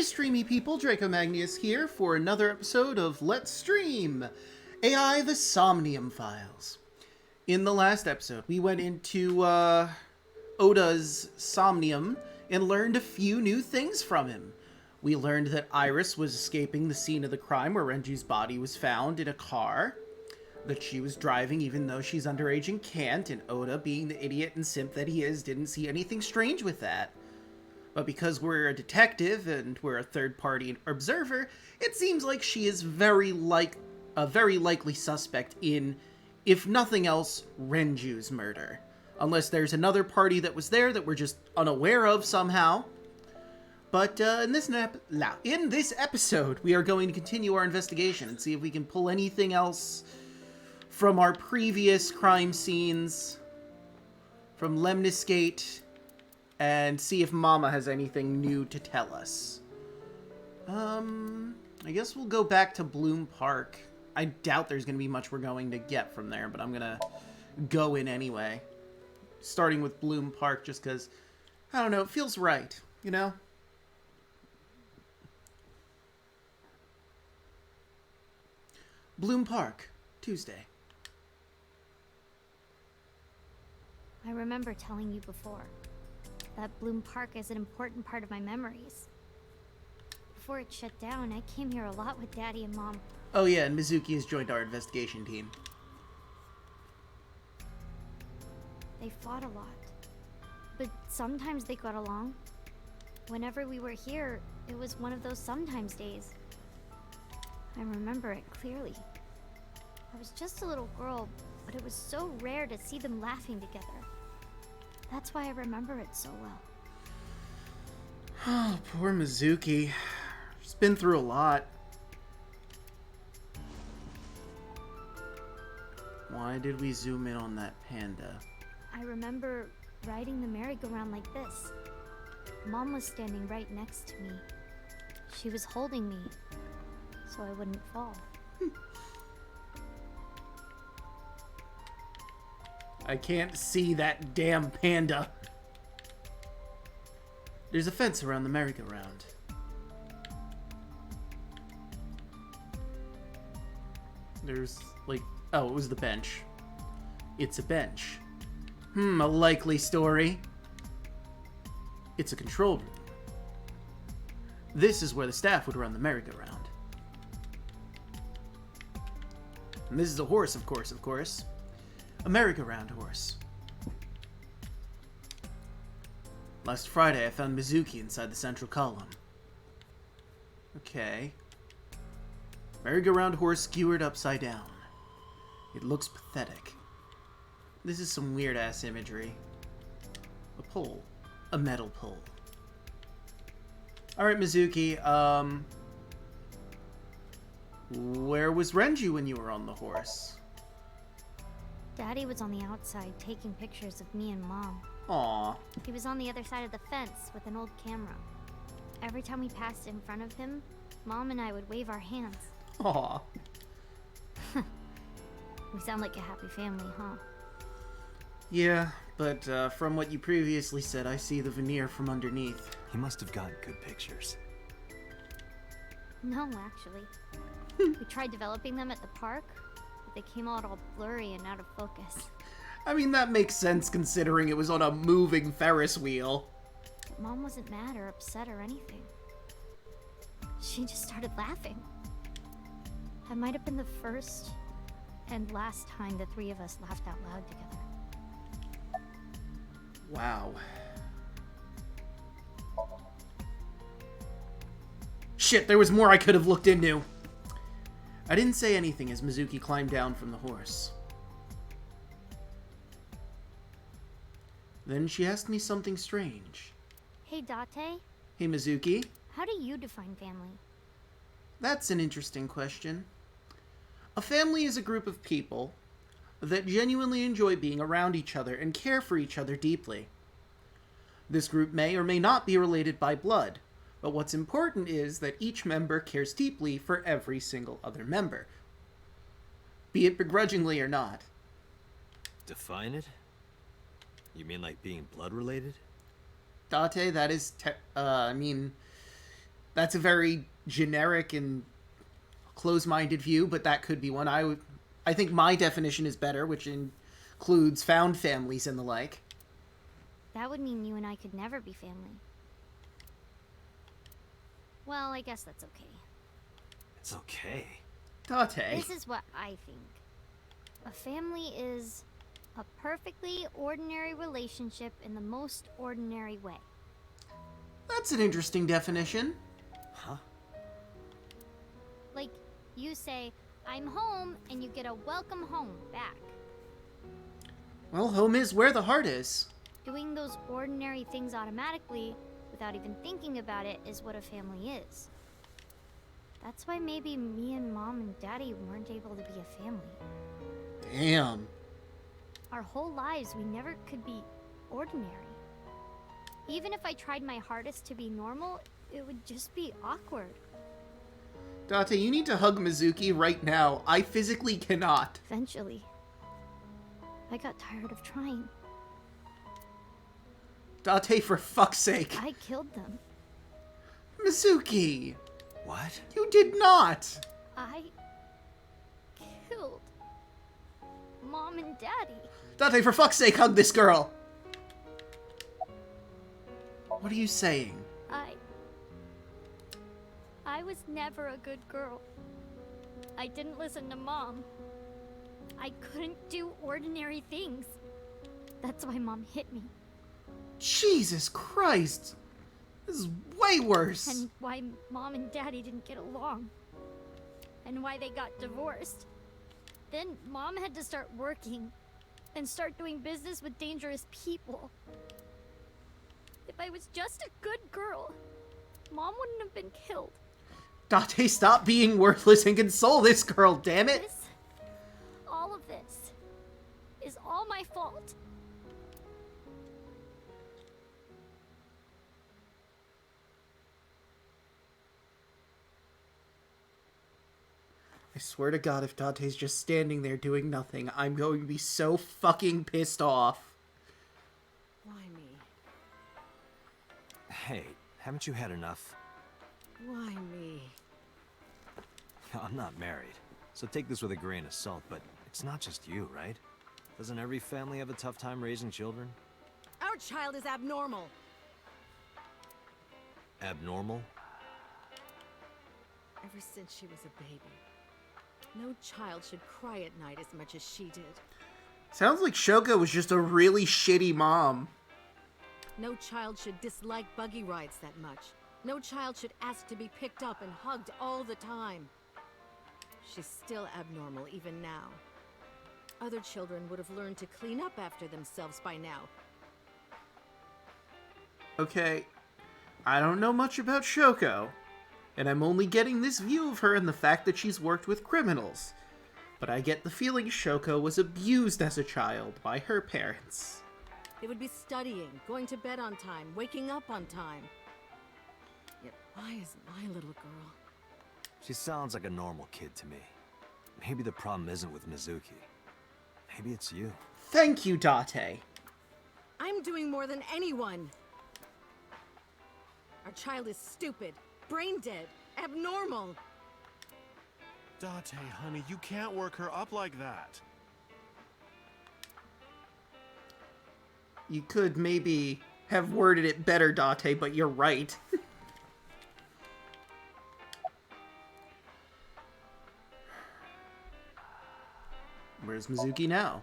streamy people, Draco Magnius here for another episode of Let's Stream AI the Somnium Files. In the last episode, we went into Oda's Somnium and learned a few new things from him. We learned that Iris was escaping the scene of the crime where Renji's body was found in a car, that she was driving even though she's underage and can't, and Oda, being the idiot and simp that he is, didn't see anything strange with that. But because we're a detective and we're a third-party observer, it seems like she is a very likely suspect in, if nothing else, Renju's murder. Unless there's another party that was there that we're just unaware of somehow. But in this episode, we are going to continue our investigation and see if we can pull anything else from our previous crime scenes, from Lemniscate, and see if Mama has anything new to tell us. I guess we'll go back to Bloom Park. I doubt there's going to be much we're going to get from there, but I'm going to go in anyway. Starting with Bloom Park just because, I don't know, it feels right, you know? Bloom Park, Tuesday. I remember telling you before that Bloom Park is an important part of my memories. Before it shut down, I came here a lot with Daddy and Mom. Oh yeah, and Mizuki has joined our investigation team. They fought a lot, but sometimes they got along. Whenever we were here, it was one of those sometimes days. I remember it clearly. I was just a little girl, but it was so rare to see them laughing together. That's why I remember it so well. Oh, poor Mizuki. She's been through a lot. Why did we zoom in on that panda? I remember riding the merry-go-round like this. Mom was standing right next to me. She was holding me, so I wouldn't fall. I can't see that damn panda. There's a fence around the merry-go-round. There's, like... Oh, it was the bench. It's a bench. A likely story. It's a control room. This is where the staff would run the merry-go-round. And this is a horse, of course. A merry-go-round horse. Last Friday, I found Mizuki inside the central column. Okay. Merry-go-round horse skewered upside down. It looks pathetic. This is some weird-ass imagery. A pole. A metal pole. Alright, Mizuki, where was Renju when you were on the horse? Daddy was on the outside taking pictures of me and Mom. Aww. He was on the other side of the fence with an old camera. Every time we passed in front of him, Mom and I would wave our hands. Aww. We sound like a happy family, huh? Yeah, but from what you previously said, I see the veneer from underneath. He must have gotten good pictures. No, actually. We tried developing them at the park, but they came out all blurry and out of focus. I mean, that makes sense considering it was on a moving Ferris wheel. But Mom wasn't mad or upset or anything. She just started laughing. That might have been the first and last time the three of us laughed out loud together. Wow. Shit, there was more I could have looked into. I didn't say anything as Mizuki climbed down from the horse. Then she asked me something strange. Hey, Date. Hey, Mizuki. How do you define family? That's an interesting question. A family is a group of people that genuinely enjoy being around each other and care for each other deeply. This group may or may not be related by blood, but what's important is that each member cares deeply for every single other member, be it begrudgingly or not. Define it? You mean like being blood related? Date, that is, I mean, That's a very generic and close-minded view, but that could be one. I think my definition is better, which includes found families and the like. That would mean you and I could never be family. Well, I guess that's okay. It's okay. Date. This is what I think. A family is a perfectly ordinary relationship in the most ordinary way. That's an interesting definition. Huh? Like, you say, I'm home, and you get a welcome home back. Well, home is where the heart is. Doing those ordinary things automatically, without even thinking about it, is what a family is. That's why maybe me and Mom and Daddy weren't able to be a family. Damn. Our whole lives, we never could be ordinary. Even if I tried my hardest to be normal, it would just be awkward. Date, you need to hug Mizuki right now. I physically cannot. Eventually, I got tired of trying. Date, for fuck's sake. I killed them. Mizuki! What? You did not! I killed Mom and Daddy. Date, for fuck's sake, hug this girl! What are you saying? I was never a good girl. I didn't listen to Mom. I couldn't do ordinary things. That's why Mom hit me. Jesus Christ! This is way worse! And why Mom and Daddy didn't get along. And why they got divorced. Then Mom had to start working. And start doing business with dangerous people. If I was just a good girl, Mom wouldn't have been killed. Date, stop being worthless and console this girl, damn it! All of this is all my fault. I swear to God, if Date's just standing there doing nothing, I'm going to be so fucking pissed off. Why me? Hey, haven't you had enough? Why me? I'm not married, so take this with a grain of salt, but it's not just you, right? Doesn't every family have a tough time raising children? Our child is abnormal. Abnormal? Ever since she was a baby. No child should cry at night as much as she did. Sounds like Shoko was just a really shitty mom. No child should dislike buggy rides that much. No child should ask to be picked up and hugged all the time. She's still abnormal even now. Other children would have learned to clean up after themselves by now. Okay, I don't know much about Shoko, and I'm only getting this view of her in the fact that she's worked with criminals. But I get the feeling Shoko was abused as a child by her parents. They would be studying, going to bed on time, waking up on time. Yet why isn't my little girl? She sounds like a normal kid to me. Maybe the problem isn't with Mizuki. Maybe it's you. Thank you, Date. I'm doing more than anyone. Our child is stupid, brain dead, abnormal. Date, honey, you can't work her up like that. You could maybe have worded it better, Date, but you're right. Where's Mizuki now?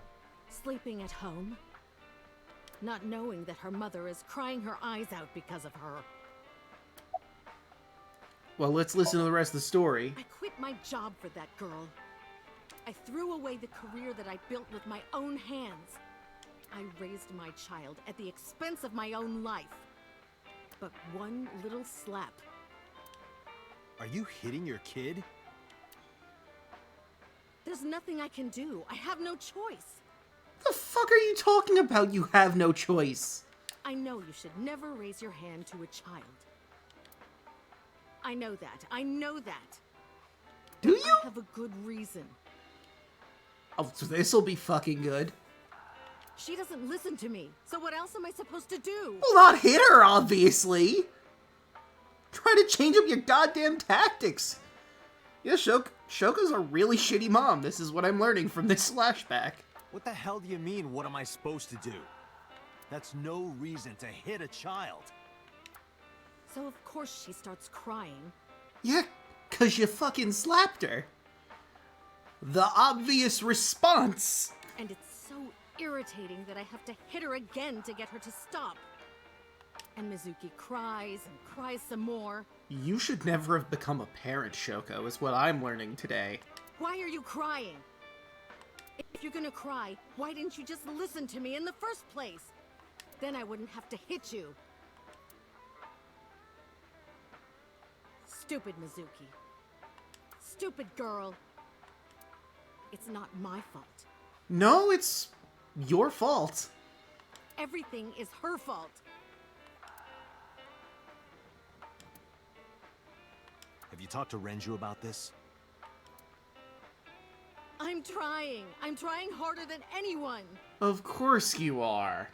Sleeping at home. Not knowing that her mother is crying her eyes out because of her. Well, let's listen to the rest of the story. I quit my job for that girl. I threw away the career that I built with my own hands. I raised my child at the expense of my own life. But one little slap. Are you hitting your kid? There's nothing I can do. I have no choice. The fuck are you talking about? You have no choice. I know you should never raise your hand to a child. I know that. I know that. Do But you? I have a good reason. Oh, so this'll be fucking good. She doesn't listen to me. So what else am I supposed to do? Well, not hit her, obviously. Try to change up your goddamn tactics. Yeah, Shoko's a really shitty mom. This is what I'm learning from this flashback. What the hell do you mean, what am I supposed to do? That's no reason to hit a child. So of course she starts crying. Yeah, 'cause you fucking slapped her. The obvious response. And it's so irritating that I have to hit her again to get her to stop. And Mizuki cries and cries some more. You should never have become a parent, Shoko, is what I'm learning today. Why are you crying? If you're gonna cry, why didn't you just listen to me in the first place? Then I wouldn't have to hit you. Stupid Mizuki. Stupid girl. It's not my fault. No, it's your fault. Everything is her fault. Have you talked to Renju about this? I'm trying. I'm trying harder than anyone. Of course you are.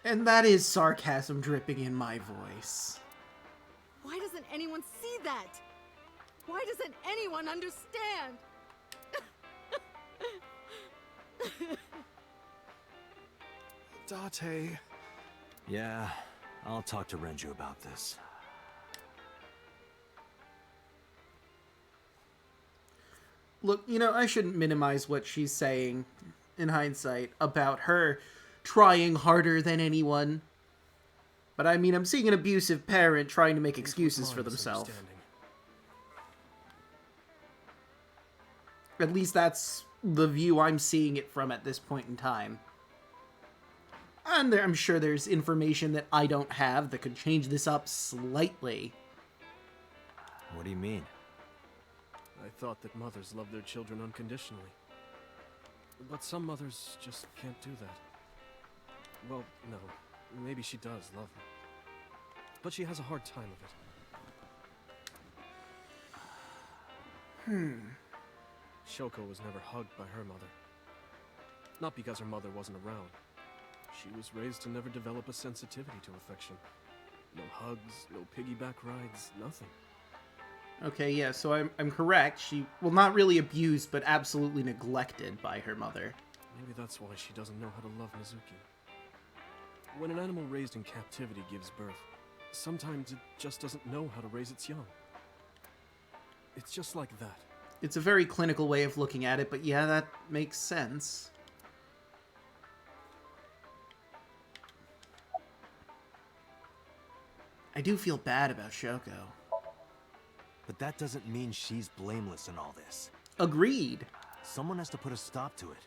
And that is sarcasm dripping in my voice. Why doesn't anyone see that? Why doesn't anyone understand? Date. Yeah, I'll talk to Renju about this. Look, you know, I shouldn't minimize what she's saying, in hindsight, about her trying harder than anyone. But I mean, I'm seeing an abusive parent trying to make excuses for themselves. At least that's the view I'm seeing it from at this point in time. And I'm sure there's information that I don't have that could change this up slightly. What do you mean? I thought that mothers love their children unconditionally. But some mothers just can't do that. Well, no. Maybe she does love her. But she has a hard time of it. Shoko was never hugged by her mother. Not because her mother wasn't around. She was raised to never develop a sensitivity to affection. No hugs, no piggyback rides, nothing. Okay, yeah, so I'm correct. She, well, not really abused, but absolutely neglected by her mother. Maybe that's why she doesn't know how to love Mizuki. When an animal raised in captivity gives birth, sometimes it just doesn't know how to raise its young. It's just like that. It's a very clinical way of looking at it, but yeah, that makes sense. I do feel bad about Shoko. But that doesn't mean she's blameless in all this. Agreed. Someone has to put a stop to it.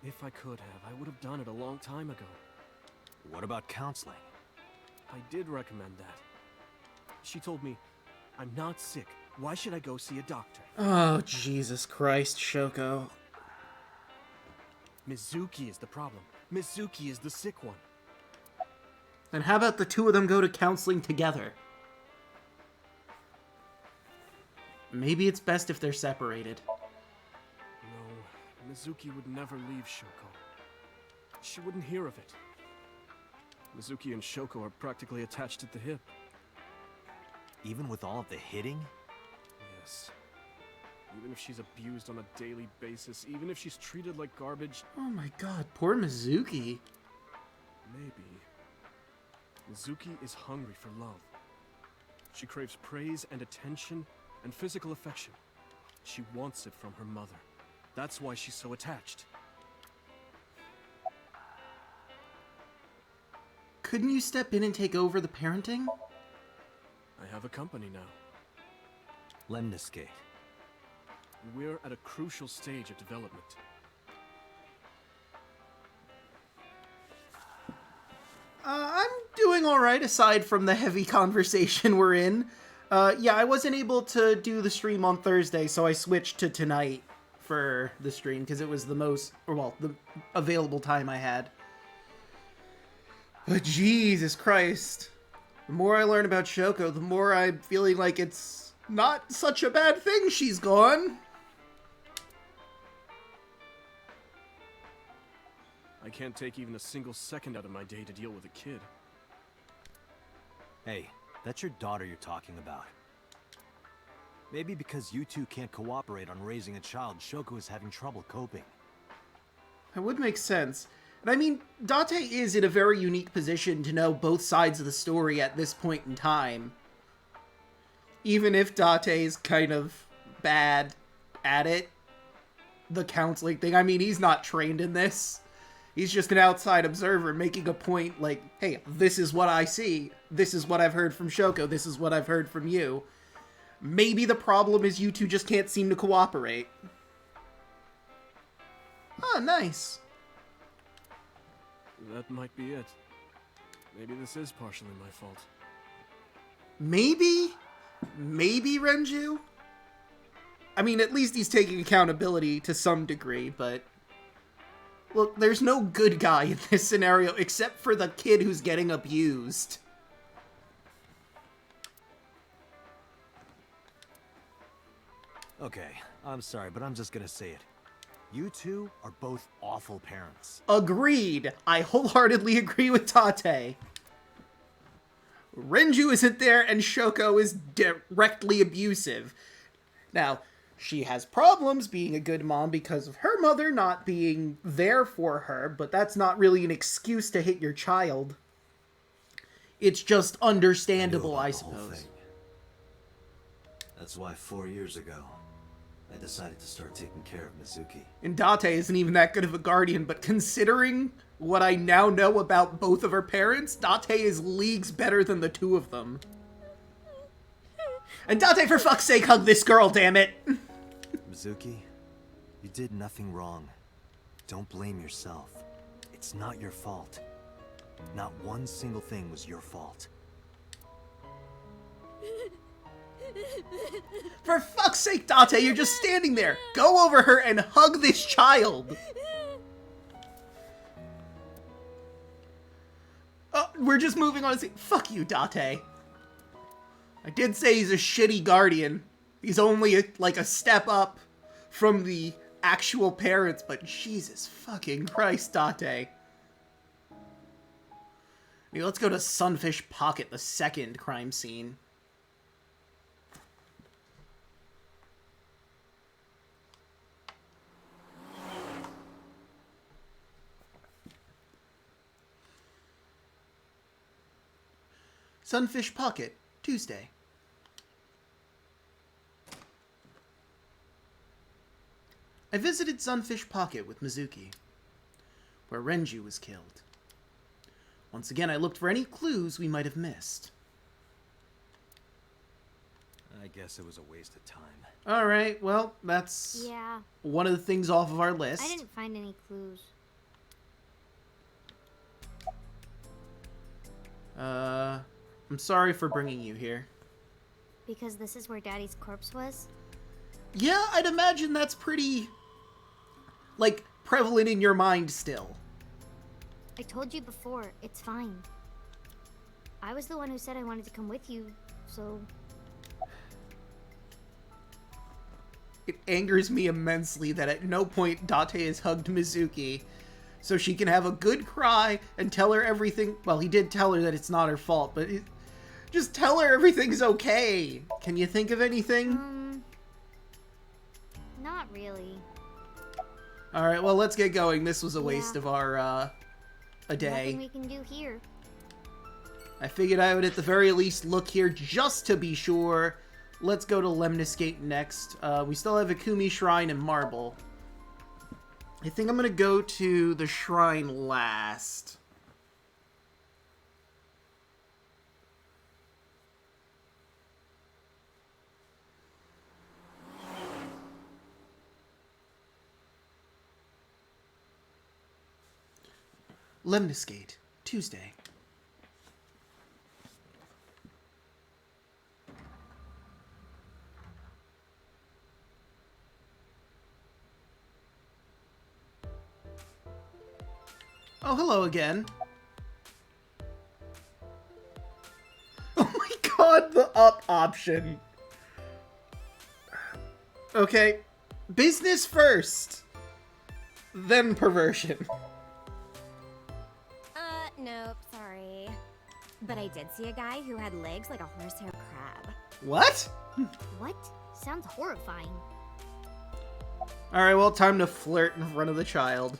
If I could have, I would have done it a long time ago. What about counseling? I did recommend that. She told me, I'm not sick. Why should I go see a doctor? Oh, Jesus Christ, Shoko. Mizuki is the problem. Mizuki is the sick one. And how about the two of them go to counseling together? Maybe it's best if they're separated. No, Mizuki would never leave Shoko. She wouldn't hear of it. Mizuki and Shoko are practically attached at the hip. Even with all of the hitting? Yes. Even if she's abused on a daily basis, even if she's treated like garbage, Oh my god, poor Mizuki. maybe. Mizuki is hungry for love. She craves praise and attention and physical affection. She wants it from her mother. That's why she's so attached. Couldn't you step in and take over the parenting? I have a company now. Lemniscate. We're at a crucial stage of development. I'm doing alright aside from the heavy conversation we're in. Yeah, I wasn't able to do the stream on Thursday, so I switched to tonight for the stream because it was the most, or well, the available time I had. But Jesus Christ. The more I learn about Shoko, the more I'm feeling like it's not such a bad thing she's gone. I can't take even a single second out of my day to deal with a kid. Hey, That's your daughter you're talking about. Maybe because you two can't cooperate on raising a child, Shoko is having trouble coping. That would make sense. And I mean, Date is in a very unique position to know both sides of the story at this point in time. Even if Date is kind of bad at it, the counseling thing, I mean, he's not trained in this. He's just an outside observer making a point like, hey, this is what I see. This is what I've heard from Shoko. This is what I've heard from you. Maybe the problem is you two just can't seem to cooperate. Oh, nice. That might be it. Maybe this is partially my fault. Maybe? Maybe, Renju? I mean, at least he's taking accountability to some degree, but... Look, there's no good guy in this scenario except for the kid who's getting abused. Okay, I'm sorry, but I'm just gonna say it. You two are both awful parents. Agreed. I wholeheartedly agree with Tate. Renju isn't there and Shoko is directly abusive. Now, she has problems being a good mom because of her mother not being there for her, but that's not really an excuse to hit your child. It's just understandable, I suppose. That's why 4 years ago, I decided to start taking care of Mizuki. And Date isn't even that good of a guardian, but considering what I now know about both of her parents, Date is leagues better than the two of them. And Date, for fuck's sake, hug this girl, damn it! Mizuki, you did nothing wrong. Don't blame yourself. It's not your fault. Not one single thing was your fault. For fuck's sake, Date, you're just standing there. Go over her and hug this child. We're just moving on to say, fuck you, Date. I did say he's a shitty guardian. He's only like a step up from the actual parents, but Jesus fucking Christ, Date. Hey, let's go to Sunfish Pocket, the second crime scene. Sunfish Pocket, Tuesday. I visited Sunfish Pocket with Mizuki, where Renju was killed. Once again, I looked for any clues we might have missed. I guess it was a waste of time. Alright, well, that's one of the things off of our list. I didn't find any clues. I'm sorry for bringing you here. Because this is where Daddy's corpse was? Yeah, I'd imagine that's pretty, like, prevalent in your mind still. I told you before, it's fine. I was the one who said I wanted to come with you, so... It angers me immensely that at no point Date has hugged Mizuki, so she can have a good cry and tell her everything. Well, he did tell her that it's not her fault, but just tell her everything's okay. Can you think of anything? Not really. Alright, well, let's get going. This was a waste of our, a day. Nothing we can do here. I figured I would at the very least look here just to be sure. Let's go to Lemnis Gate next. We still have Ikumi Shrine and Marble. I think I'm gonna go to the shrine last. Lemnis Gate, Tuesday. Oh, hello again. Oh my god, the up option. Okay, business first, then perversion. Nope, sorry. But I did see a guy who had legs like a horsehair crab. What? What? Sounds horrifying. Alright, well, time to flirt in front of the child.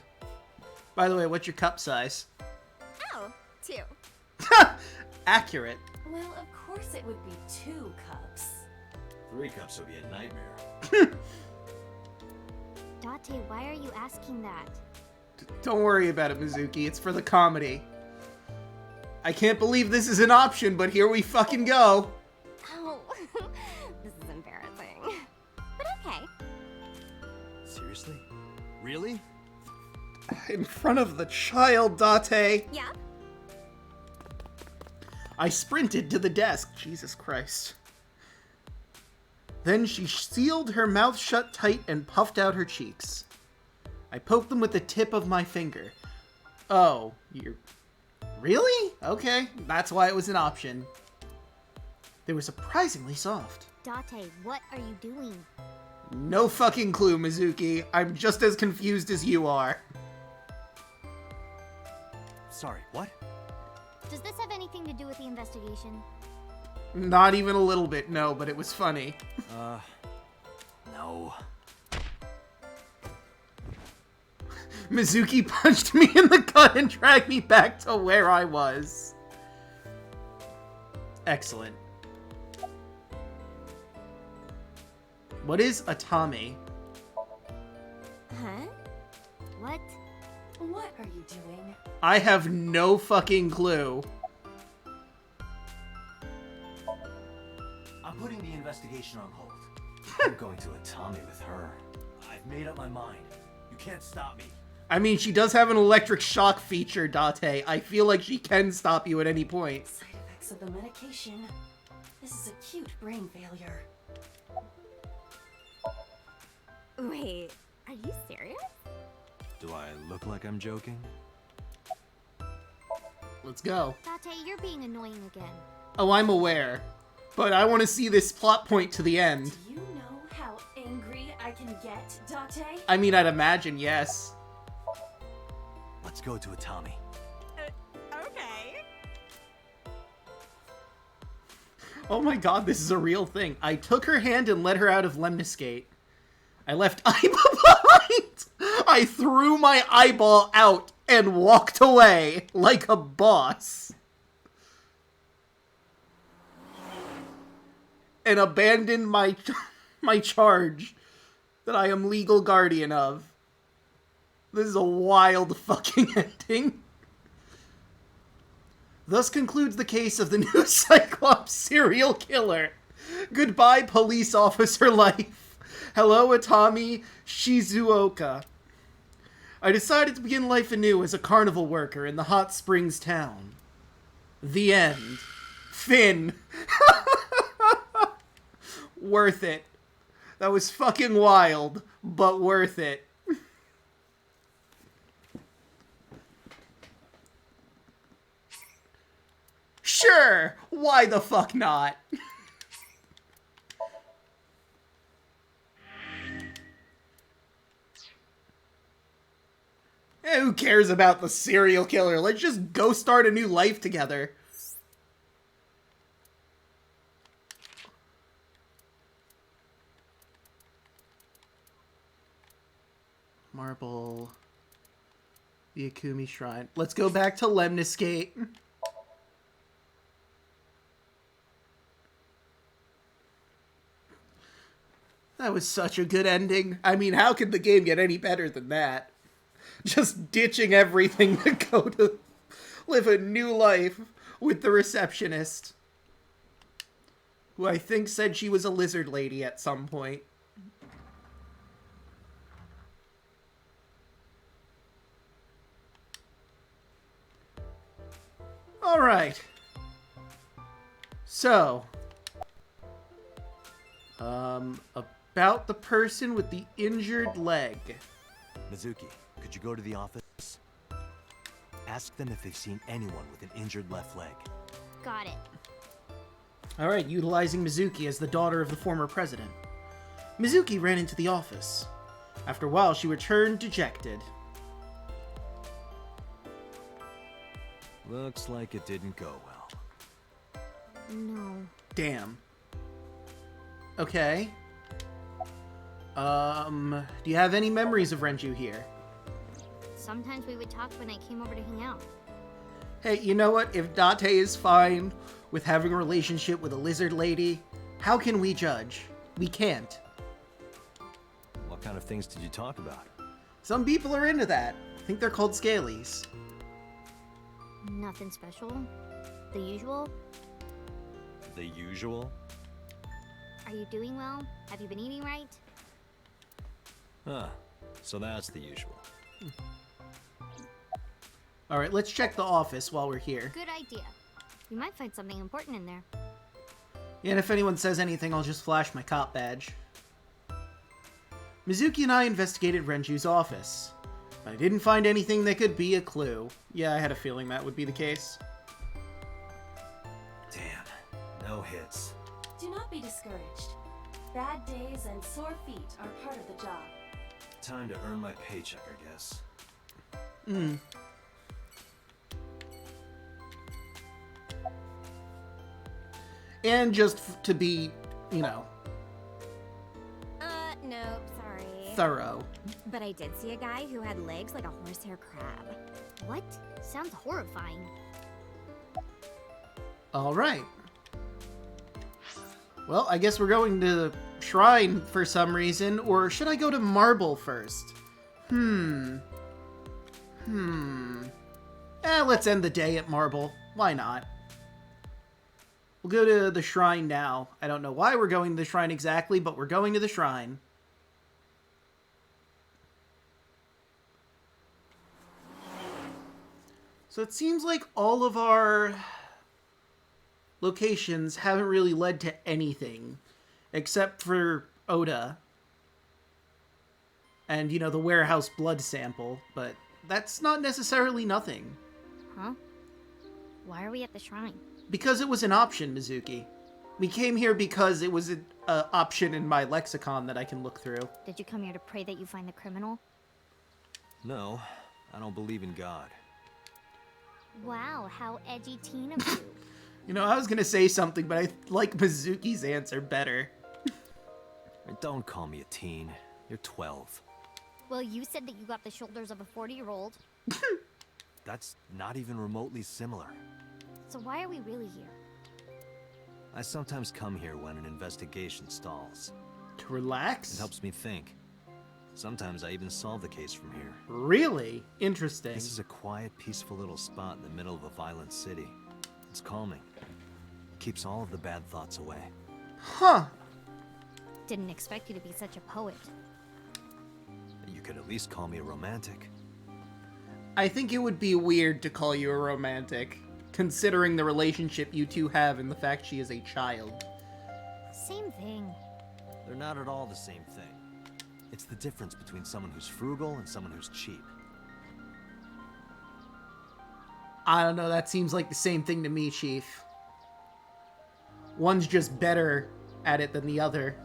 By the way, what's your cup size? Oh, 2. Accurate. Well, of course it would be 2 cups. 3 cups would be a nightmare. Date, why are you asking that? Don't worry about it, Mizuki. It's for the comedy. I can't believe this is an option, but here we fucking go. Oh, this is embarrassing. But okay. Seriously? Really? In front of the child, Date. Yeah? I sprinted to the desk. Jesus Christ. Then she sealed her mouth shut tight and puffed out her cheeks. I poked them with the tip of my finger. Oh, you're... Really? Okay, that's why it was an option. They were surprisingly soft. Date, what are you doing? No fucking clue, Mizuki. I'm just as confused as you are. Sorry, what? Does this have anything to do with the investigation? Not even a little bit, no, but it was funny. No. Mizuki punched me in the gut and dragged me back to where I was. Excellent. What is Atami? Huh? What? What are you doing? I have no fucking clue. I'm putting the investigation on hold. I'm going to Atami with her. I've made up my mind. You can't stop me. I mean, she does have an electric shock feature, Date. I feel like she can stop you at any point. Side effects of the medication. This is acute brain failure. Wait, are you serious? Do I look like I'm joking? Let's go. Date, you're being annoying again. Oh, I'm aware. But I want to see this plot point to the end. Do you know how angry I can get, Date? I mean, I'd imagine, yes. Let's go to Atami. Okay. Oh my god, this is a real thing. I took her hand and led her out of Lemniscate. I left eyeball behind. I threw my eyeball out and walked away like a boss. And abandoned my charge that I am legal guardian of. This is a wild fucking ending. Thus concludes the case of the new Cyclops serial killer. Goodbye, police officer life. Hello, Atami Shizuoka. I decided to begin life anew as a carnival worker in the Hot Springs town. The end. Finn. Worth it. That was fucking wild, but worth it. Sure, why the fuck not? Who cares about the serial killer? Let's just go start a new life together. Marble. The Akumi Shrine. Let's go back to Lemniscate. That was such a good ending. I mean, how could the game get any better than that? Just ditching everything to go to live a new life with the receptionist. Who I think said she was a lizard lady at some point. Alright. So. About the person with the injured leg. Mizuki, could you go to the office? Ask them if they've seen anyone with an injured left leg. Got it. Alright, utilizing Mizuki as the daughter of the former president. Mizuki ran into the office. After a while, she returned dejected. Looks like it didn't go well. No. Damn. Okay. Do you have any memories of Renju here? Sometimes we would talk when I came over to hang out. Hey, you know what? If Date is fine with having a relationship with a lizard lady, how can we judge? We can't. What kind of things did you talk about? Some people are into that. I think they're called scalies. Nothing special. The usual. The usual? Are you doing well? Have you been eating right? Huh. So that's the usual. Alright, let's check the office while we're here. Good idea. You might find something important in there. And if anyone says anything, I'll just flash my cop badge. Mizuki and I investigated Renju's office, but I didn't find anything that could be a clue. Yeah, I had a feeling that would be the case. Damn. No hits. Do not be discouraged. Bad days and sore feet are part of the job. Time to earn my paycheck, I guess. And just to be, you know, No, sorry. thorough. But I did see a guy who had legs like a horsehair crab. What? Sounds horrifying. Alright. Well, I guess we're going to the shrine for some reason, or should I go to Marble first? Let's end the day at Marble. Why not? We'll go to the shrine now. I don't know why we're going to the shrine exactly, but we're going to the shrine. So it seems like all of our locations haven't really led to anything, except for Oda. And, you know, the warehouse blood sample, but that's not necessarily nothing. Huh? Why are we at the shrine? Because it was an option, Mizuki. We came here because it was an option in my lexicon that I can look through. Did you come here to pray that you find the criminal? No, I don't believe in God. Wow, how edgy teen of you. You know, I was gonna say something, but I like Mizuki's answer better. Don't call me a teen. You're 12. Well, you said that you got the shoulders of a 40-year-old. That's not even remotely similar. So why are we really here? I sometimes come here when an investigation stalls. To relax? It helps me think. Sometimes I even solve the case from here. Really? Interesting. This is a quiet, peaceful little spot in the middle of a violent city. It's calming. It keeps all of the bad thoughts away. Huh. Didn't expect you to be such a poet. You could at least call me a romantic. I think it would be weird to call you a romantic, considering the relationship you two have and the fact she is a child. Same thing. They're not at all the same thing. It's the difference between someone who's frugal and someone who's cheap. I don't know, that seems like the same thing to me, Chief. One's just better at it than the other.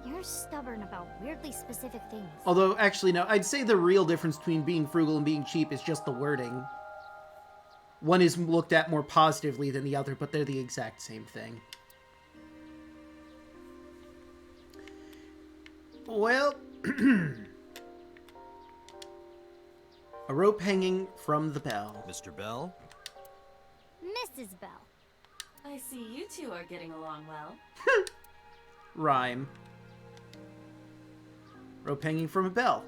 You're stubborn about weirdly specific things. Although, actually, no, I'd say the real difference between being frugal and being cheap is just the wording. One is looked at more positively than the other, but they're the exact same thing. Well, a rope hanging from the bell. Mr. Bell? Mrs. Bell. I see you two are getting along well. Rhyme. Rope hanging from a bell.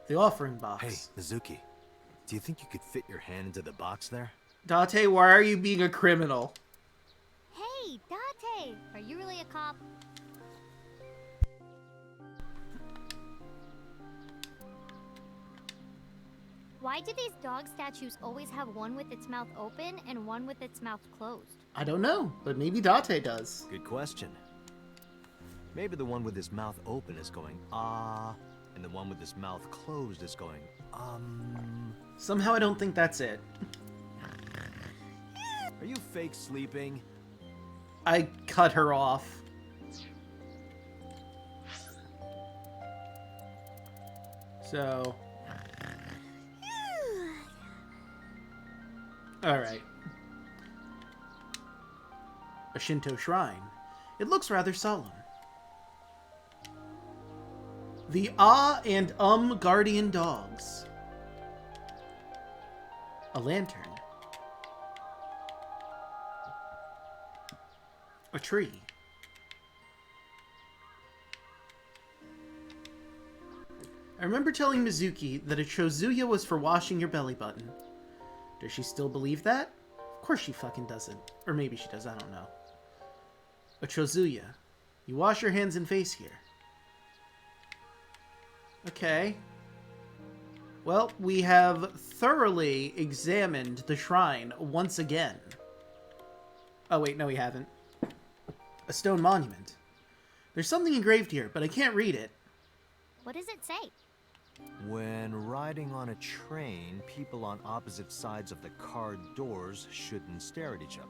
The offering box. Hey, Mizuki. Do you think you could fit your hand into the box there? Date, why are you being a criminal? Hey, Date! Are you really a cop? Why do these dog statues always have one with its mouth open and one with its mouth closed? I don't know, but maybe Date does. Good question. Maybe the one with his mouth open is going, ah, and the one with his mouth closed is going, Somehow I don't think that's it. Are you fake sleeping? I cut her off. So... Alright. a Shinto shrine. It looks rather solemn. The Ah and Guardian Dogs. A lantern. A tree. I remember telling Mizuki that a chozuya was for washing your belly button. Does she still believe that? Of course she fucking doesn't. Or maybe she does, I don't know. A chozuya. You wash your hands and face here. Okay. Well, we have thoroughly examined the shrine once again. Oh wait, no we haven't. A stone monument. There's something engraved here, but I can't read it. What does it say? When riding on a train, people on opposite sides of the car doors shouldn't stare at each other.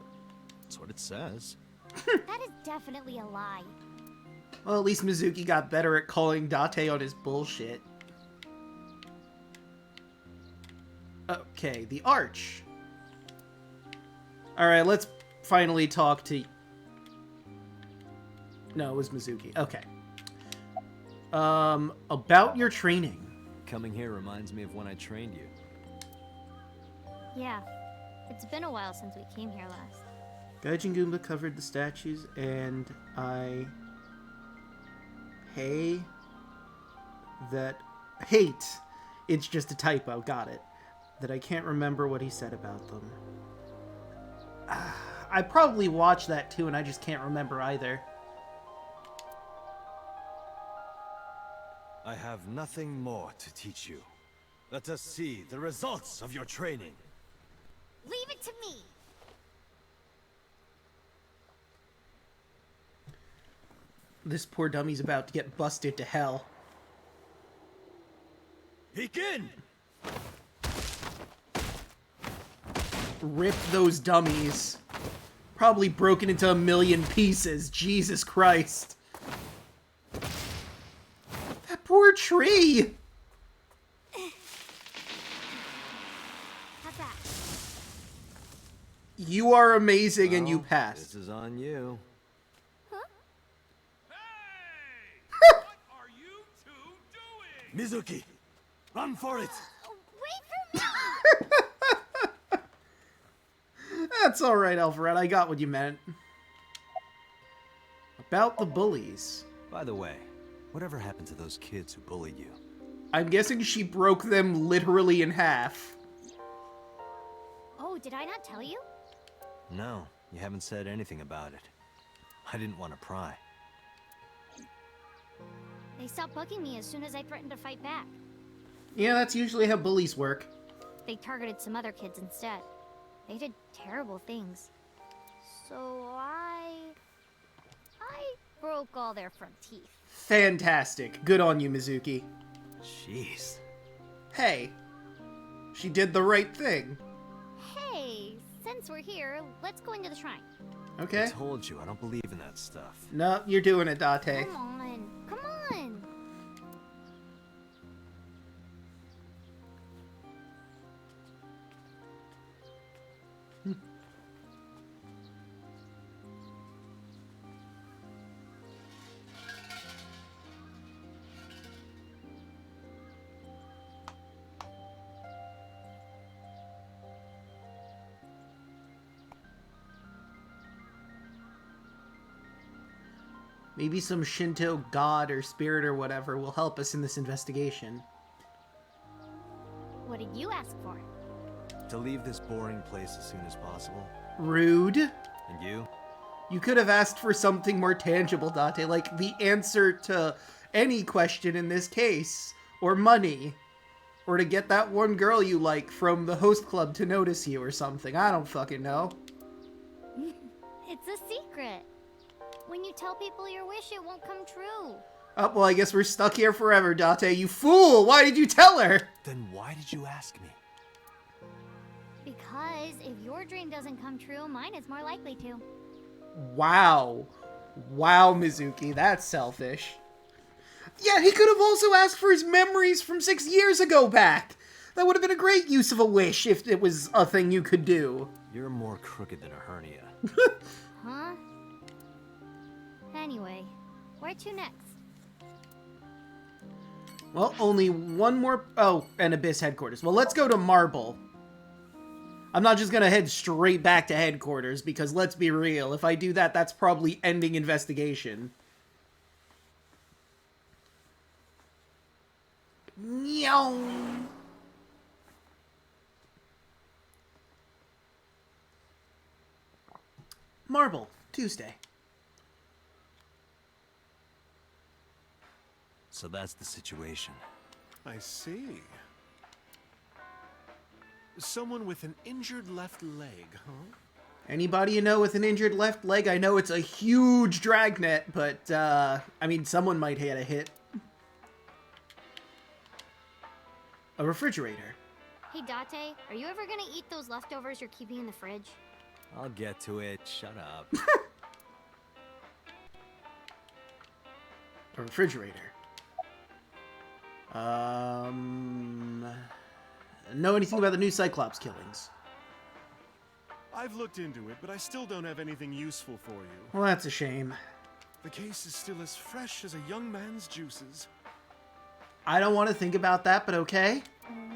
That's what it says. That is definitely a lie. Well, at least Mizuki got better at calling Date on his bullshit. Okay, the arch. Alright, let's finally talk to... No, it was Mizuki. Okay. About your training. Coming here reminds me of when I trained you. Yeah, it's been a while since we came here last. Gaijin Goomba covered the statues, and I... hate. It's just a typo, got it. That I can't remember what he said about them. I probably watched that too, and I just can't remember either. I have nothing more to teach you. Let us see the results of your training. Leave it to me! This poor dummy's about to get busted to hell. Begin! Rip those dummies. Probably broken into a million pieces. Jesus Christ. That poor tree! How's that? You are amazing and you Well, passed. This is on you. What are you two doing? Mizuki, run for it! Wait for me! That's alright, Alfred. I got what you meant. About the bullies. By the way, whatever happened to those kids who bullied you? I'm guessing she broke them literally in half. Oh, did I not tell you? No, you haven't said anything about it. I didn't want to pry. They stopped bugging me as soon as I threatened to fight back. Yeah, that's usually how bullies work. They targeted some other kids instead. They did terrible things. So I broke all their front teeth. Fantastic. Good on you, Mizuki. Jeez. Hey, she did the right thing. Hey, since we're here, let's go into the shrine. Okay. I told you, I don't believe in that stuff. No, you're doing it, Date. Come on, come on. Maybe some Shinto god or spirit or whatever will help us in this investigation. What did you ask for? To leave this boring place as soon as possible. Rude. And you? You could have asked for something more tangible, Date, like the answer to any question in this case. Or money. Or to get that one girl you like from the host club to notice you or something. I don't fucking know. It's a secret. When you tell people your wish, it won't come true. Oh, well, I guess we're stuck here forever, Date. You fool! Why did you tell her? Then why did you ask me? Because if your dream doesn't come true, mine is more likely to. Wow. Wow, Mizuki, that's selfish. Yeah, he could have also asked for his memories from 6 years ago back. That would have been a great use of a wish if it was a thing you could do. You're more crooked than a hernia. Huh? Anyway, where to next? Well, only one more... Oh, and Abyss headquarters. Well, let's go to Marble. I'm not just gonna head straight back to headquarters, because let's be real, if I do that, that's probably ending investigation. Meow. Marble, Tuesday. So that's the situation. I see. Someone with an injured left leg, huh? Anybody you know with an injured left leg? I know it's a huge dragnet, but, I mean, someone might hit a hit. A refrigerator. Hey, Date, are you ever gonna eat those leftovers you're keeping in the fridge? I'll get to it. Shut up. A refrigerator. Know anything about the new Cyclops killings? I've looked into it, but I still don't have anything useful for you. Well, that's a shame. The case is still as fresh as a young man's juices. I don't want to think about that, but okay.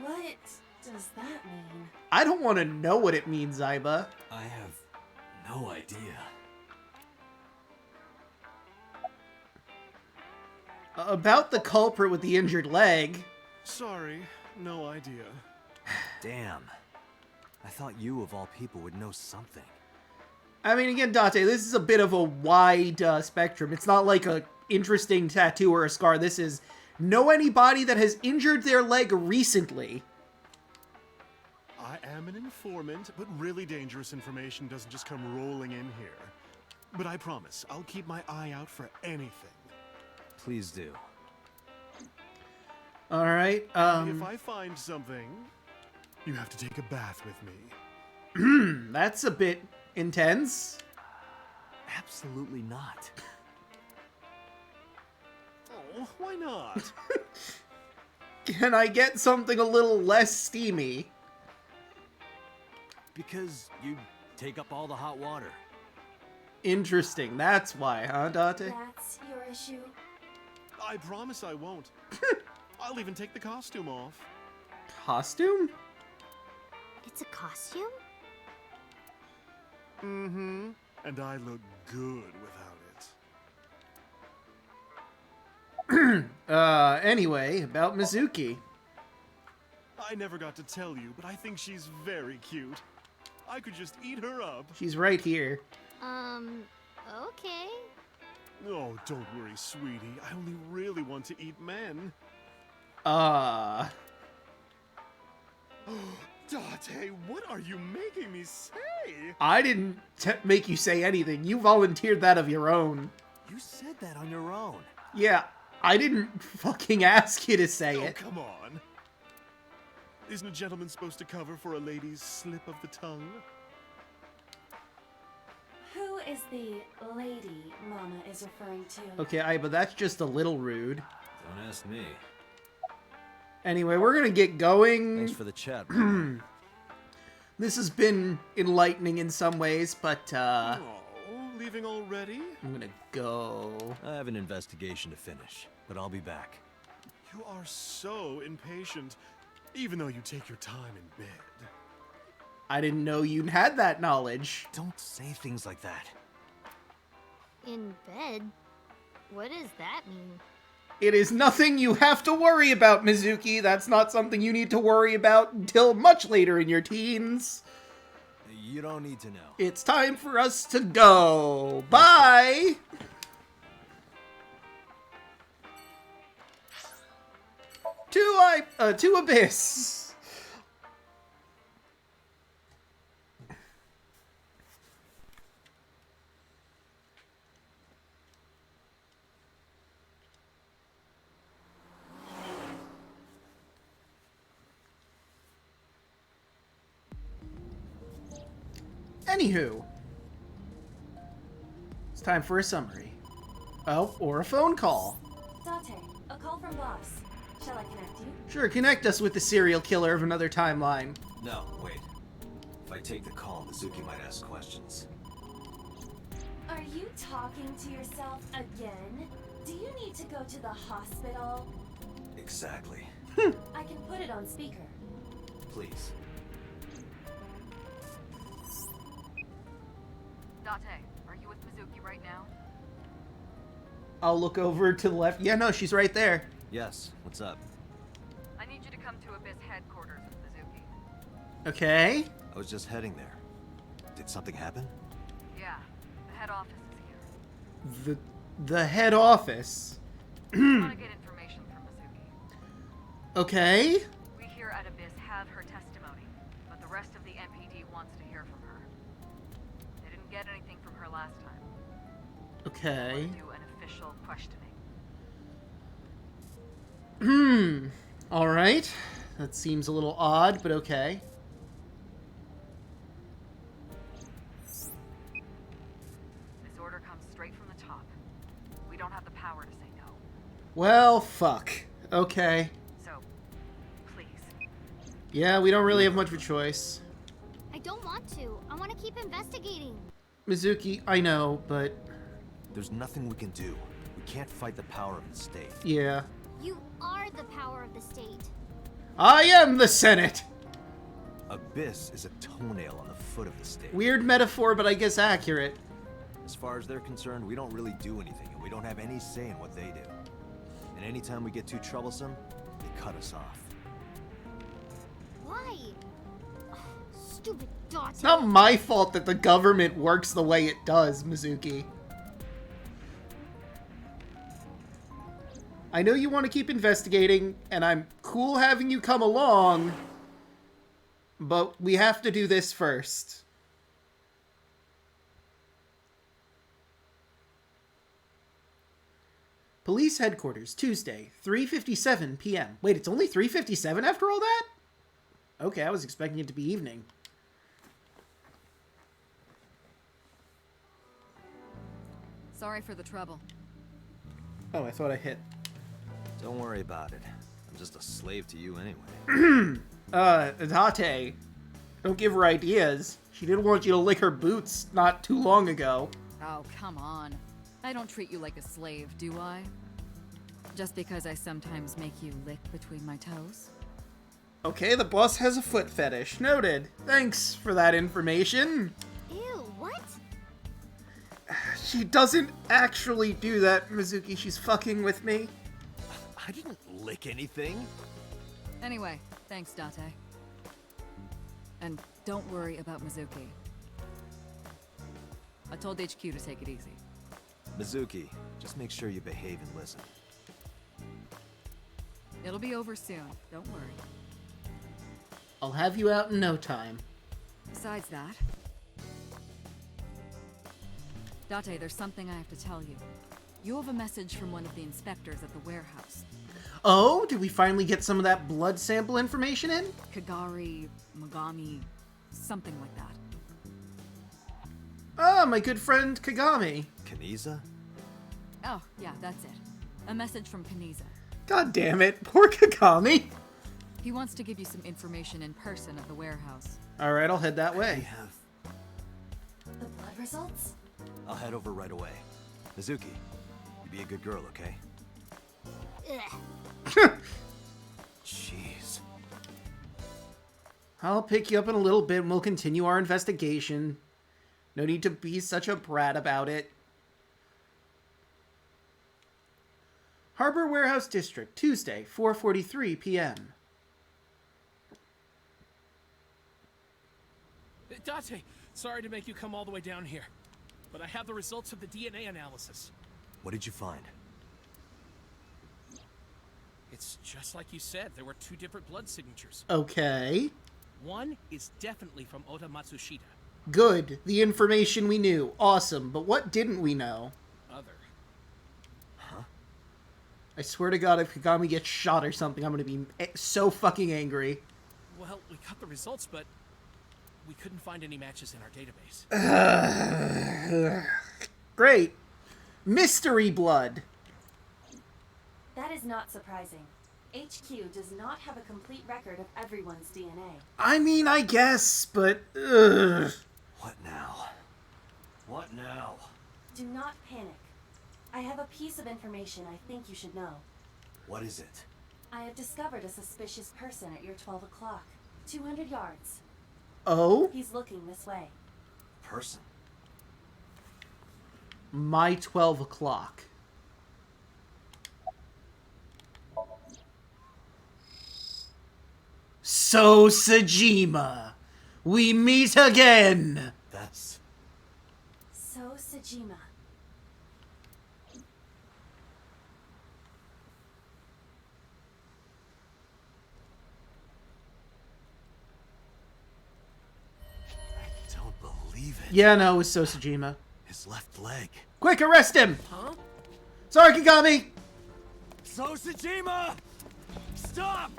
What does that mean? I don't want to know what it means, Aiba. I have no idea. About the culprit with the injured leg. Sorry, no idea. Damn. I thought you, of all people, would know something. I mean, again, Date, this is a bit of a wide spectrum. It's not like a interesting tattoo or a scar. This is, know anybody that has injured their leg recently? I am an informant, but really dangerous information doesn't just come rolling in here. But I promise, I'll keep my eye out for anything. Please do. Alright, If I find something, you have to take a bath with me. that's a bit intense. Absolutely not. Oh, why not? Can I get something a little less steamy? Because you take up all the hot water. Interesting, that's why, huh, Date? That's your issue? I promise I won't. I'll even take the costume off. Costume? It's a costume? Mm-hmm. And I look good without it. Anyway, about Mizuki. I never got to tell you, but I think she's very cute. I could just eat her up. She's right here. Okay. Oh, don't worry, sweetie. I only really want to eat men. Date, what are you making me say? I didn't make you say anything. You volunteered that of your own. You said that on your own. Yeah, I didn't fucking ask you to say Oh, it. come on. Isn't a gentleman supposed to cover for a lady's slip of the tongue? Who is the lady Mama is referring to? Okay, but that's just a little rude. Don't ask me. Anyway, we're gonna get going. Thanks for the chat. This has been enlightening in some ways, but, Oh, leaving already? I'm gonna go. I have an investigation to finish, but I'll be back. You are so impatient, even though you take your time in bed. I didn't know you had that knowledge. Don't say things like that. In bed? What does that mean? It is nothing you have to worry about, Mizuki. That's not something you need to worry about until much later in your teens. You don't need to know. It's time for us to go. Bye! To Abyss. Anywho, it's time for a summary. Oh, or a phone call. Date, a call from boss. Shall I connect you? Sure, connect us with the serial killer of another timeline. No, wait. If I take the call, Mizuki might ask questions. Are you talking to yourself again? Do you need to go to the hospital? Exactly. I can put it on speaker. Please. Date, are you with Mizuki right now? I'll look over to the left. Yeah, no, she's right there. Yes, what's up? I need you to come to Abyss headquarters with Mizuki. Okay. I was just heading there. Did something happen? Yeah, the head office is here. The head office. I want to get information from Mizuki. Okay. We here at Abyss have her testimony, but the rest of the MPD wants to hear from her. They didn't get anything from her last time. Okay. I want to do an official questioning. All right. That seems a little odd, but okay. This order comes straight from the top. We don't have the power to say no. Well, fuck. Okay. So, please. Yeah, we don't really have much of a choice. I don't want to. I want to keep investigating. Mizuki, I know, but There's nothing we can do. We can't fight the power of the state. yeah. You are the power of the state. I am the Senate! Abyss is a toenail on the foot of the state. Weird metaphor, but I guess accurate. As far as they're concerned, we don't really do anything, and we don't have any say in what they do. And anytime we get too troublesome, they cut us off. Why? Ugh, stupid Date. It's not my fault that the government works the way it does, Mizuki. I know you want to keep investigating, and I'm cool having you come along, but we have to do this first. Police headquarters, Tuesday, 3:57 p.m. Wait, it's only 3:57 after all that? Okay, I was expecting it to be evening. Sorry for the trouble. Oh, I thought I hit. Don't worry about it. I'm just a slave to you anyway. Date. Don't give her ideas. She didn't want you to lick her boots not too long ago. Oh, come on. I don't treat you like a slave, do I? Just because I sometimes make you lick between my toes? Okay, the boss has a foot fetish. Noted. Thanks for that information. Ew, what? She doesn't actually do that, Mizuki. She's fucking with me. I didn't lick anything. Anyway, thanks, Date. And don't worry about Mizuki. I told HQ to take it easy. Mizuki, just make sure you behave and listen. It'll be over soon, don't worry. I'll have you out in no time. Besides that... Date, there's something I have to tell you. You have a message from one of the inspectors at the warehouse. Oh, did we finally get some of that blood sample information in? Kagari, Mogami, something like that. Ah, my good friend Kagami. Kaniza? Oh, yeah, that's it. A message from Kaniza. God damn it, poor Kagami. He wants to give you some information in person at the warehouse. Alright, I'll head that We way. have... The blood results? I'll head over right away. Mizuki, you be a good girl, okay? Ugh. Jeez. I'll pick you up in a little bit and we'll continue our investigation. No need to be such a brat about it. Harbor Warehouse District, Tuesday, 4:43 p.m. Date, sorry to make you come all the way down here, but I have the results of the DNA analysis. What did you find? It's just like you said, there were two different blood signatures. Okay. One is definitely from Oda Matsushita. Good. The information we knew. Awesome. But what didn't we know? Other. Huh? I swear to God, if Kagami gets shot or something, I'm going to be so fucking angry. Well, we got the results, but we couldn't find any matches in our database. Great. Mystery blood. That is not surprising. HQ does not have a complete record of everyone's DNA. I mean, I guess, but... Ugh. What now? What now? Do not panic. I have a piece of information I think you should know. What is it? I have discovered a suspicious person at your 12 o'clock. 200 yards. Oh? He's looking this way. Person? My 12 o'clock. So, Sajima, we meet again! That's... So, Sajima. I don't believe it. Yeah, no, it was So Sajima. His left leg. Quick, arrest him! Huh? Sorry, Kagami! So Sajima! Stop!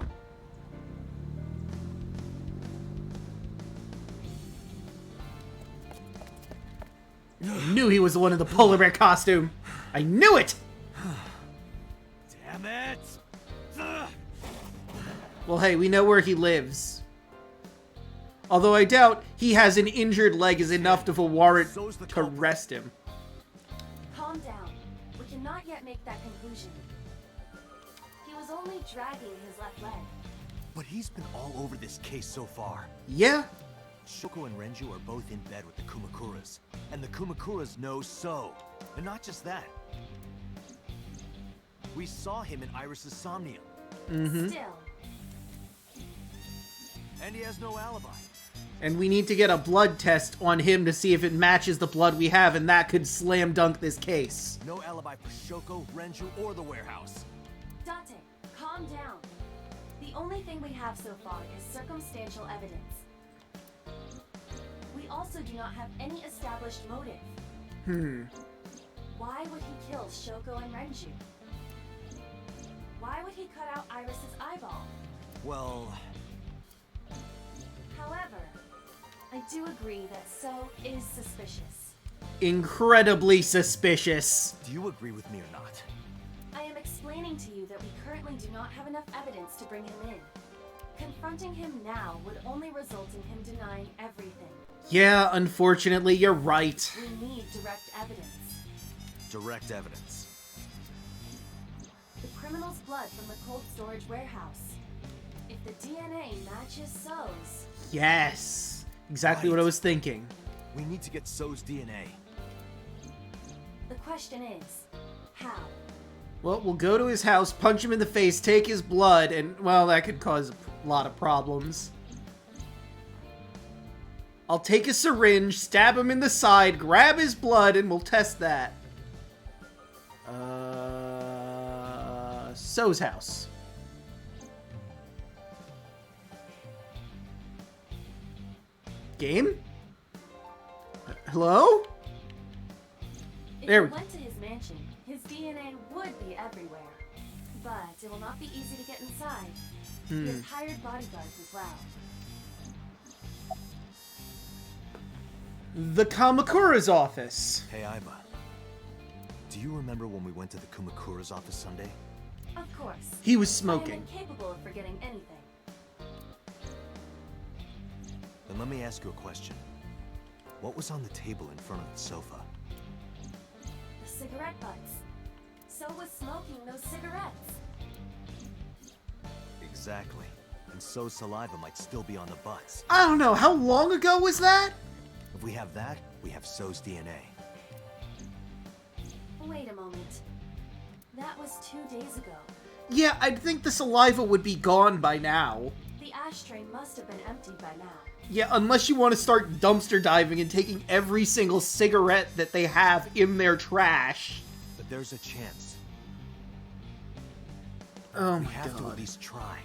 Knew he was the one in the polar bear costume. I knew it! Damn it! Ugh. Well, hey, we know where he lives. Although I doubt he has an injured leg is enough of a warrant So's the to culprit. arrest him. Calm down. We cannot yet make that conclusion. He was only dragging his left leg. But he's been all over this case so far. Yeah? Shoko and Renju are both in bed with the Kumakuras. And the Kumakuras know So. And not just that. We saw him in Iris's Somnium. Still, And he has no alibi. And we need to get a blood test on him to see if it matches the blood we have, and that could slam dunk this case. No alibi for Shoko, Renju, or the warehouse. Date, calm down. The only thing we have so far is circumstantial evidence. We also do not have any established motive. Why would he kill Shoko and Renju? Why would he cut out Iris's eyeball? Well, However, I do agree that So is suspicious. Incredibly suspicious. do you agree with me or not? I am explaining to you that we currently do not have enough evidence to bring him in. Confronting him now would only result in him denying everything. Yeah, unfortunately, you're right. We need direct evidence. Direct evidence. The criminal's blood from the cold storage warehouse. If the DNA matches So's, Yes. Exactly what I Right. was thinking. We need to get So's DNA. the question is, how? Well, we'll go to his house, punch him in the face, take his blood, and, well, that could cause a lot of problems. I'll take a syringe, stab him in the side, grab his blood, and we'll test that. So's house. Game? Hello? If There you we- went to his mansion, his DNA would be everywhere. But it will not be easy to get inside. He has hired bodyguards as well. The Kamakura's office. Hey, Aiba. Do you remember when we went to the Kumakura's office Sunday? Of course. He was I smoking. am incapable of forgetting anything. Then let me ask you a question. What was on the table in front of the sofa? The cigarette butts. So was smoking those cigarettes. Exactly. And So's saliva might still be on the butts. I don't know, how long ago was that? If we have that, we have So's DNA. Wait a moment. That was 2 days ago. Yeah, I'd think the saliva would be gone by now. The ashtray must have been emptied by now. Yeah, unless you want to start dumpster diving and taking every single cigarette that they have in their trash. But there's a chance. Oh We my have to at god. least try.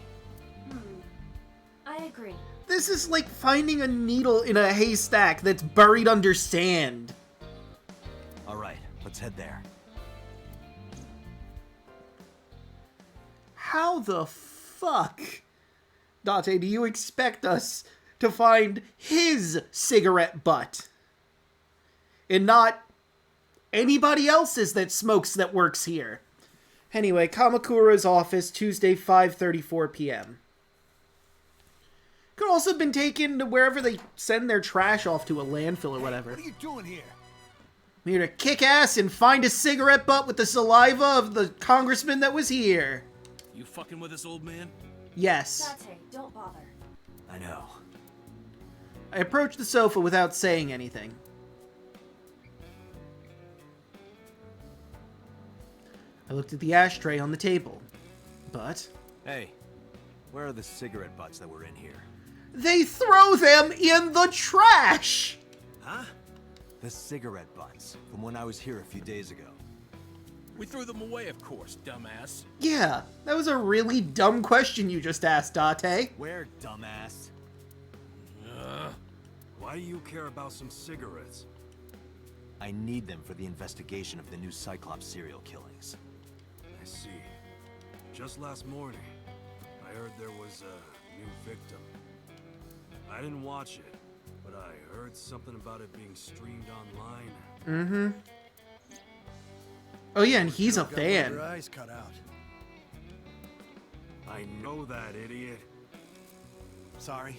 I agree. This is like finding a needle in a haystack that's buried under sand. Alright, let's head there. How the fuck, Date, do you expect us to find his cigarette butt? And not anybody else's that smokes that works here. Anyway, Kamakura's office, Tuesday, 5:34 p.m. Could also have been taken to wherever they send their trash off to, a landfill or whatever. What are you doing here? I'm here to kick ass and find a cigarette butt with the saliva of the congressman that was here. You fucking with us, old man? Yes. Date, don't bother. I know. I approached the sofa without saying anything. I looked at the ashtray on the table. But Hey, where are the cigarette butts that were in here? they throw them in the trash! Huh? The cigarette butts from when I was here a few days ago. We threw them away, of course, dumbass. Yeah, that was a really dumb question you just asked, Date. Where, dumbass? Why do you care about some cigarettes? I need them for the investigation of the new Cyclops serial killings. I see. Just last morning, I heard there was a new victim. I didn't watch it, but I heard something about it being streamed online. Mm-hmm. Oh yeah, and he's a fan. Your eyes cut out. I know that, idiot. Sorry.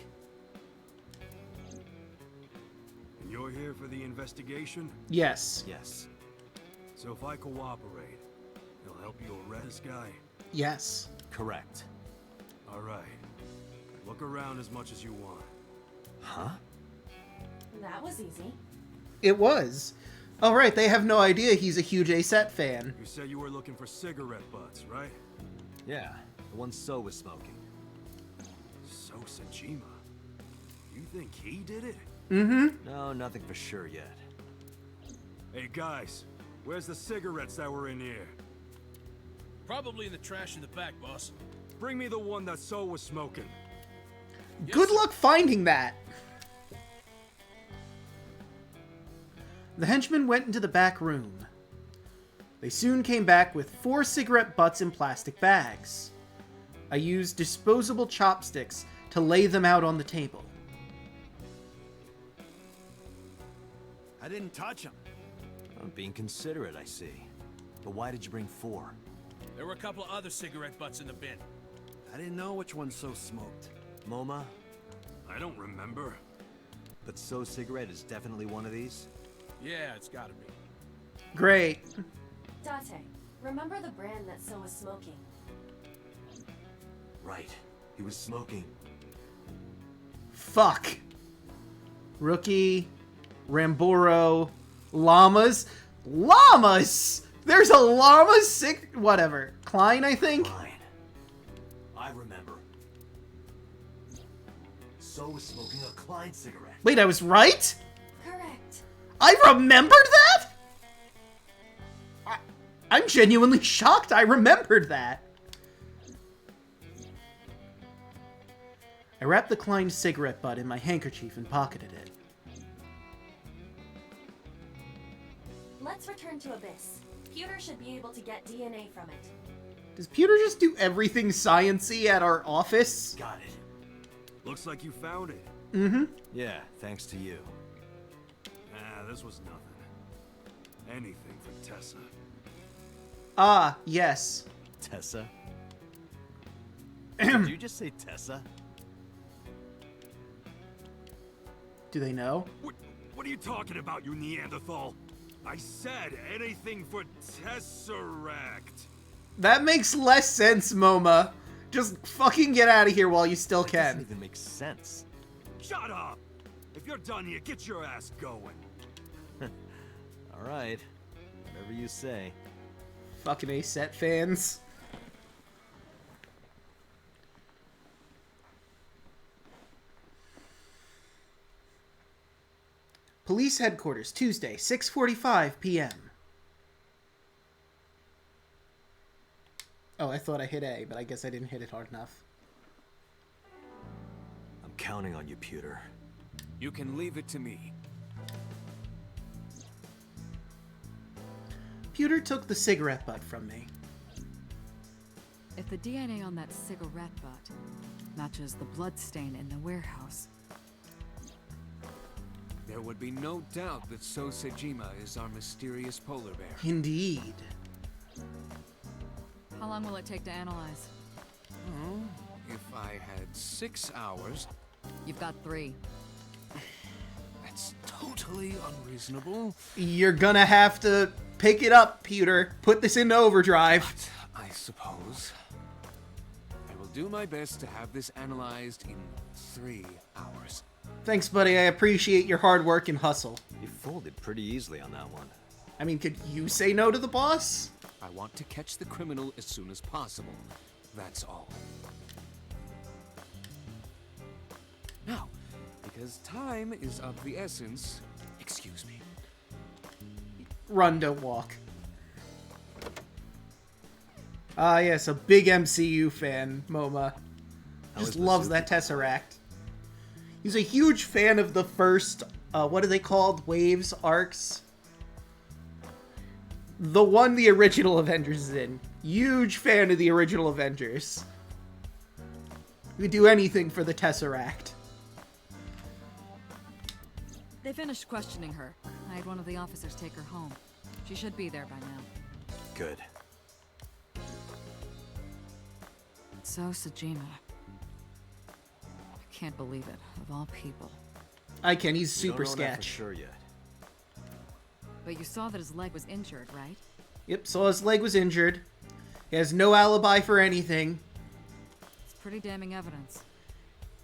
And you're here for the investigation? Yes. Yes. So if I cooperate, you'll help you arrest this guy? Yes. Correct. All right. Look around as much as you want. Huh? That was easy. It was. All right, they have no idea he's a huge A-Set fan. You said you were looking for cigarette butts, right? Yeah, the one So was smoking. So Sejima. You think he did it? Mm-hmm. No, nothing for sure yet. Hey guys, where's the cigarettes that were in here? Probably in the trash in the back, boss. Bring me the one that So was smoking. Good luck finding that. The henchmen went into the back room. They soon came back with 4 cigarette butts in plastic bags. I used disposable chopsticks to lay them out on the table. I didn't touch them. I'm being considerate, I see. But why did you bring 4? There were a couple of other cigarette butts in the bin. I didn't know which one So smoked. MoMA? I don't remember. But So cigarette is definitely one of these? Yeah, it's gotta be. Great. Date, remember the brand that So was smoking? Right. He was smoking. Fuck. Rookie. Ramboro. Llamas. Llamas! There's a llama whatever. Klein, I think? Fine. I remember. So was smoking a Klein cigarette. Wait, I was right? Correct. I remembered that? I'm genuinely shocked I remembered that. I wrapped the Klein cigarette butt in my handkerchief and pocketed it. Let's return to Abyss. Pewter should be able to get DNA from it. Does Pewter just do everything science-y at our office? Got it. Looks like you found it. Mm-hmm. Yeah, thanks to you. This was nothing. Anything for Tessa. Ah, yes. Tessa? Did you just say Tessa? Do they know? What are you talking about, you Neanderthal? I said anything for Tesseract. That makes less sense, MoMA. Just fucking get out of here while you still That doesn't can. even make sense. Shut up! If you're done here, get your ass going. Alright. Whatever you say. Fucking A-Set fans. Police Headquarters, Tuesday, 6:45 p.m. Oh, I thought I hit A, but I guess I didn't hit it hard enough. I'm counting on you, Pewter. You can leave it to me. Pewter took the cigarette butt from me. If the DNA on that cigarette butt matches the bloodstain in the warehouse, There would be no doubt that So Sejima is our mysterious polar bear. Indeed. how long will it take to analyze? Oh, if I had 6 hours, You've got 3. that's totally unreasonable. You're gonna have to pick it up, Peter. Put this into overdrive. But I suppose I will do my best to have this analyzed in 3 hours. Thanks, buddy. I appreciate your hard work and hustle. You folded pretty easily on that one. I mean, could you say no to the boss? I want to catch the criminal as soon as possible. That's all. Now, because time is of the essence, excuse me. Run, don't walk. Ah, yes, a big MCU fan, MoMA. Just loves that Tesseract. He's a huge fan of the first, what are they called? Waves, arcs? The one the original Avengers is in. Huge fan of the original Avengers. We'd do anything for the Tesseract. They finished questioning her. I had one of the officers take her home. She should be there by now. Good. So, Sejima. I can't believe it, of all people. I can, he's We super don't know that for sketch. sure yet. But you saw that his leg was injured, right? Yep, so his leg was injured. He has no alibi for anything. It's pretty damning evidence.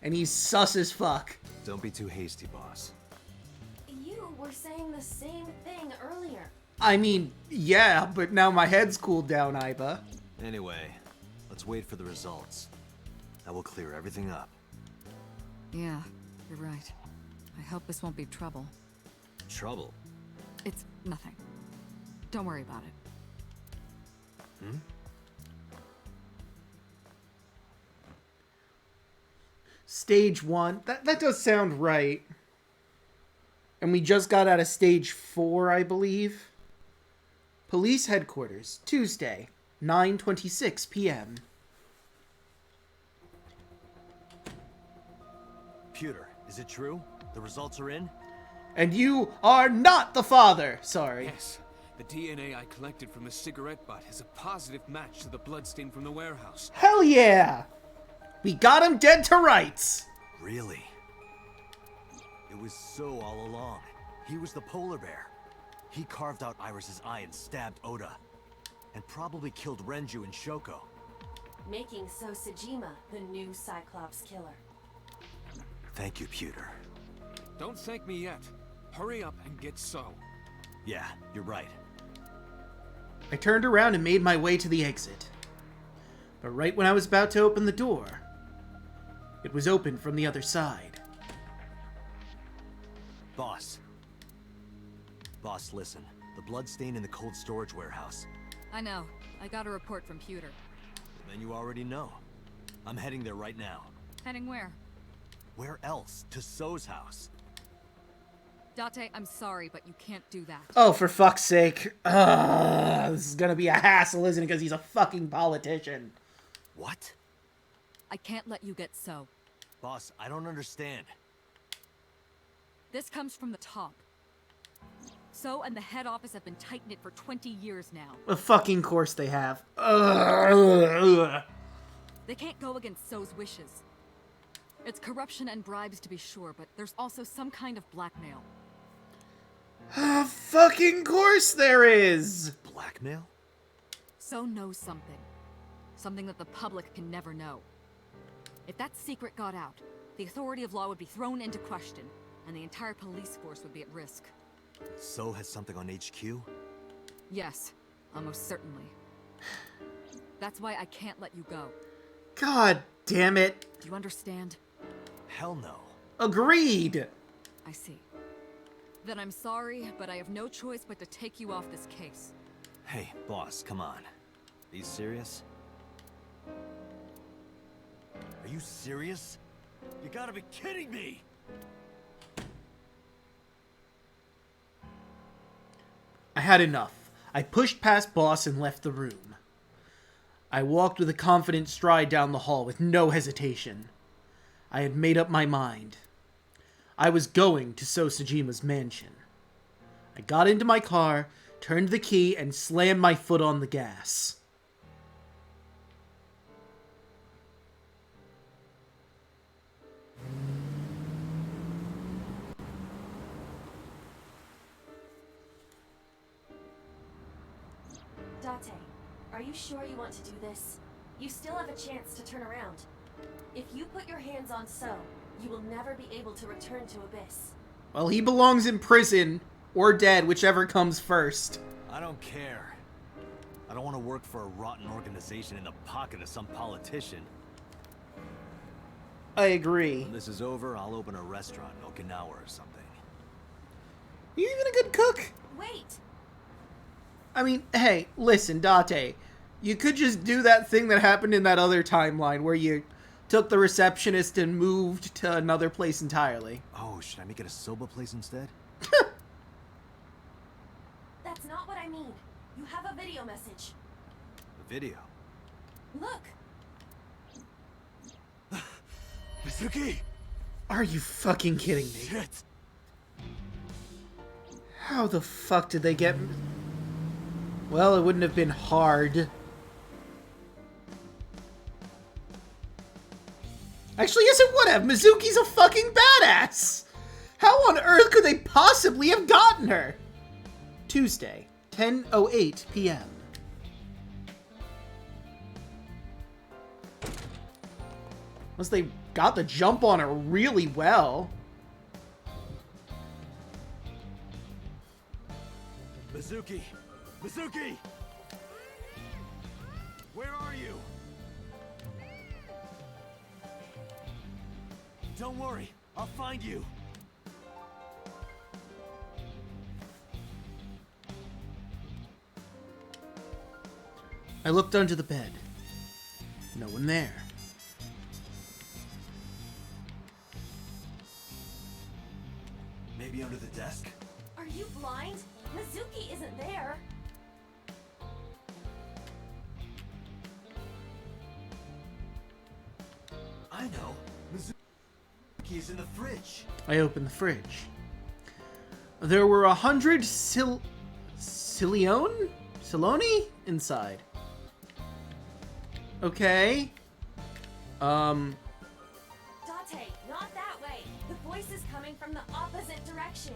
And he's sus as fuck. Don't be too hasty, boss. You were saying the same thing earlier. I mean, yeah, but now my head's cooled down, Iba. Anyway, let's wait for the results. That will clear everything up. Yeah, you're right. I hope this won't be trouble. Trouble? It's nothing. Don't worry about it. Hmm? Stage 1. That does sound right. And we just got out of Stage 4, I believe. Police Headquarters, Tuesday, 9:26 p.m. Pewter, is it true? The results are in? And you are not the father! Sorry. Yes, the DNA I collected from the cigarette butt is a positive match to the bloodstain from the warehouse. Hell yeah! We got him dead to rights! Really? It was so all along. He was the polar bear. He carved out Iris's eye and stabbed Oda. And probably killed Renju and Shoko. Making So Sejima the new Cyclops killer. Thank you, Pewter. Don't thank me yet. Hurry up and get So. Yeah, you're right. I turned around and made my way to the exit. But right when I was about to open the door, it was open from the other side. Boss. Boss, listen. The bloodstain in the cold storage warehouse. I know. I got a report from Pewter. Then you already know. I'm heading there right now. Heading where? Where else? To So's house. Date, I'm sorry, but you can't do that. Oh, for fuck's sake. This is gonna be a hassle, isn't it? Because he's a fucking politician. What? I can't let you get So. Boss, I don't understand. This comes from the top. So and the head office have been tight-knit for 20 years now. Of fucking course they have. They can't go against So's wishes. It's corruption and bribes to be sure, but there's also some kind of blackmail. Fucking course there is! Blackmail? So knows something. Something that the public can never know. If that secret got out, the authority of law would be thrown into question, and the entire police force would be at risk. So has something on HQ? Yes, almost certainly. That's why I can't let you go. God damn it. Do you understand? Hell no. Agreed! I see. Then I'm sorry, but I have no choice but to take you off this case. Hey, boss, come on. Are you serious? Are you serious? You gotta be kidding me! I had enough. I pushed past boss and left the room. I walked with a confident stride down the hall with no hesitation. I had made up my mind. I was going to So Sejima's mansion. I got into my car, turned the key, and slammed my foot on the gas. Date, are you sure you want to do this? You still have a chance to turn around. If you put your hands on So, you will never be able to return to Abyss. Well, he belongs in prison or dead, whichever comes first. I don't care. I don't want to work for a rotten organization in the pocket of some politician. I agree. When this is over, I'll open a restaurant in Okinawa or something. You even a good cook? Wait! I mean, hey, listen, Date. You could just do that thing that happened in that other timeline where you took the receptionist and moved to another place entirely. Oh, should I make it a soba place instead? That's not what I mean. You have a video message. A video? Look! Mizuki! Are you fucking kidding me? Shit! How the fuck did they get... Well, it wouldn't have been hard. Actually, yes it would have. Mizuki's a fucking badass! How on earth could they possibly have gotten her? Tuesday, 10:08 p.m. Unless they got the jump on her really well. Mizuki! Mizuki! Where are you? Don't worry, I'll find you. I looked under the bed. No one there. Maybe under the desk? Are you blind? Mizuki isn't there. I know. Mizuki is in the fridge. I opened the fridge. There were 100 Siloni inside. Okay. Date, not that way. The voice is coming from the opposite direction.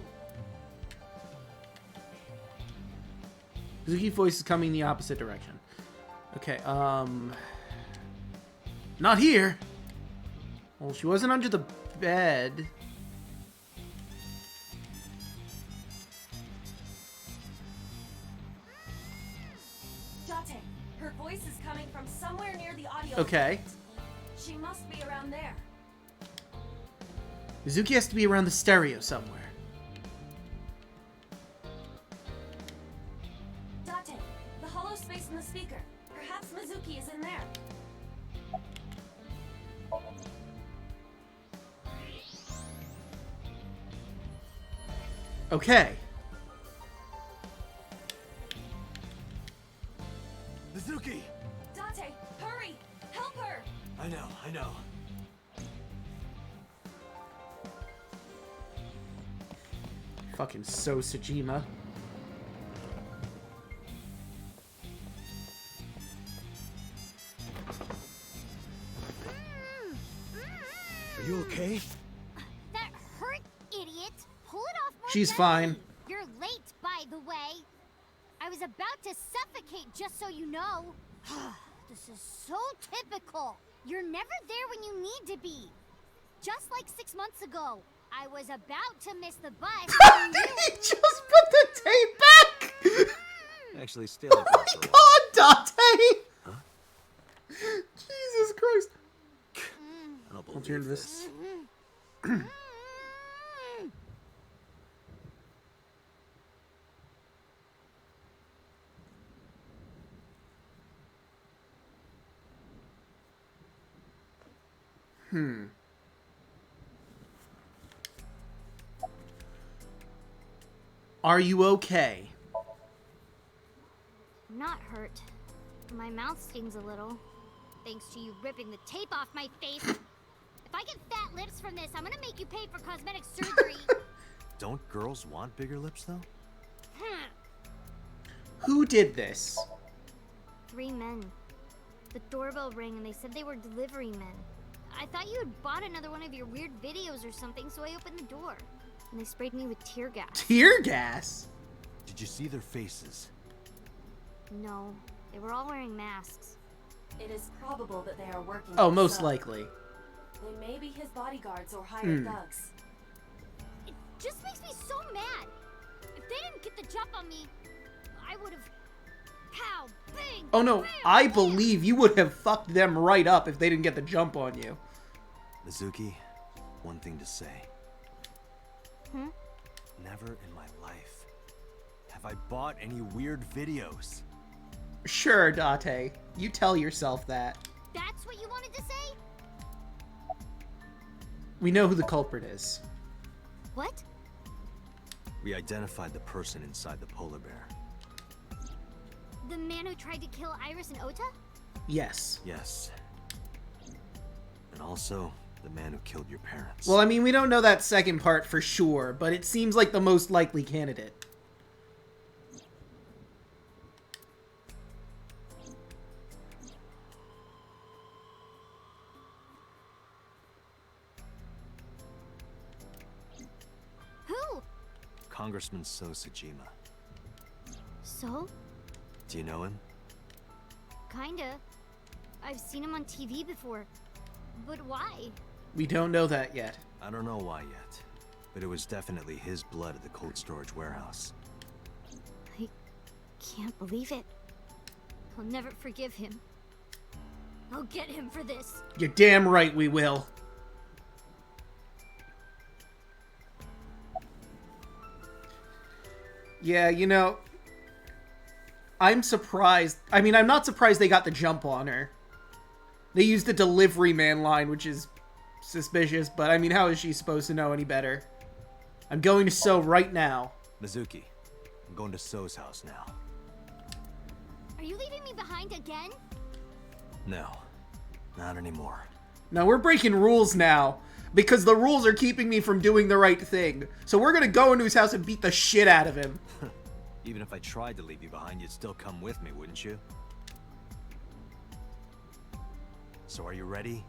Mizuki's voice is coming the opposite direction. Okay, not here. Well, she wasn't under the bed. Date, her voice is coming from somewhere near the audio. Okay. equipment. She must be around there. Mizuki has to be around the stereo somewhere. Date, the hollow space in the speaker. Perhaps Mizuki is in there. Okay. Mizuki! Date, hurry! Help her! I know, I know. Fucking so Sajima. Are you okay? That hurt, idiot! Pull it off more She's gently. fine. You're late, by the way. I was about to suffocate, just so you know. This is so typical. You're never there when you need to be. Just like 6 months ago, I was about to miss the bus. How did he just put the tape back? Actually, stay Oh like my that for a while. god, Date! Huh? Jesus Christ. I don't I'll turn believe this. Are you okay? I'm not hurt. My mouth stings a little. Thanks to you ripping the tape off my face. If I get fat lips from this, I'm gonna make you pay for cosmetic surgery. Don't girls want bigger lips, though? Who did this? 3 men. The doorbell rang and they said they were delivery men. I thought you had bought another one of your weird videos or something, so I opened the door. And they sprayed me with tear gas. Tear gas? Did you see their faces? No, they were all wearing masks. It is probable that they are working. Oh, with most So. likely. They may be his bodyguards or hired thugs. It just makes me so mad. If they didn't get the jump on me, I would have... Pow! Bang! Oh no, bam, I bam. believe you would have fucked them right up if they didn't get the jump on you. Mizuki, one thing to say. Hmm? Never in my life have I bought any weird videos. Sure, Date. You tell yourself that. That's what you wanted to say? We know who the culprit is. What? We identified the person inside the polar bear. The man who tried to kill Iris and Ota? Yes. Yes. And also, the man who killed your parents. Well, I mean, we don't know that second part for sure, but it seems like the most likely candidate. Who? Congressman So Sajima. So? Do you know him? Kinda. I've seen him on TV before. But why? We don't know that yet. I don't know why yet, but it was definitely his blood at the cold storage warehouse. I can't believe it. I'll never forgive him. I'll get him for this. You're damn right we will. Yeah, you know, I'm surprised. I mean, I'm not surprised they got the jump on her. They used the delivery man line, which is suspicious, but I mean, how is she supposed to know any better? I'm going to So right now. Mizuki, I'm going to So's house now. Are you leaving me behind again? No, not anymore. Now, we're breaking rules now, because the rules are keeping me from doing the right thing. So we're gonna go into his house and beat the shit out of him. Even if I tried to leave you behind, you'd still come with me, wouldn't you? So are you ready?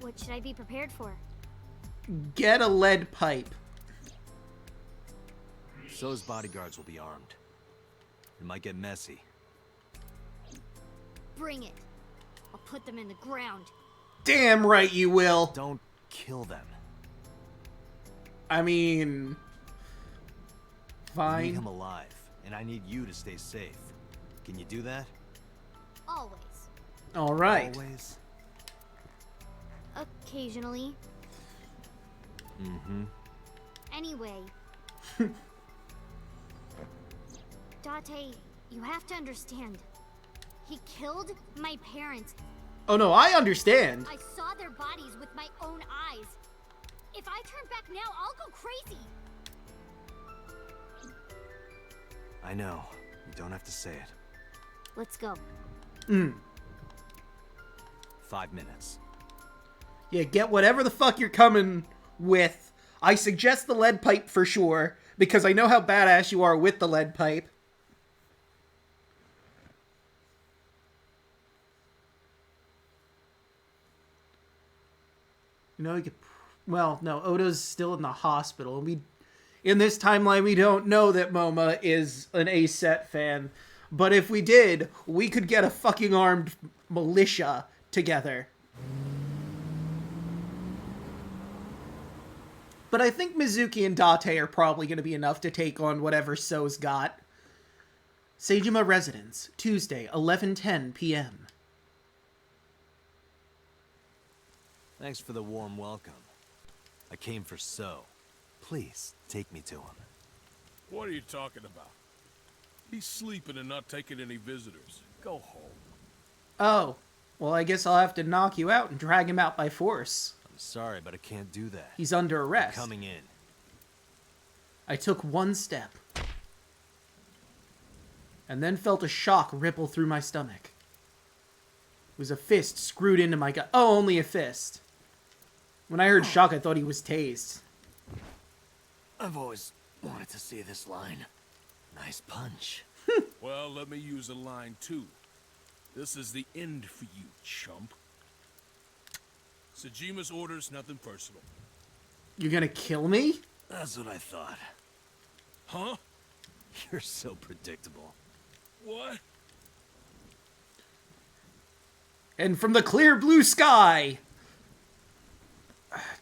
What should I be prepared for? Get a lead pipe. So's bodyguards will be armed. It might get messy. Bring it. I'll put them in the ground. Damn right you will. Don't kill them. I mean... I need him fine. alive, and I need you to stay safe. Can you do that? Always. Alright. Always? Occasionally. Mm-hmm. Anyway. Date, you have to understand. He killed my parents. Oh no, I understand. I saw their bodies with my own eyes. If I turn back now, I'll go crazy. I know. You don't have to say it. Let's go. 5 minutes. Yeah, get whatever the fuck you're coming with. I suggest the lead pipe for sure, because I know how badass you are with the lead pipe. You know, you could... Well, no, Oda's still in the hospital. In this timeline, we don't know that Moma is an A-Set fan. But if we did, we could get a fucking armed militia together. But I think Mizuki and Date are probably going to be enough to take on whatever So's got. Seijima Residence, Tuesday, 11:10 p.m. Thanks for the warm welcome. I came for So. Please, take me to him. What are you talking about? He's sleeping and not taking any visitors. Go home. Oh, well, I guess I'll have to knock you out and drag him out by force. I'm sorry, but I can't do that. He's under arrest. I'm coming in. I took one step. And then felt a shock ripple through my stomach. It was a fist screwed into my gut. Oh, only a fist. When I heard shock, I thought he was tased. I've always wanted to see this line. Nice punch. Well, let me use a line too. This is the end for you, chump. Sejima's orders, nothing personal. You're gonna kill me? That's what I thought. Huh? You're so predictable. What? And from the clear blue sky.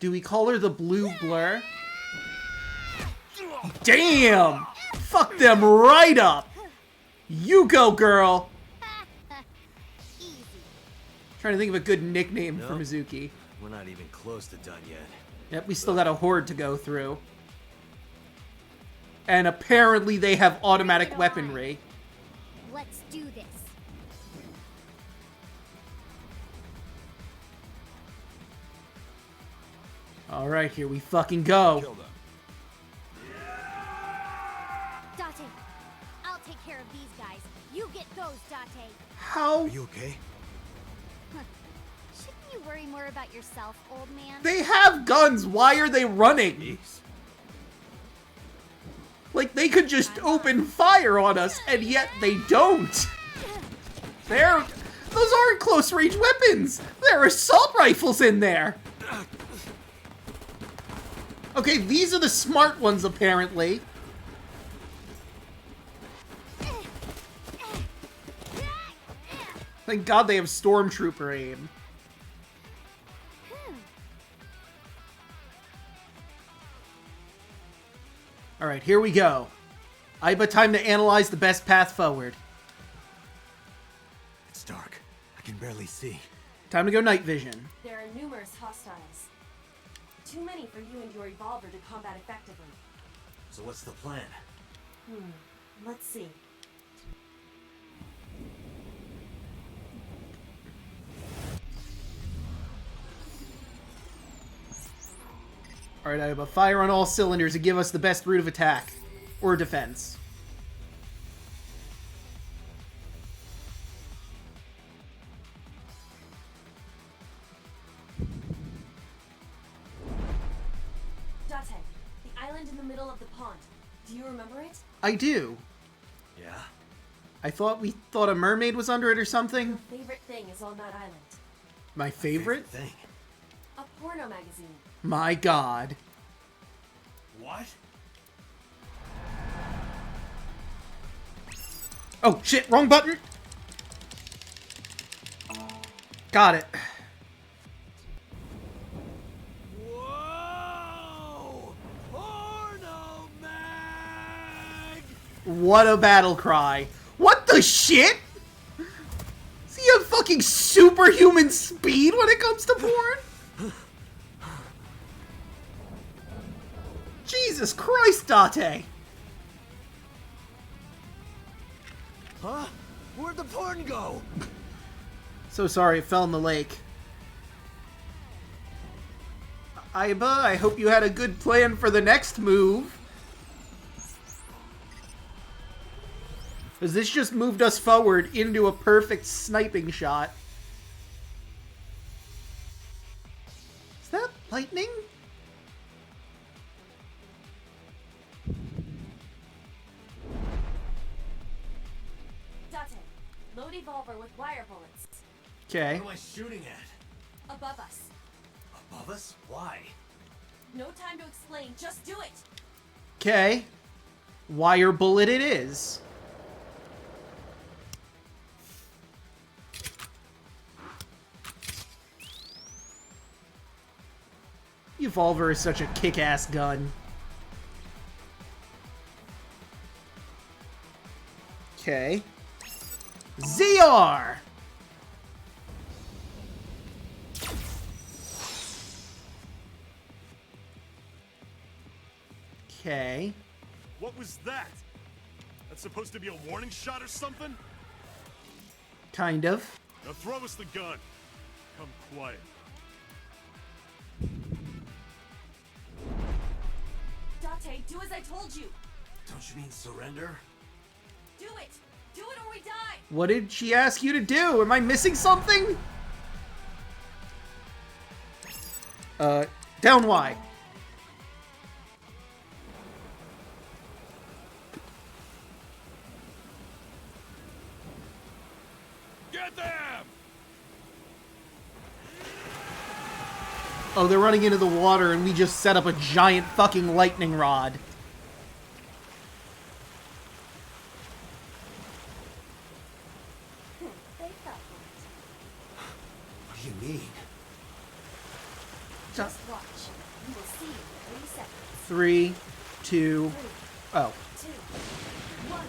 Do we call her the blue blur? Damn! Fuck them right up! You go, girl! Trying to think of a good nickname for Mizuki. We're not even close to done yet. Yep, we still got a horde to go through. And apparently they have automatic weaponry. Let's do this. Alright, here we fucking go. Date, I'll take care of these guys. You get those, Date. How? Are you okay? Shouldn't you worry more about yourself, old man? They have guns. Why are they running? Jeez. Like, they could just open fire on us, and yet they don't. Those aren't close-range weapons. There are assault rifles in there. Okay, these are the smart ones, apparently. Thank God they have stormtrooper aim. Alright, here we go. Aiba, time to analyze the best path forward. It's dark. I can barely see. Time to go night vision. There are numerous hostiles. Too many for you and your evolver to combat effectively. So what's the plan? Let's see. Alright, Aiba, fire on all cylinders and give us the best route of attack. Or defense. Date, the island in the middle of the pond. Do you remember it? I do. Yeah? I thought we thought a mermaid was under it or something. Your favorite thing is on that island. My favorite? Thing. A porno magazine. My God. What? Oh, shit, wrong button! Got it. Whoa! Porno mag! What a battle cry. What the shit? Does he have fucking superhuman speed when it comes to porn? Jesus Christ, Date! Huh? Where'd the porn go? So sorry, it fell in the lake. Aiba, I hope you had a good plan for the next move. Because this just moved us forward into a perfect sniping shot. Is that lightning? Date, load evolver with wire bullets. Okay. What am I shooting at? Above us. Above us? Why? No time to explain, just do it! Okay. Wire bullet it is. Evolver is such a kick-ass gun. Okay. ZR! Okay. What was that? That's supposed to be a warning shot or something? Kind of. Now throw us the gun. Come quiet. Date, do as I told you! Don't you mean surrender? Do it! Do it or we die! What did she ask you to do? Am I missing something? Down Y. Get them! Oh, they're running into the water and we just set up a giant fucking lightning rod. they fell for it. What do you mean? Just watch. You will see in 3 seconds. 3, 2... Oh. 2, 1.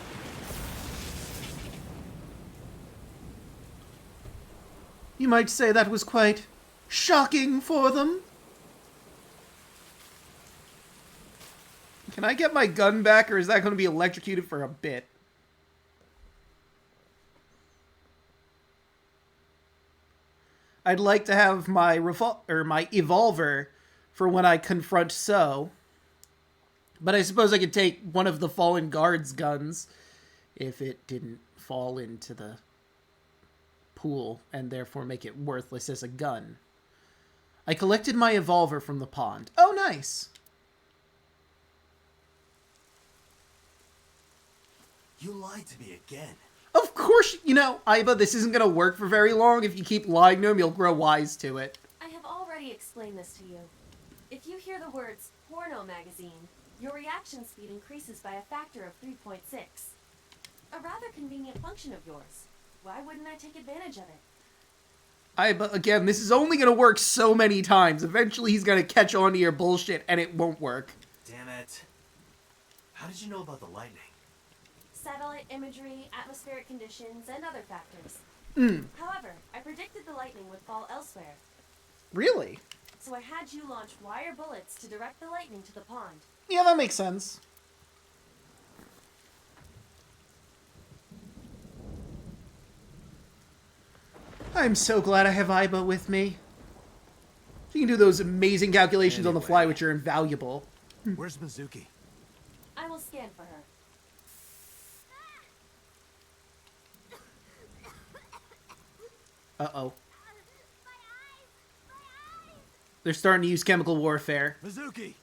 You might say that was quite shocking for them. Can I get my gun back, or is that going to be electrocuted for a bit? I'd like to have my my evolver for when I confront So. But I suppose I could take one of the fallen guard's guns if it didn't fall into the pool and therefore make it worthless as a gun. I collected my evolver from the pond. Oh, nice. You lied to me again. Of course, you know, Aiba, this isn't going to work for very long. If you keep lying to him, you'll grow wise to it. I have already explained this to you. If you hear the words porno magazine, your reaction speed increases by a factor of 3.6. A rather convenient function of yours. Why wouldn't I take advantage of it? Aiba, again, this is only going to work so many times. Eventually he's going to catch on to your bullshit and it won't work. Damn it. How did you know about the lightning? Satellite imagery, atmospheric conditions, and other factors. However, I predicted the lightning would fall elsewhere. Really? So I had you launch wire bullets to direct the lightning to the pond. Yeah, that makes sense. I'm so glad I have Aiba with me. She can do those amazing calculations on the fly, which are invaluable. Where's Mizuki? I will scan for her. Uh-oh. They're starting to use chemical warfare. Mizuki!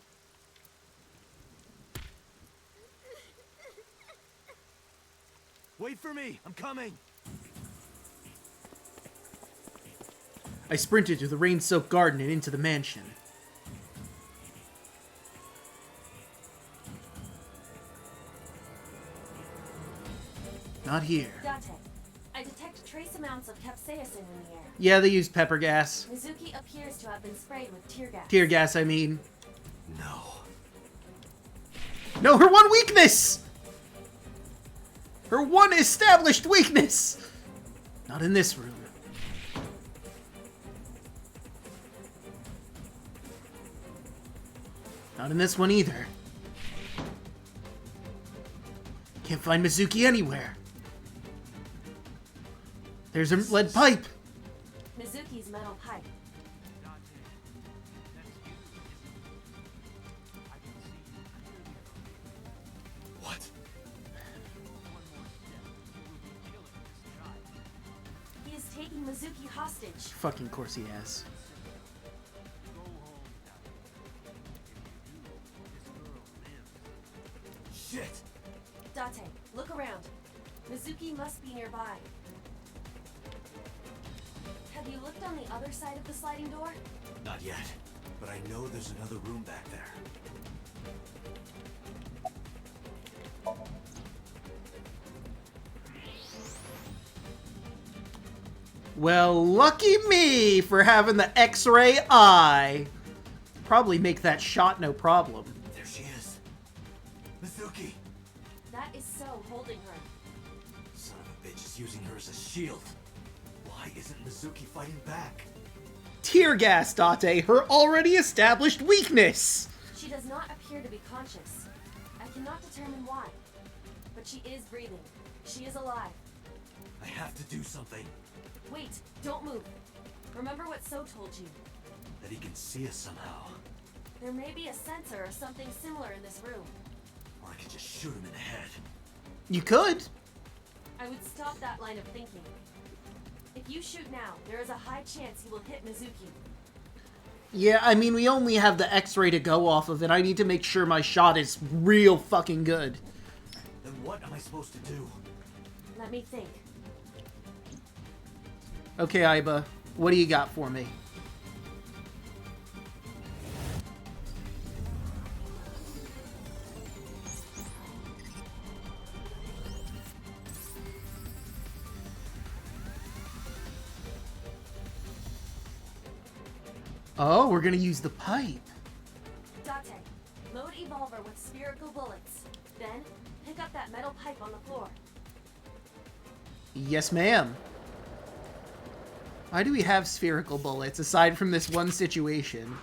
Wait for me! I'm coming! I sprinted through the rain-soaked garden and into the mansion. Not here. Date, I detect trace amounts of capsaicin in the air. Yeah, they use pepper gas. Mizuki appears to have been sprayed with tear gas. Tear gas, I mean. No. No, her one weakness! Her one established weakness! Not in this room. Not in this one either. Can't find Mizuki anywhere. There's a lead pipe. Mizuki's metal pipe. What? He is taking Mizuki hostage. Fucking course he has. Shit! Date, look around. Mizuki must be nearby. Have you looked on the other side of the sliding door? Not yet, but I know there's another room back there. Well, lucky me for having the X-ray eye. Probably make that shot no problem. There she is. Mizuki! That is So holding her. Son of a bitch is using her as a shield. Why isn't Mizuki fighting back? Tear gas, Date, her already established weakness. She does not appear to be conscious. I cannot determine why. But she is breathing. She is alive. I have to do something. Wait, don't move. Remember what So told you. That he can see us somehow. There may be a sensor or something similar in this room. Or I could just shoot him in the head. You could. I would stop that line of thinking. If you shoot now, there is a high chance he will hit Mizuki. Yeah, I mean, we only have the X-ray to go off of, and I need to make sure my shot is real fucking good. Then what am I supposed to do? Let me think. Okay, Aiba, what do you got for me? Oh, we're gonna use the pipe. Date, load Evolver with spherical bullets. Then, pick up that metal pipe on the floor. Yes, ma'am. Why do we have spherical bullets, aside from this one situation?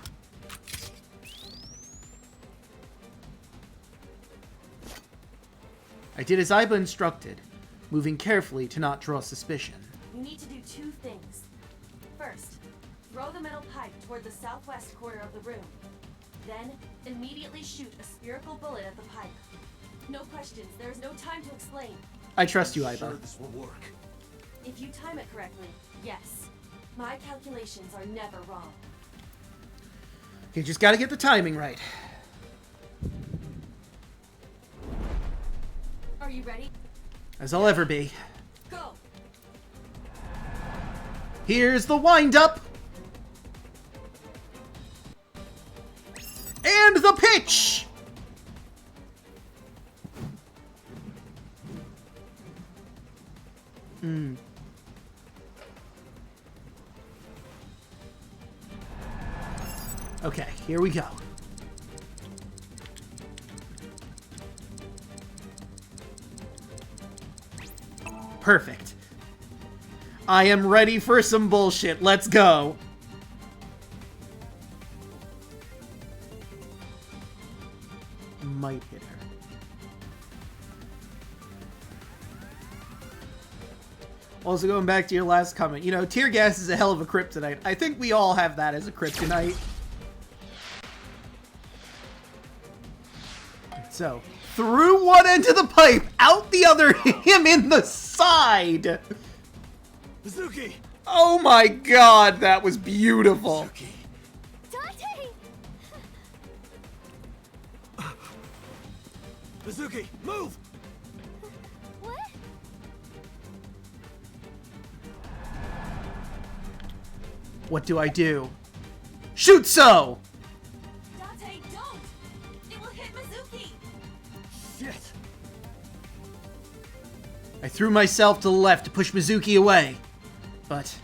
I did as Iba instructed, moving carefully to not draw suspicion. You need to do two things. First, throw the metal pipe toward the southwest corner of the room. Then, immediately shoot a spherical bullet at the pipe. No questions, there is no time to explain. I trust you, Iba. Sure this will work. If you time it correctly, yes. My calculations are never wrong. You just gotta get the timing right. Are you ready? As I'll ever be. Go! Here's the wind-up! And the pitch! Okay, here we go. Perfect. I am ready for some bullshit. Let's go. Might hit her. Also, going back to your last comment, you know, tear gas is a hell of a kryptonite. I think we all have that as a kryptonite. So, through one end of the pipe, out the other, him in the side! Mizuki! Oh my god, that was beautiful. Mizuki! Dante! Mizuki, move! What? What do I do? Shoot so! Date, don't! It will hit Mizuki! Shit! I threw myself to the left to push Mizuki away, but...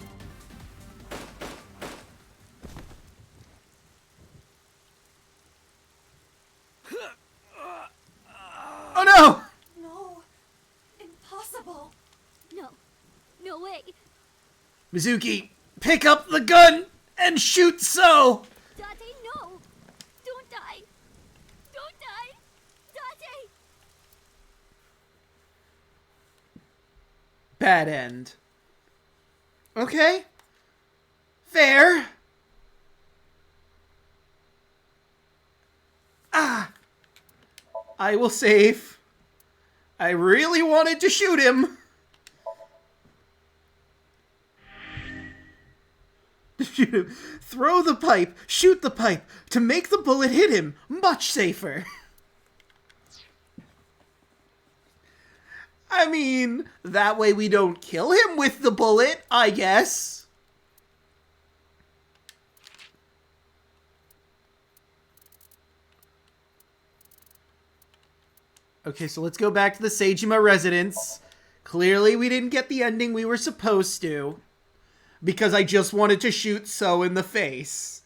Oh no! No! Impossible! No. No way. Mizuki, pick up the gun and shoot so! Dante, no! Don't die! Don't die! Dante! Bad end. Okay. Fair. Ah! I will save. I really wanted to shoot him. Shoot him. Throw the pipe, shoot the pipe, to make the bullet hit him. Much safer. I mean, that way we don't kill him with the bullet, I guess. Okay, so let's go back to the Seijima residence. Clearly we didn't get the ending we were supposed to. Because I just wanted to shoot So in the face.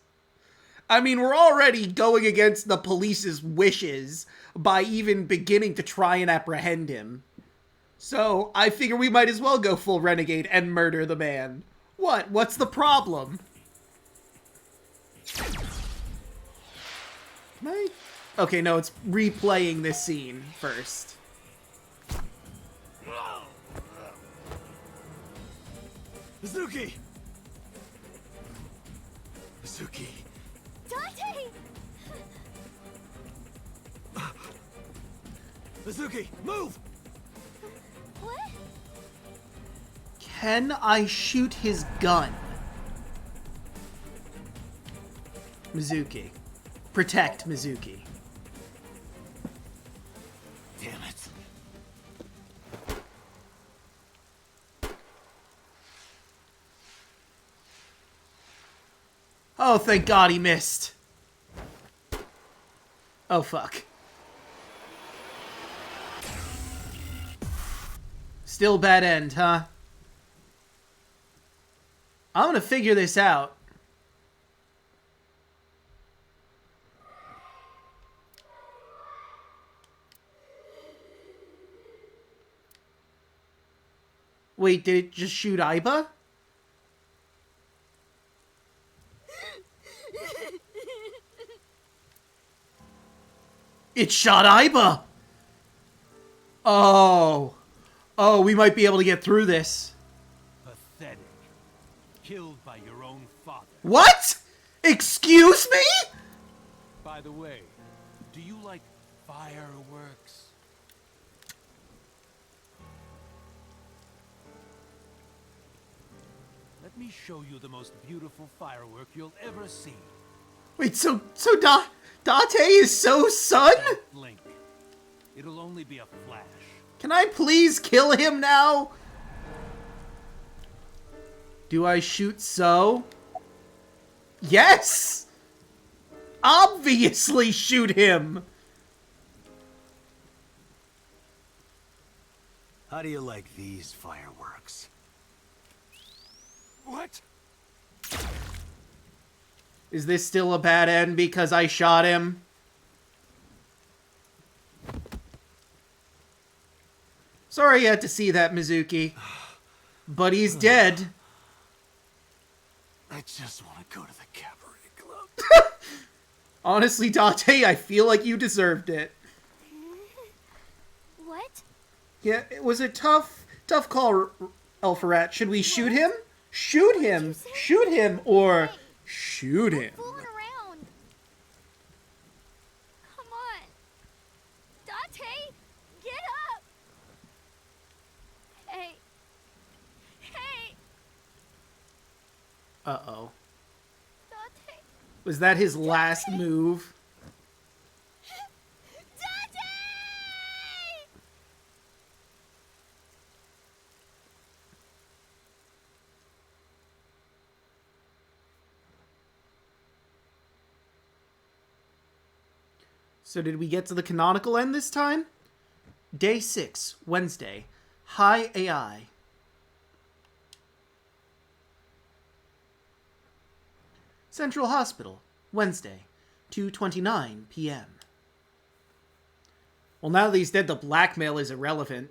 I mean, we're already going against the police's wishes by even beginning to try and apprehend him. So, I figure we might as well go full renegade and murder the man. What? What's the problem? Right? Okay, no, it's replaying this scene first. Mizuki! Mizuki! Dante! Mizuki, move! What? Can I shoot his gun? Mizuki. Protect Mizuki. Damn it. Oh, thank God he missed. Oh, fuck. Still bad end, huh? I'm gonna figure this out. Wait, did it just shoot Aiba? It shot Aiba! Oh. Oh, we might be able to get through this. Pathetic. Killed by your own father. What? Excuse me? By the way, do you like fireworks? Let me show you the most beautiful firework you'll ever see. Wait, so Date is So's son? Don't blink. It'll only be a flash. Can I please kill him now? Do I shoot So? Yes! Obviously shoot him! How do you like these fireworks? What? Is this still a bad end because I shot him? Sorry you had to see that, Mizuki. But he's dead. I just want to go to the cabaret club. Honestly, Date, I feel like you deserved it. What? Yeah, it was a tough call, Elpharat. Should we shoot him? Shoot him! Shoot him! Or shoot him! Fooling around. Come on. Date, get up. Hey. Hey. Uh-oh. Date. Was that his last move? So did we get to the canonical end this time? Day 6, Wednesday. High AI. Central Hospital, Wednesday, 2:29 p.m. Well, now that he's dead, the blackmail is irrelevant.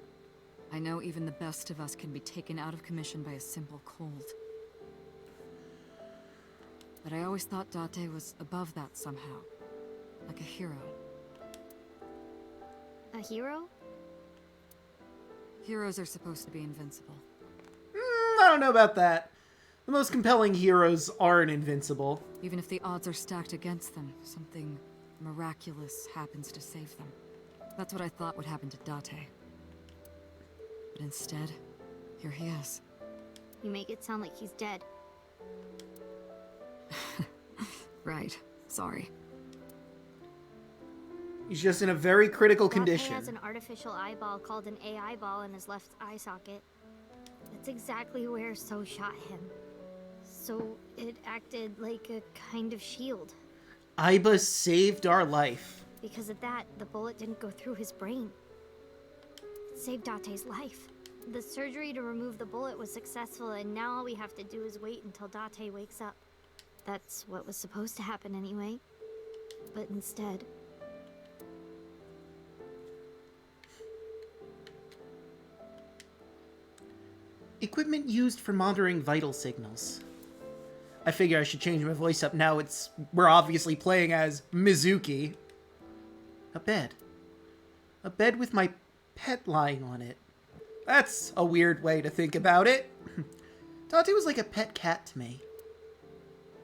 I know even the best of us can be taken out of commission by a simple cold. But I always thought Date was above that somehow. Like a hero. A hero? Heroes are supposed to be invincible. I don't know about that. The most compelling heroes aren't invincible. Even if the odds are stacked against them, something miraculous happens to save them. That's what I thought would happen to Date. But instead, here he is. You make it sound like he's dead. Right. Sorry. He's just in a very critical Date condition. has an artificial eyeball called an AI ball in his left eye socket. That's exactly where So shot him. So it acted like a kind of shield. Aiba saved our life. Because of that, the bullet didn't go through his brain. It saved Date's life. The surgery to remove the bullet was successful, and now all we have to do is wait until Date wakes up. That's what was supposed to happen anyway. But instead... Equipment used for monitoring vital signals. I figure I should change my voice up now. We're obviously playing as Mizuki. A bed. A bed with my pet lying on it. That's a weird way to think about it. Date was like a pet cat to me.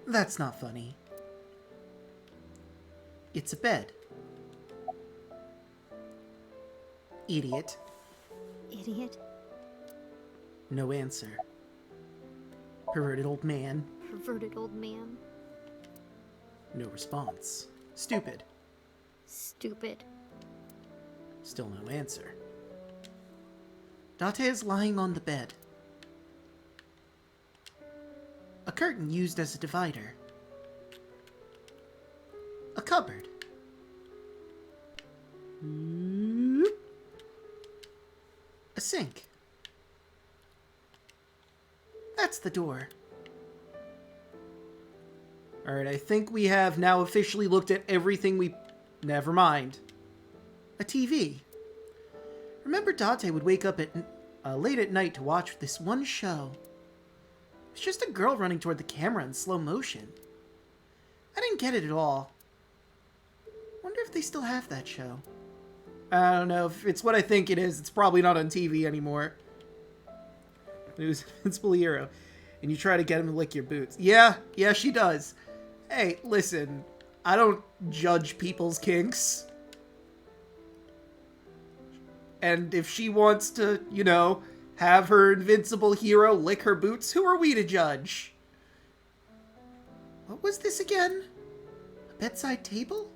That's not funny. It's a bed. Idiot. Idiot? No answer. Perverted old man. Perverted old man. No response. Stupid. Stupid. Still no answer. Date is lying on the bed. A curtain used as a divider. A cupboard. A sink. That's the door. Alright, I think we have now officially looked at everything we... Never mind. A TV. Remember Date would wake up at... late at night to watch this one show. It's just a girl running toward the camera in slow motion. I didn't get it at all. Wonder if they still have that show. I don't know. If it's what I think it is, it's probably not on TV anymore. It was Invincible Hero. And you try to get him to lick your boots. Yeah, she does. Hey, listen. I don't judge people's kinks. And if she wants to, you know, have her invincible hero lick her boots, who are we to judge? What was this again? A bedside table?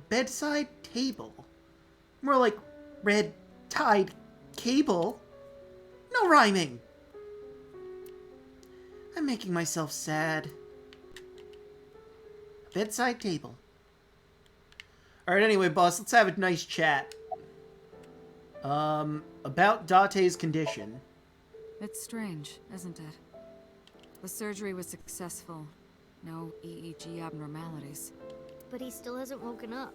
Bedside table. More like red-tied cable. No rhyming. I'm making myself sad. Bedside table. Alright, anyway, boss, let's have a nice chat. About Date's condition. It's strange, isn't it? The surgery was successful. No EEG abnormalities. But he still hasn't woken up.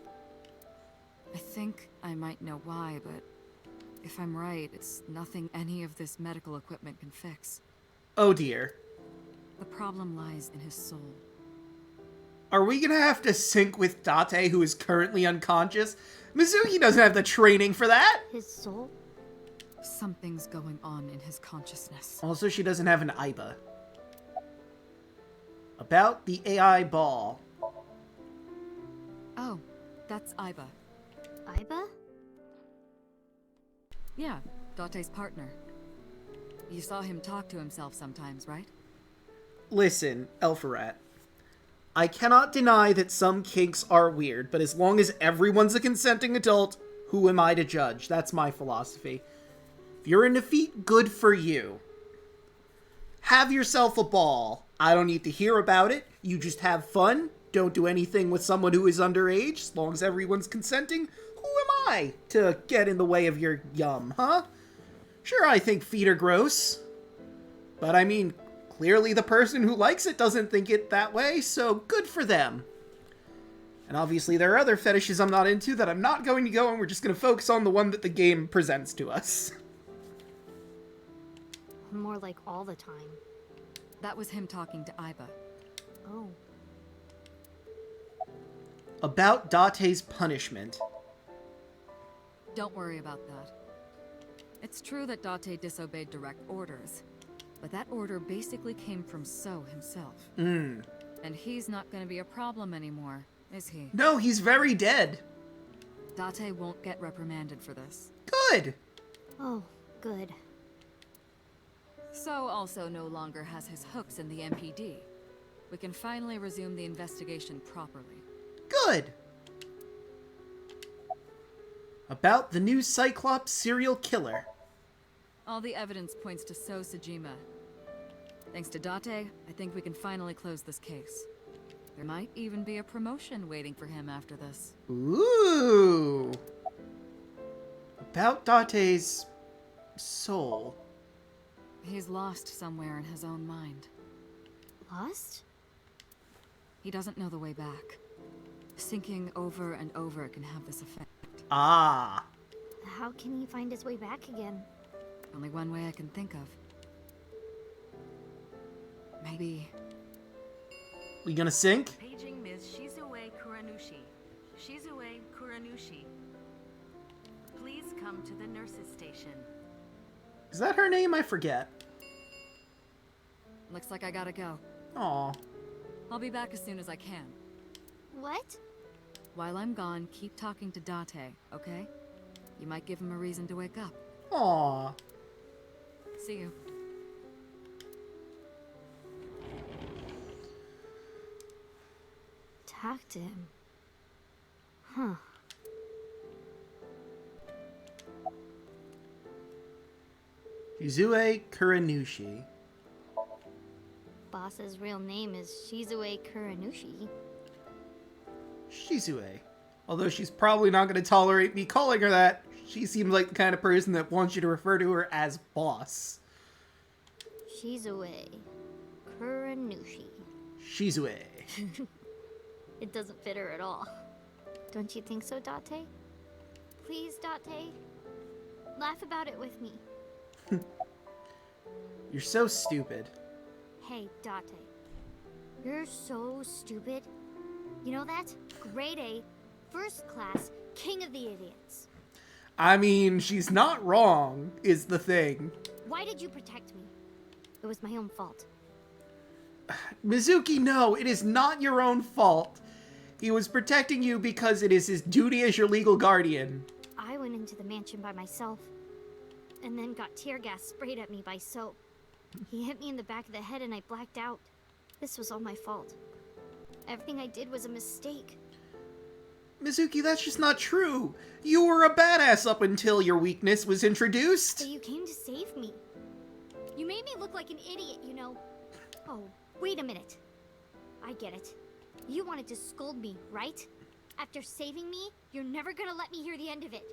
I think I might know why, but if I'm right, it's nothing any of this medical equipment can fix. Oh dear. The problem lies in his soul. Are we gonna have to sync with Date, who is currently unconscious? Mizuki doesn't have the training for that! His soul? Something's going on in his consciousness. Also, she doesn't have an Aiba. About the AI ball. Oh, that's Aiba. Aiba? Yeah, Date's partner. You saw him talk to himself sometimes, right? Listen, Elpharat. I cannot deny that some kinks are weird, but as long as everyone's a consenting adult, who am I to judge? That's my philosophy. If you're into feet, good for you. Have yourself a ball. I don't need to hear about it. You just have fun. Don't do anything with someone who is underage. As long as everyone's consenting, who am I to get in the way of your yum, huh? Sure, I think feet are gross. But I mean, clearly the person who likes it doesn't think it that way, so good for them. And obviously there are other fetishes I'm not into that I'm not going to go, and we're just going to focus on the one that the game presents to us. More like all the time. That was him talking to Aiba. Oh. About Date's punishment. Don't worry about that. It's true that Date disobeyed direct orders, but that order basically came from So himself. And he's not going to be a problem anymore, is he? No, he's very dead. Date won't get reprimanded for this. Good! Oh, good. So also no longer has his hooks in the MPD. We can finally resume the investigation properly. Good! About the new Cyclops serial killer. All the evidence points to So Sejima. Thanks to Date, I think we can finally close this case. There might even be a promotion waiting for him after this. Ooh! About Date's soul. He's lost somewhere in his own mind. Lost? He doesn't know the way back. Sinking over and over can have this effect. Ah. How can he find his way back again? Only one way I can think of. Maybe... We gonna sync? Paging Ms. Shizue Kuranushi. Shizue Kuranushi. Please come to the nurses' station. Is that her name? I forget. Looks like I gotta go. Aw. I'll be back as soon as I can. What? While I'm gone, keep talking to Date, okay? You might give him a reason to wake up. Aw. See you. Talk to him. Huh. Shizue Kuranushi. Boss's real name is Shizue Kuranushi. Shizue. Although she's probably not going to tolerate me calling her that, she seems like the kind of person that wants you to refer to her as boss. Shizue Kuranushi. Shizue. It doesn't fit her at all. Don't you think so, Date? Please, Date? Laugh about it with me. You're so stupid. Hey, Date. You're so stupid. You know that? Grade A, first class, king of the idiots. I mean, she's not wrong, is the thing. Why did you protect me? It was my own fault. Mizuki, no, it is not your own fault. He was protecting you because it is his duty as your legal guardian. I went into the mansion by myself, and then got tear gas sprayed at me by Soap. He hit me in the back of the head and I blacked out. This was all my fault. Everything I did was a mistake. Mizuki, that's just not true. You were a badass up until your weakness was introduced. But you came to save me. You made me look like an idiot, you know. Oh, wait a minute. I get it. You wanted to scold me, right? After saving me, you're never gonna let me hear the end of it.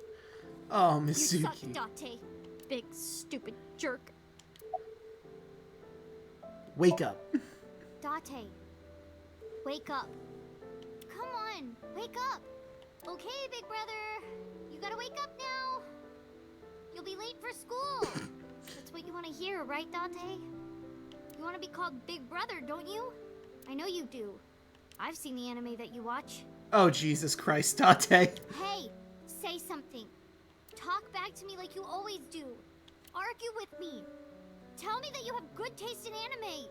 Oh, You Mizuki. suck, Date. Big, stupid jerk. Wake up. Date. Wake up. Come on, wake up. Okay, big brother. You gotta wake up now. You'll be late for school. That's what you want to hear, right, Date? You want to be called Big Brother, don't you? I know you do. I've seen the anime that you watch. Oh, Jesus Christ, Date. Hey, say something. Talk back to me like you always do. Argue with me. Tell me that you have good taste in anime.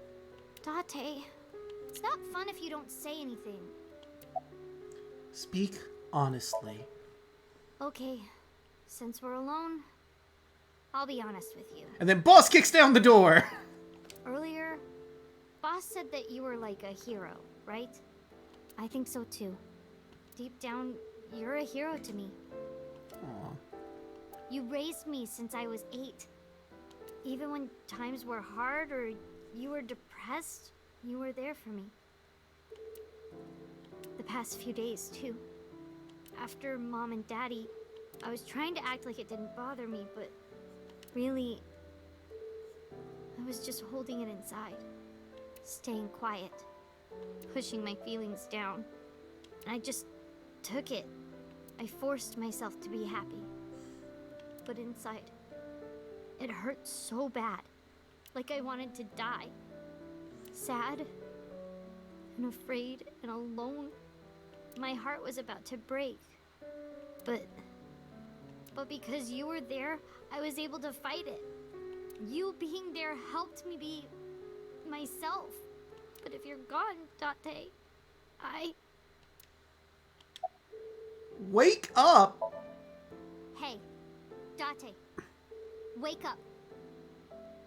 Date, it's not fun if you don't say anything. Speak honestly. Okay, since we're alone, I'll be honest with you. And then boss kicks down the door. Earlier, Boss said that you were like a hero, right? I think so too. Deep down, you're a hero to me. Aw. You raised me since I was 8. Even when times were hard or you were depressed, you were there for me. The past few days, too. After Mom and Daddy, I was trying to act like it didn't bother me, but really, I was just holding it inside. Staying quiet. Pushing my feelings down. And I just took it. I forced myself to be happy. But inside, it hurt so bad. Like I wanted to die. Sad and afraid and alone. My heart was about to break. But because you were there, I was able to fight it. You being there helped me be myself. But if you're gone, Date, Wake up! Hey, Date, wake up.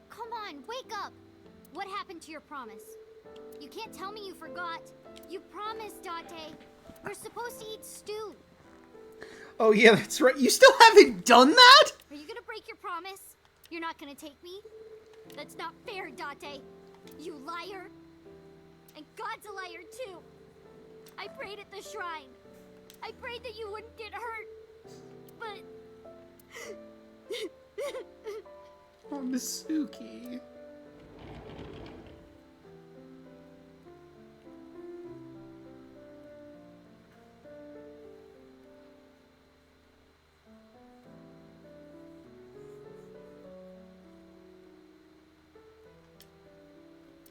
Come on, wake up! What happened to your promise? You can't tell me you forgot. You promised, Date. We're supposed to eat stew. Oh yeah, that's right. You still haven't done that? Are you gonna break your promise? You're not gonna take me? That's not fair, Date. You liar. And God's a liar, too. I prayed at the shrine. I prayed that you wouldn't get hurt. But... Oh, Mizuki.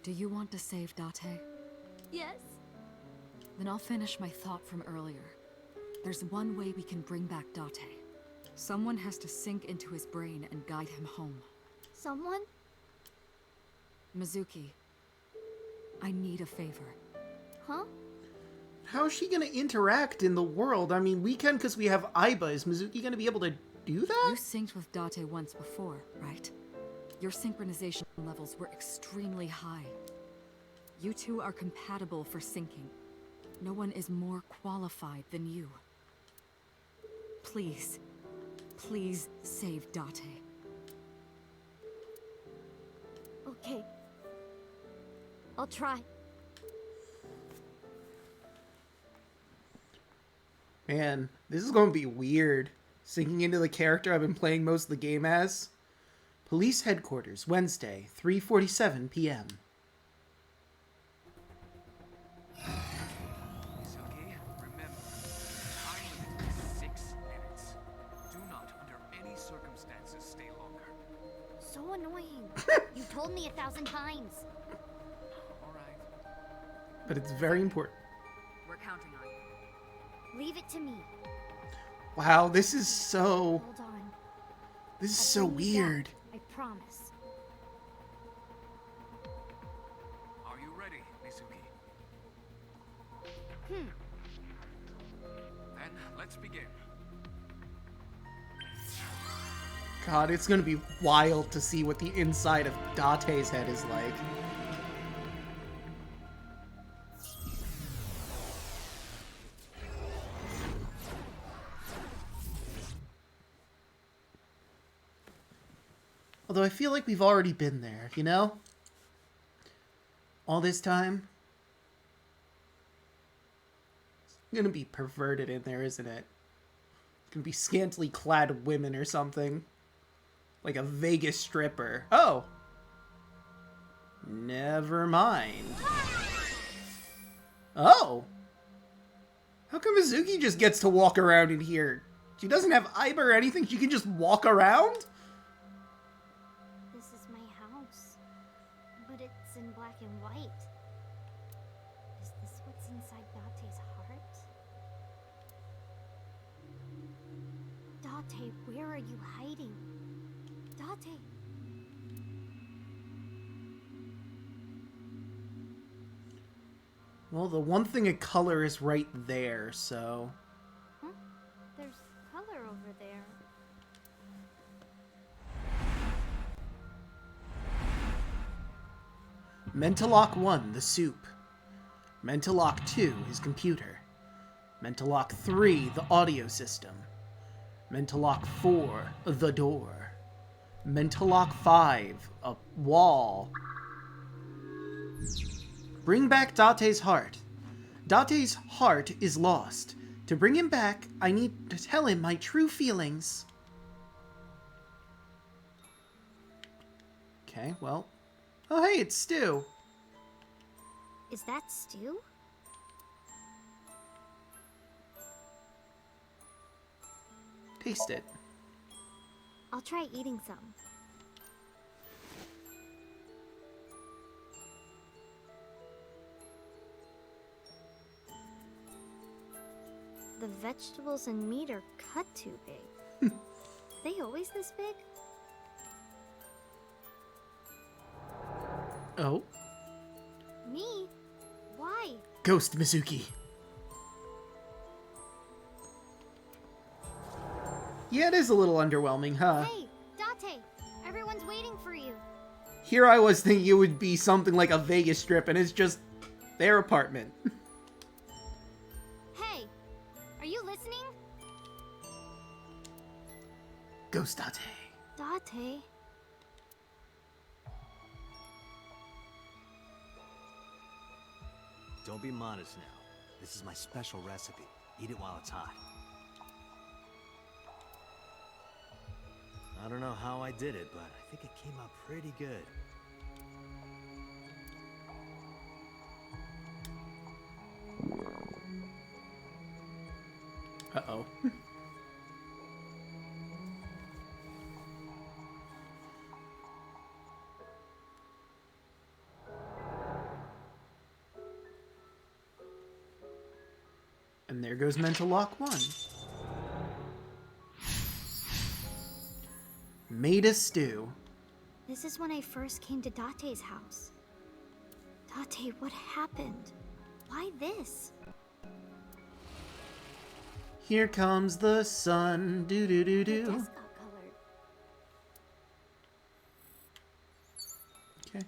Do you want to save Date? Yes? Then I'll finish my thought from earlier. There's one way we can bring back Date. Someone has to sink into his brain and guide him home. Someone? Mizuki, I need a favor. Huh? How is she gonna interact in the world? I mean, we can because we have Aiba. Is Mizuki gonna be able to do that? You synced with Date once before, right? Your synchronization levels were extremely high. You two are compatible for syncing. No one is more qualified than you. Please, please save Date. Okay. I'll try. Man, this is gonna be weird. Sinking into the character I've been playing most of the game as. Police Headquarters, Wednesday, 3:47 p.m. Mizuki, remember, time limit is 6 minutes. Do not, under any circumstances, annoying. You told me 1,000 times. Alright. But it's very important. We're counting on you. Leave it to me. Wow, this is so... Hold on. This is I'll so bring you weird. back, I promise. Are you ready, Mizuki? Hmm. Then let's begin. God, it's gonna be wild to see what the inside of Date's head is like. Although I feel like we've already been there, you know? All this time. It's gonna be perverted in there, isn't it? It's gonna be scantily clad women or something. Like a Vegas stripper. Oh! Never mind. Oh! How come Mizuki just gets to walk around in here? She doesn't have Aiba or anything, she can just walk around? This is my house. But it's in black and white. Is this what's inside Date's heart? Date, where are you hiding? Date! Well, the one thing of color is right there, so... Huh? There's color over there. Mentalock 1, the soup. Mentalock 2, his computer. Mentalock 3, the audio system. Mentalock 4, the door. Mentalock 5, a wall. Bring back Date's heart. Date's heart is lost. To bring him back, I need to tell him my true feelings. Okay, well... Oh, hey, it's Stu. Is that stew? Taste it. I'll try eating some. The vegetables and meat are cut too big. They always this big? Oh. Me? Why? Ghost Mizuki. Yeah, it is a little underwhelming, huh? Hey, Date! Everyone's waiting for you. Here I was thinking it would be something like a Vegas strip, and it's just their apartment. Hey! Are you listening? Ghost Date. Date? Don't be modest now. This is my special recipe. Eat it while it's hot. I don't know how I did it, but I think it came out pretty good. Uh-oh. And there goes Mental Lock 1. Made a stew. This is when I first came to Date's house. Date, what happened? Why this? Here comes the sun. Do do do The do. desk got colored. Okay.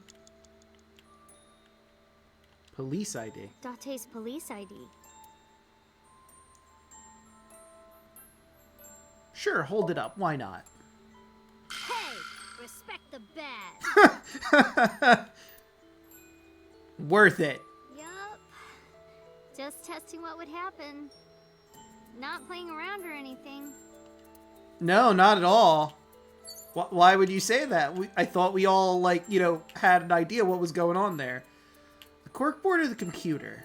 Police ID. Date's police ID. Sure, hold it up. Why not? Hey! Respect the badge! Worth it. Yup. Just testing what would happen. Not playing around or anything. No, not at all. Why would you say that? I thought we all, like, you know, had an idea what was going on there. The corkboard or the computer?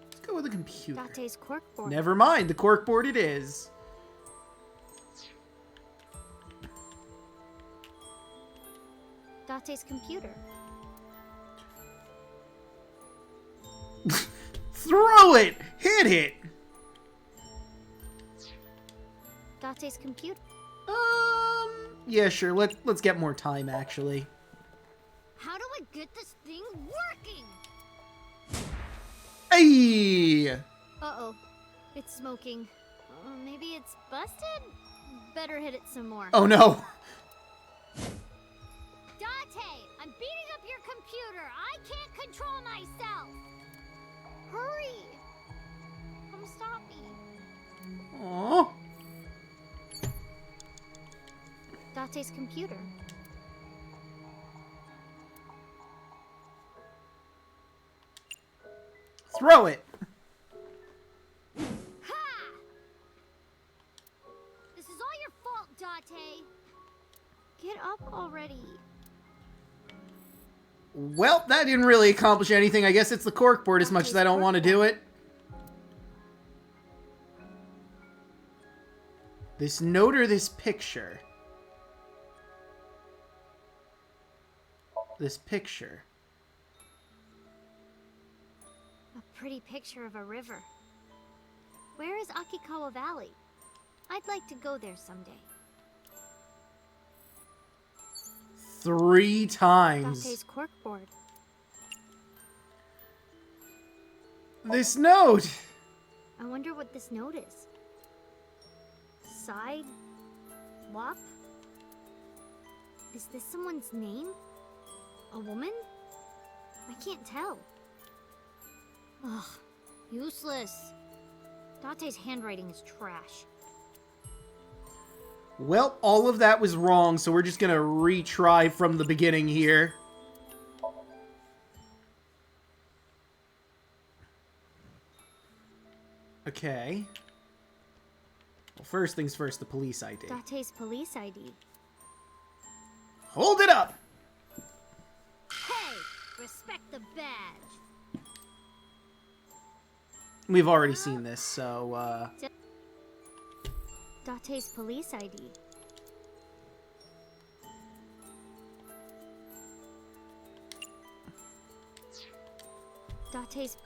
Let's go with the computer. Date's corkboard. Never mind, the corkboard it is. Date's computer. Throw it! Hit it! Date's computer. Yeah, sure. Let's get more time, actually. How do I get this thing working? Hey! Uh-oh. It's smoking. Maybe it's busted? Better hit it some more. Oh, no. Date! I'm beating up your computer! I can't control myself! Hurry! Come stop me. Aww. Date's computer. Throw it! Ha! This is all your fault, Date. Get up already. Well, that didn't really accomplish anything. I guess it's the corkboard as much as I don't want to do it. This note or this picture? This picture. A pretty picture of a river. Where is Akikawa Valley? I'd like to go there someday. 3 times. Date's corkboard. This note! I wonder what this note is. Side? Wop? Is this someone's name? A woman? I can't tell. Ugh, useless. Date's handwriting is trash. Well, all of that was wrong, so we're just gonna retry from the beginning here. Okay. Well, first things first, the police ID. Date's police ID. Hold it up! Hey! Respect the badge! We've already seen this, so, Date's police ID. Date's...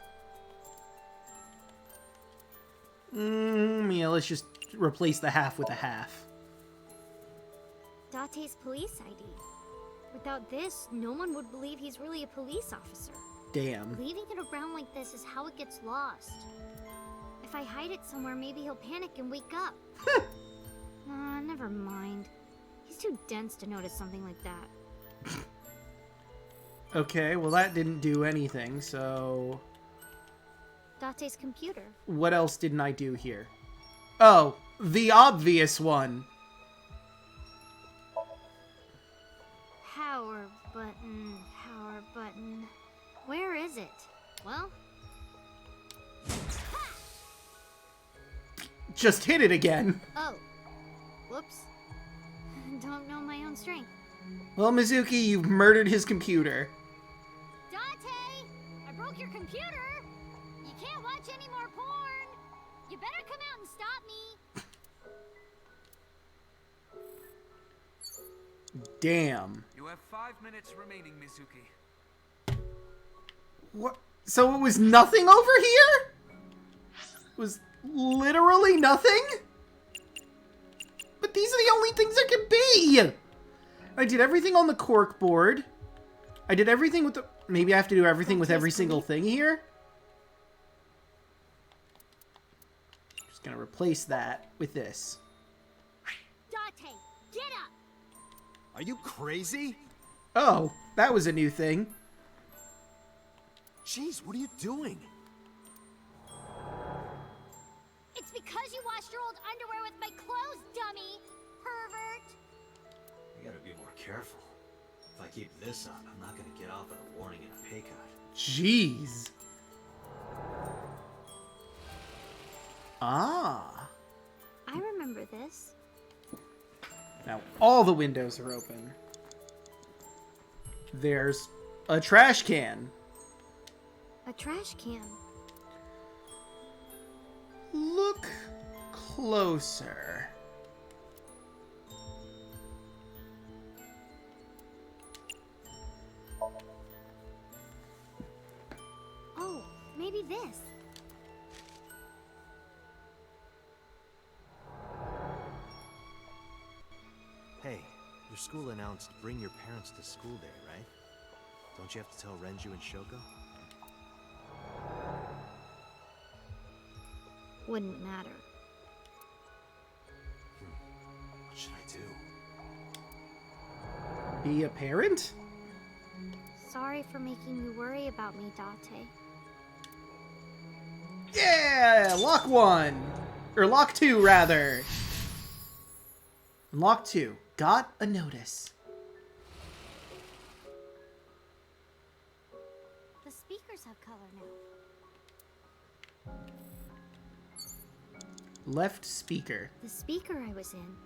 yeah, let's just replace the half with a half. Date's police ID. Without this, no one would believe he's really a police officer. Damn. Leaving it around like this is how it gets lost. If I hide it somewhere, maybe he'll panic and wake up. Nah, never mind. He's too dense to notice something like that. Okay, well that didn't do anything, so... Date's computer. What else didn't I do here? Oh, the obvious one. Power button, power button. Where is it? Well... Just hit it again. Oh. Whoops. Don't know my own strength. Well, Mizuki, you've murdered his computer. Date! I broke your computer! You can't watch any more porn! You better come out and stop me! Damn. You have 5 minutes remaining, Mizuki. What? So it was nothing over here? It was literally nothing? But these are the only things there can be! I did everything on the cork board. I did everything with the... Maybe I have to do everything with every single thing here? Just gonna replace that with this. Date, get up! Are you crazy? Oh, that was a new thing. Jeez, what are you doing? It's because you washed your old underwear with my clothes, dummy! Pervert! You gotta be more careful. If I keep this up, I'm not gonna get off with a warning and a pay cut. Jeez. Ah. I remember this. Now all the windows are open. There's a trash can. A trash can. Look closer. Oh, maybe this. Hey, your school announced bring your parents to school day, right? Don't you have to tell Renju and Shoko? Wouldn't matter. What should I do? Be a parent? Sorry for making you worry about me, Date. Yeah! Lock 1! Or lock 2, rather. Lock 2. Got a notice. The speakers have color now. Left speaker. The speaker I was in.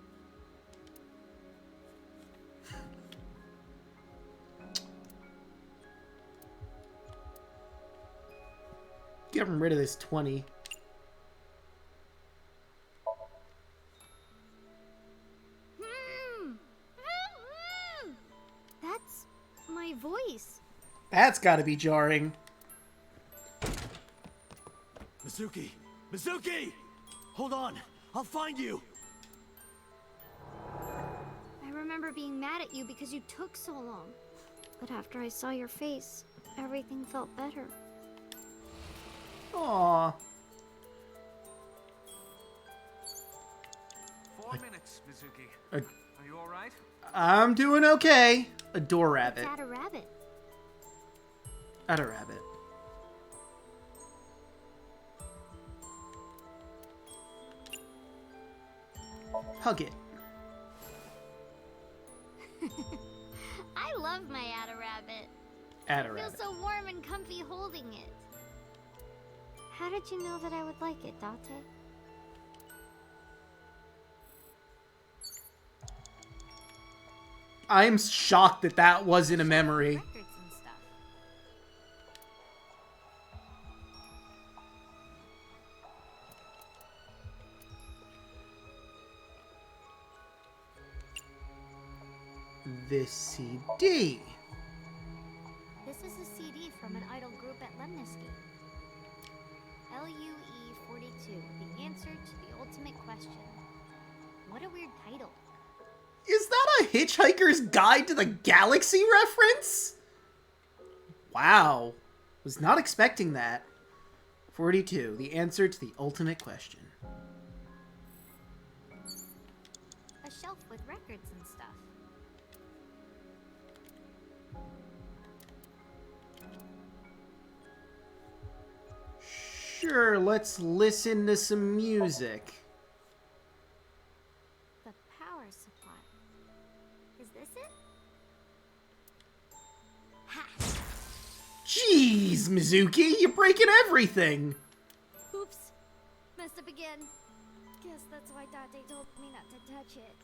Getting rid of this 20. That's my voice. That's gotta be jarring. Mizuki! Mizuki! Hold on! I'll find you! I remember being mad at you because you took so long. But after I saw your face, everything felt better. Aww. 4 minutes, Mizuki. Uh, Are you alright? I'm doing okay. Adore rabbit. It's at a rabbit. At a rabbit. Hug it. I love my Ada rabbit. At a I rabbit. feel so warm and comfy holding it. How did you know that I would like it, Date? I'm shocked that that wasn't a memory. Records and stuff. This CD. This is a CD from an idol group at Lemnisky. LUE42, the answer to the ultimate question. What a weird title. Is that a Hitchhiker's Guide to the Galaxy reference? Wow. Was not expecting that. 42, the answer to the ultimate question. A shelf with records and stuff. Sure, let's listen to some music. The power supply. Is this it? Ha! Jeez, Mizuki, you're breaking everything. Oops. Messed up again. Guess that's why Date told me not to touch it.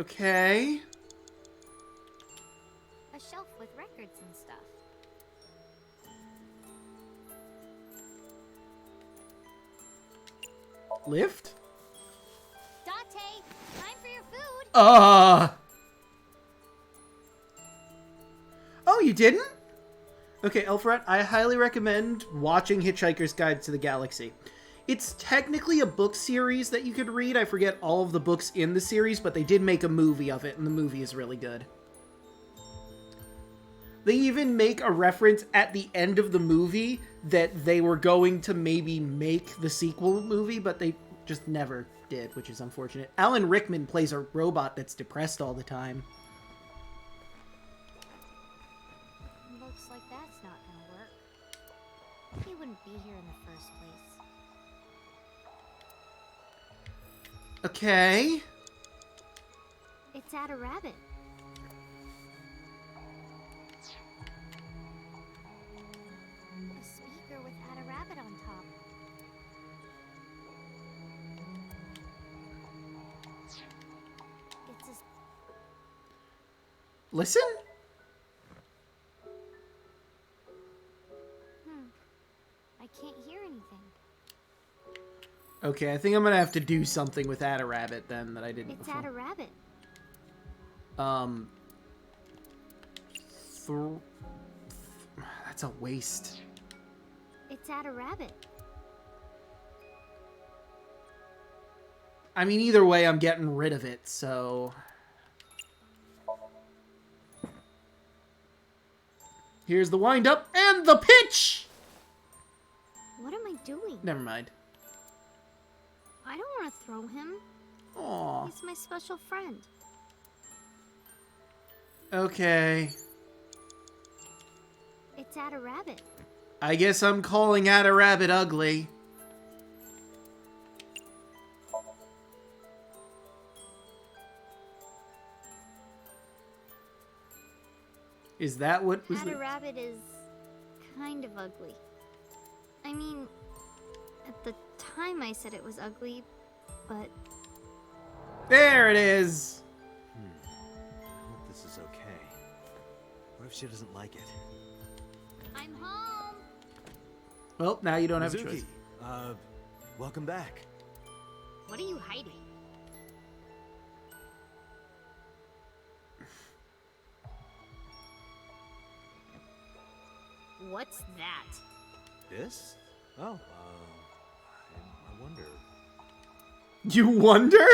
Okay. A shelf with records and stuff. Lift? Date, time for your food. Oh, you didn't? Okay, Elfrat, I highly recommend watching Hitchhiker's Guide to the Galaxy. It's technically a book series that you could read. I forget all of the books in the series, but they did make a movie of it, and the movie is really good. They even make a reference at the end of the movie that they were going to maybe make the sequel movie, but they just never did, which is unfortunate. Alan Rickman plays a robot that's depressed all the time. Looks like that's not gonna work. He wouldn't be here in the first place. Okay. It's at a rabbit. A speaker with Ada Rabbit on top. It's a... Listen? I can't hear anything. Okay, I think I'm gonna have to do something with Ada Rabbit then that I didn't It's before. Ada Rabbit. That's a waste. It's at a rabbit. I mean, either way, I'm getting rid of it, so... Here's the wind-up and the pitch! What am I doing? Never mind. I don't want to throw him. Aw. He's my special friend. Okay. It's at a rabbit. I guess I'm calling at a rabbit ugly. Is that what was At a rabbit is kind of ugly. I mean, at the time I said it was ugly, but... There it is! I hope this is okay. What if she doesn't like it? I'm home! Well, now you don't have a Mizuki, choice. welcome back. What are you hiding? What's that? This? Oh, I wonder. You wonder?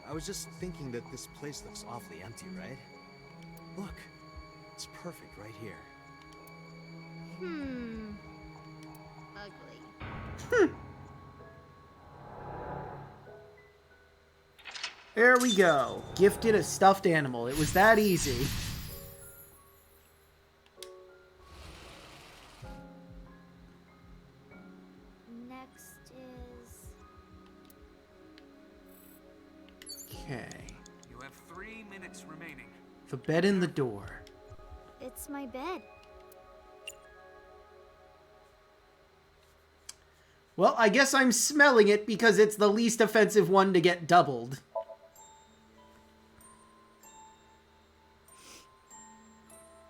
I was just thinking that this place looks awfully empty, right? Look, it's perfect right here. Ugly. There we go. Gifted a stuffed animal. It was that easy. Next is... Okay. You have 3 minutes remaining. The bed in the door. It's my bed. Well, I guess I'm smelling it because it's the least offensive one to get doubled.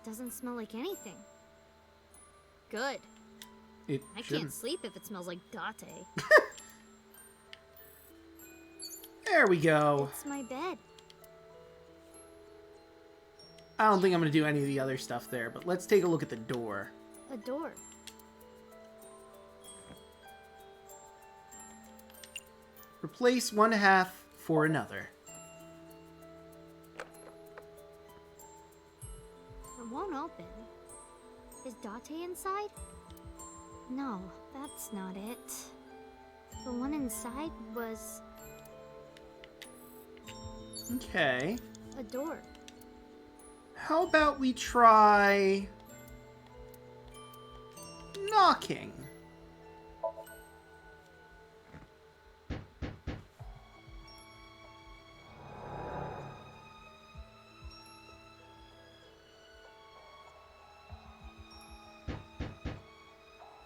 Doesn't smell like anything. Good. It I shouldn't. can't sleep if it smells like Date. There we go. It's my bed. I don't think I'm going to do any of the other stuff there, but let's take a look at the door. A door. Replace one half for another. It won't open. Is Date inside? No, that's not it. The one inside was Okay. a door. How about we try... knocking?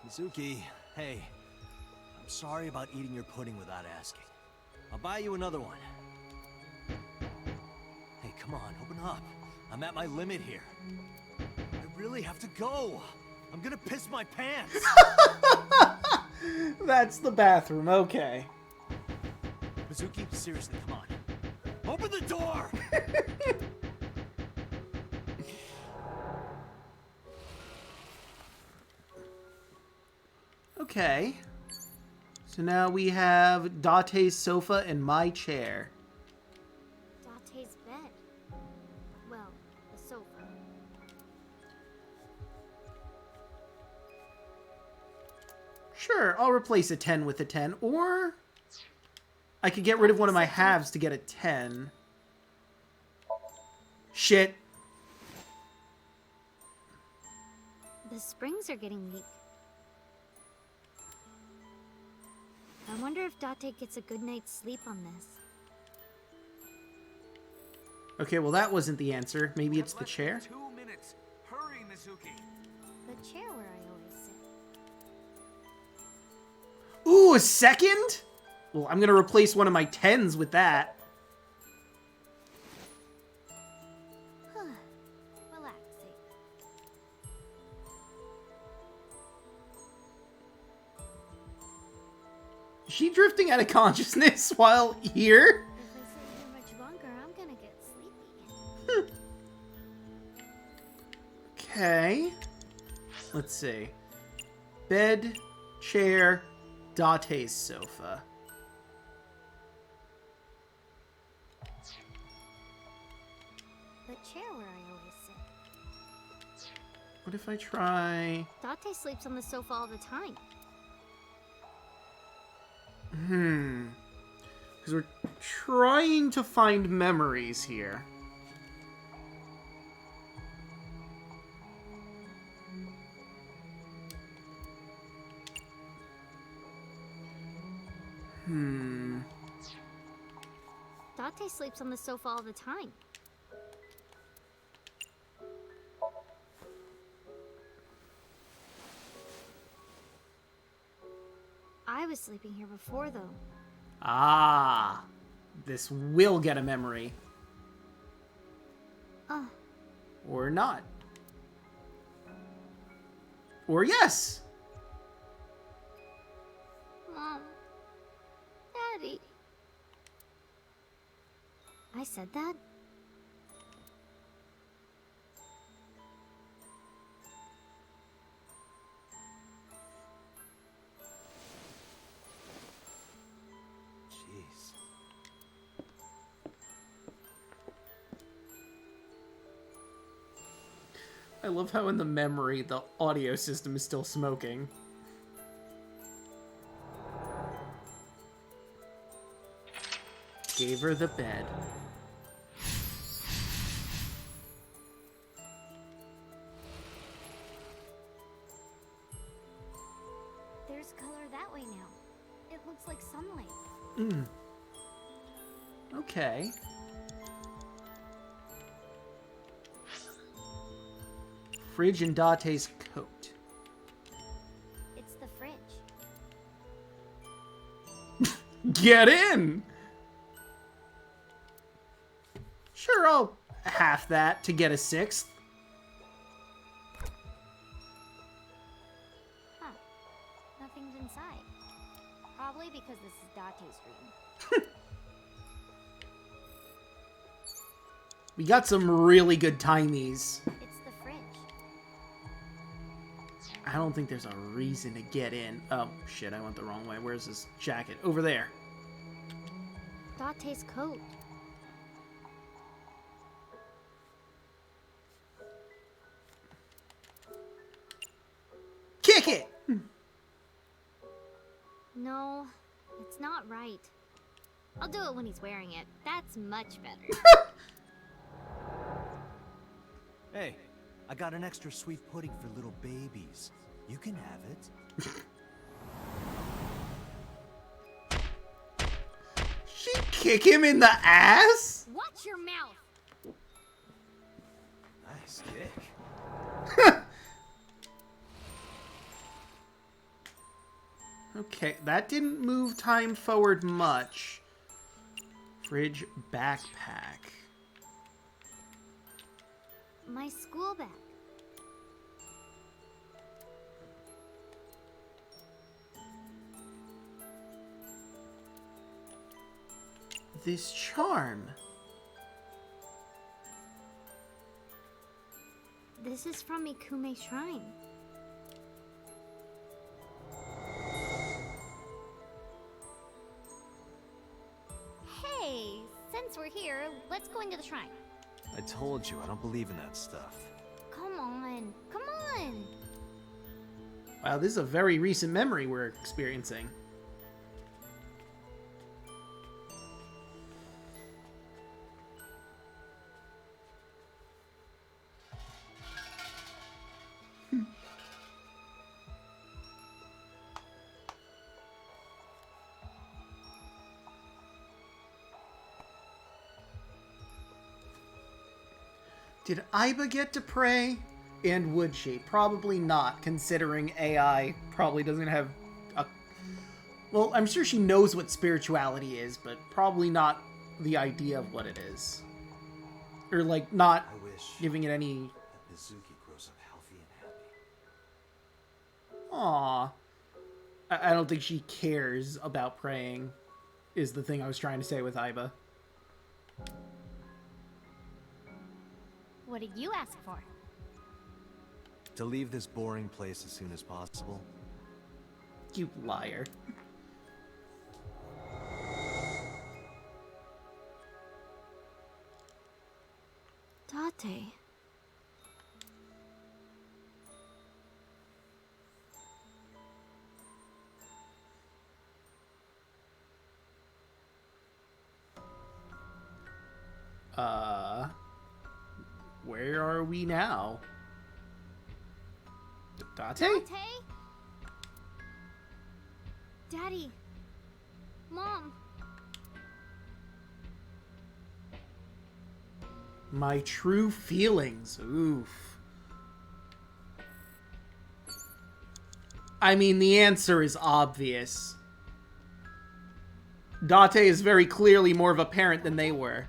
Mizuki, hey. I'm sorry about eating your pudding without asking. I'll buy you another one. Hey, come on, open up. I'm at my limit here. I really have to go. I'm gonna piss my pants. That's the bathroom, okay. Mizuki, seriously, come on. Open the door! Okay. So now we have Date's sofa and my chair. Date's bed. Well, the sofa. Sure, I'll replace a 10 with a 10, or I could get rid of one of my halves to get a 10. Shit. The springs are getting weak. I wonder if Date gets a good night's sleep on this. Okay, well that wasn't the answer. Maybe it's the chair? 2 minutes. Hurry, Mizuki. The chair where I always sit. Ooh, a second? Well, I'm gonna replace one of my 10s with that. Relaxing. she drifting out of consciousness while here? If I sit here much longer, I'm gonna get sleepy. Okay. Let's see. Bed, chair, Date's sofa. The chair where I always sit. What if I try... Date sleeps on the sofa all the time. Because we're trying to find memories here. Date sleeps on the sofa all the time. I was sleeping here before, though. Ah. This will get a memory. Or not. Or yes! Mom. Daddy. I said that? Jeez. I love how in the memory the audio system is still smoking. Gave her the bed. There's color that way now. It looks like sunlight. Okay. Fridge and Date's coat. It's the fridge. Get in! Sure, I'll half that to get a 6th. Huh. Nothing's inside. Probably because this is Date's room. We got some really good timies. It's the fridge. I don't think there's a reason to get in. Oh, shit, I went the wrong way. Where's this jacket? Over there. Date's coat. Kick it! No, it's not right. I'll do it when he's wearing it. That's much better. Hey, I got an extra sweet pudding for little babies. You can have it. She kick him in the ass? Watch your mouth! Nice kick. Okay, that didn't move time forward much. Fridge backpack. My school bag. This charm. This is from Ikume's shrine. Hey, since we're here, let's go into the shrine. I told you, I don't believe in that stuff. Come on, come on! Wow, this is a very recent memory we're experiencing. Did Aiba get to pray? And would she? Probably not, considering AI probably doesn't have a... Well, I'm sure she knows what spirituality is, but probably not the idea of what it is. Or, like, not giving it any... Mizuki grows up healthy and happy. Aww. I don't think she cares about praying, is the thing I was trying to say with Aiba. What did you ask for? To leave this boring place as soon as possible. You liar. Date. Where are we now? Date? Date? Daddy. Mom. My true feelings. Oof. I mean, the answer is obvious. Date is very clearly more of a parent than they were.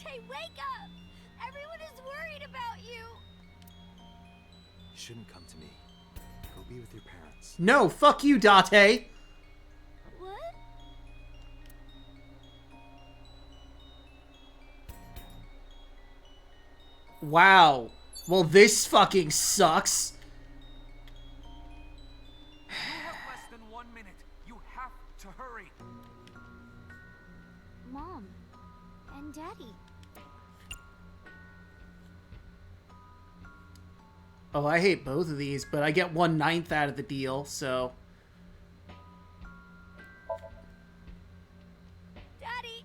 Date, wake up! Everyone is worried about you! You shouldn't come to me. Go be with your parents. No, fuck you, Date! What? Wow. Well, this fucking sucks. You have less than 1 minute. You have to hurry. Mom. And Daddy. Oh, I hate both of these, but I get 1/9 out of the deal, so... Daddy!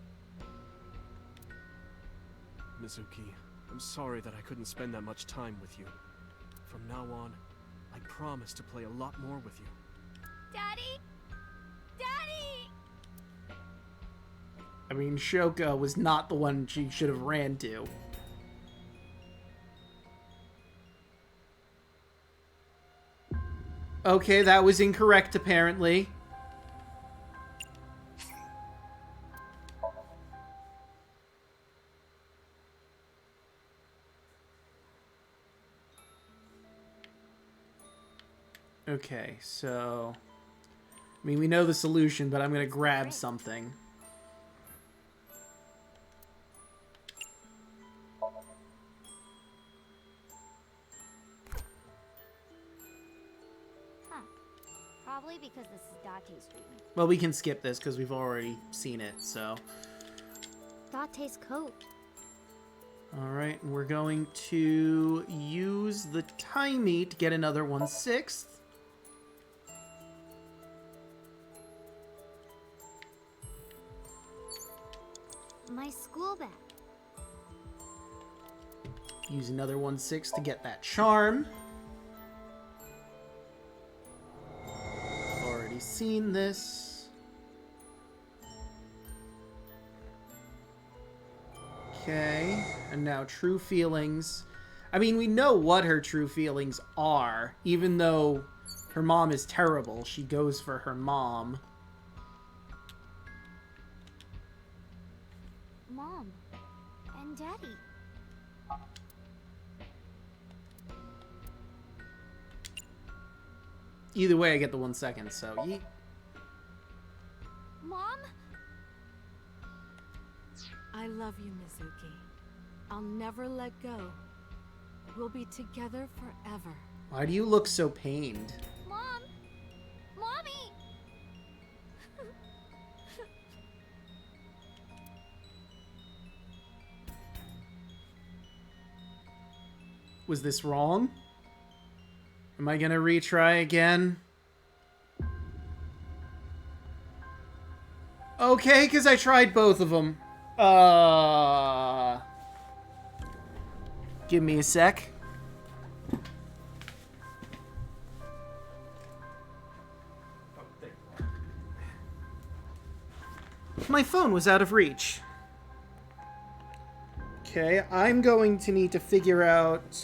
Mizuki, I'm sorry that I couldn't spend that much time with you. From now on, I promise to play a lot more with you. Daddy! Daddy! I mean, Shoko was not the one she should have ran to. Okay, that was incorrect, apparently. Okay, so... I mean, we know the solution, but I'm gonna grab something. Probably because this is Date's dream. Well, we can skip this because we've already seen it, so... Date's coat. Alright, we're going to use the timey to get another 1/6. My school bag. Use another 1/6 to get that charm. Already seen this. Okay, and now true feelings. I mean, we know what her true feelings are. Even though her mom is terrible, she goes for her mom. Mom. And Daddy. Either way, I get the 1 second, so yeet. Mom? I love you, Mizuki. I'll never let go. We'll be together forever. Why do you look so pained? Mom! Mommy! Was this wrong? Am I gonna retry again? Okay, because I tried both of them. Give me a sec. My phone was out of reach. Okay, I'm going to need to figure out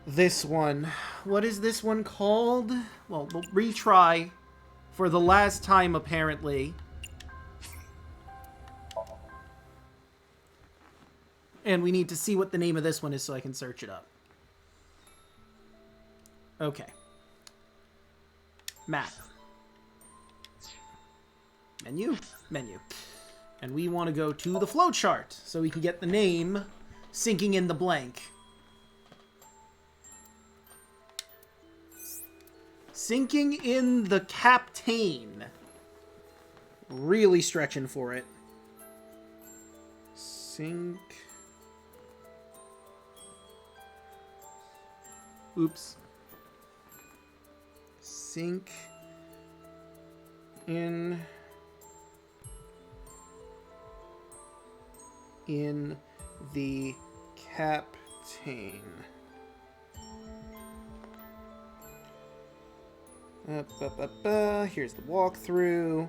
this one. What is this one called? Well, we'll retry for the last time, apparently. And we need to see what the name of this one is so I can search it up. Okay. Map. Menu. Menu. And we want to go to the flowchart so we can get the name sinking in the blank. Sinking in the captain. Really stretching for it. Sink. Oops. Sink in the captain. Here's the walkthrough.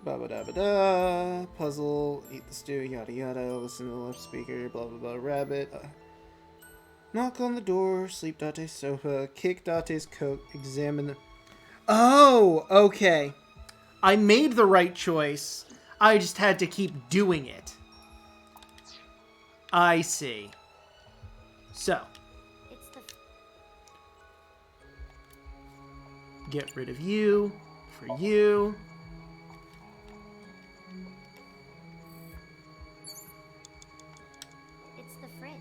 Ba-ba-da-ba-da. Puzzle. Eat the stew. Yada yada. Listen to the left speaker. Blah blah blah. Rabbit. Knock on the door. Sleep Date's sofa. Kick Date's coat. Examine the... Oh! Okay. I made the right choice. I just had to keep doing it. I see. So. It's the... Get rid of you. For you. It's the fridge.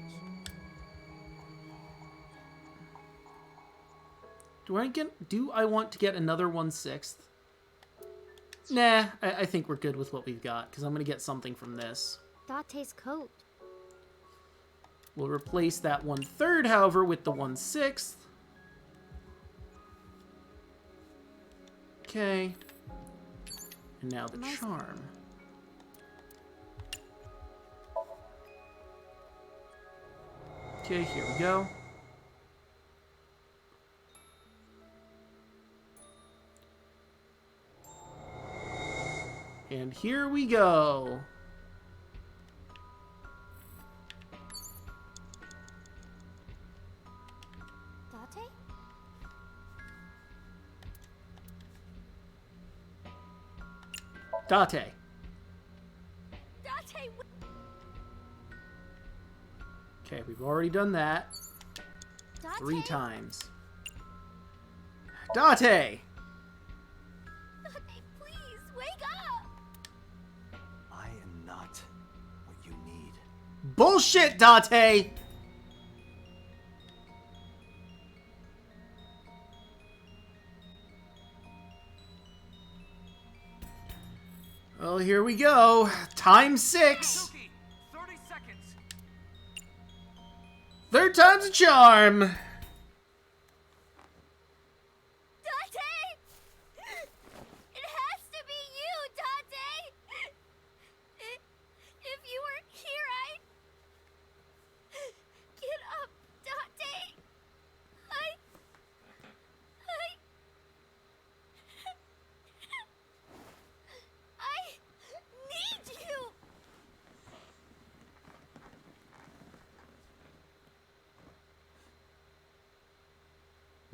Do I want to get another 1/6? Nah, I think we're good with what we've got, because I'm going to get something from this. Date's coat. We'll replace that 1/3, however, with the 1/6. Okay. And now the charm. Okay, here we go. And here we go. Date? Date. Okay, we've already done that. 3 times. Date! Bullshit, Date! Well, here we go. Time 6. 30 seconds. 3rd time's a charm.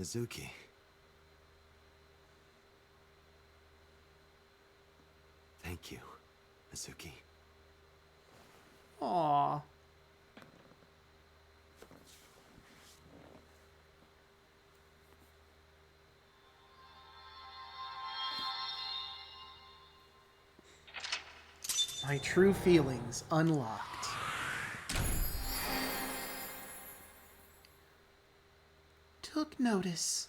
Mizuki. Thank you, Mizuki. Aww. My true feelings unlocked. Took notice.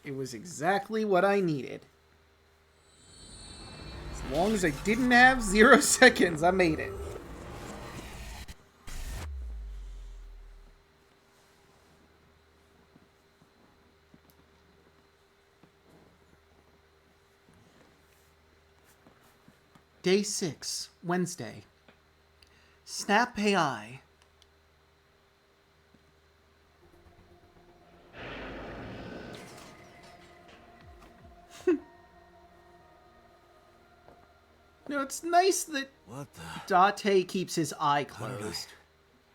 It was exactly what I needed. As long as I didn't have 0 seconds, I made it. Day 6, Wednesday. Snap AI. No, it's nice that Date keeps his eye closed. How did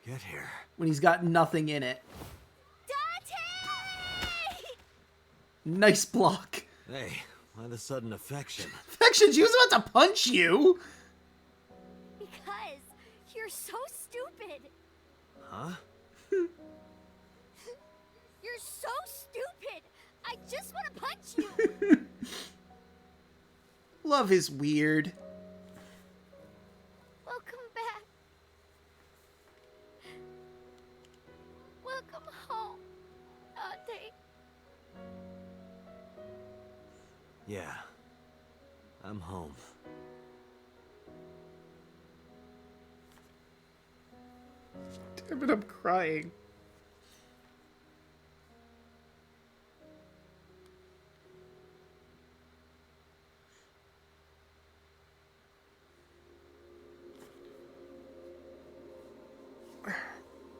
I get here? When he's got nothing in it. Nice block. Hey, why the sudden affection? Affection, she was about to punch you! Because you're so stupid. Huh? You're so stupid. I just want to punch you. Love is weird. Welcome back. Welcome home, Dante. Yeah. I'm home. Damn it, I'm crying.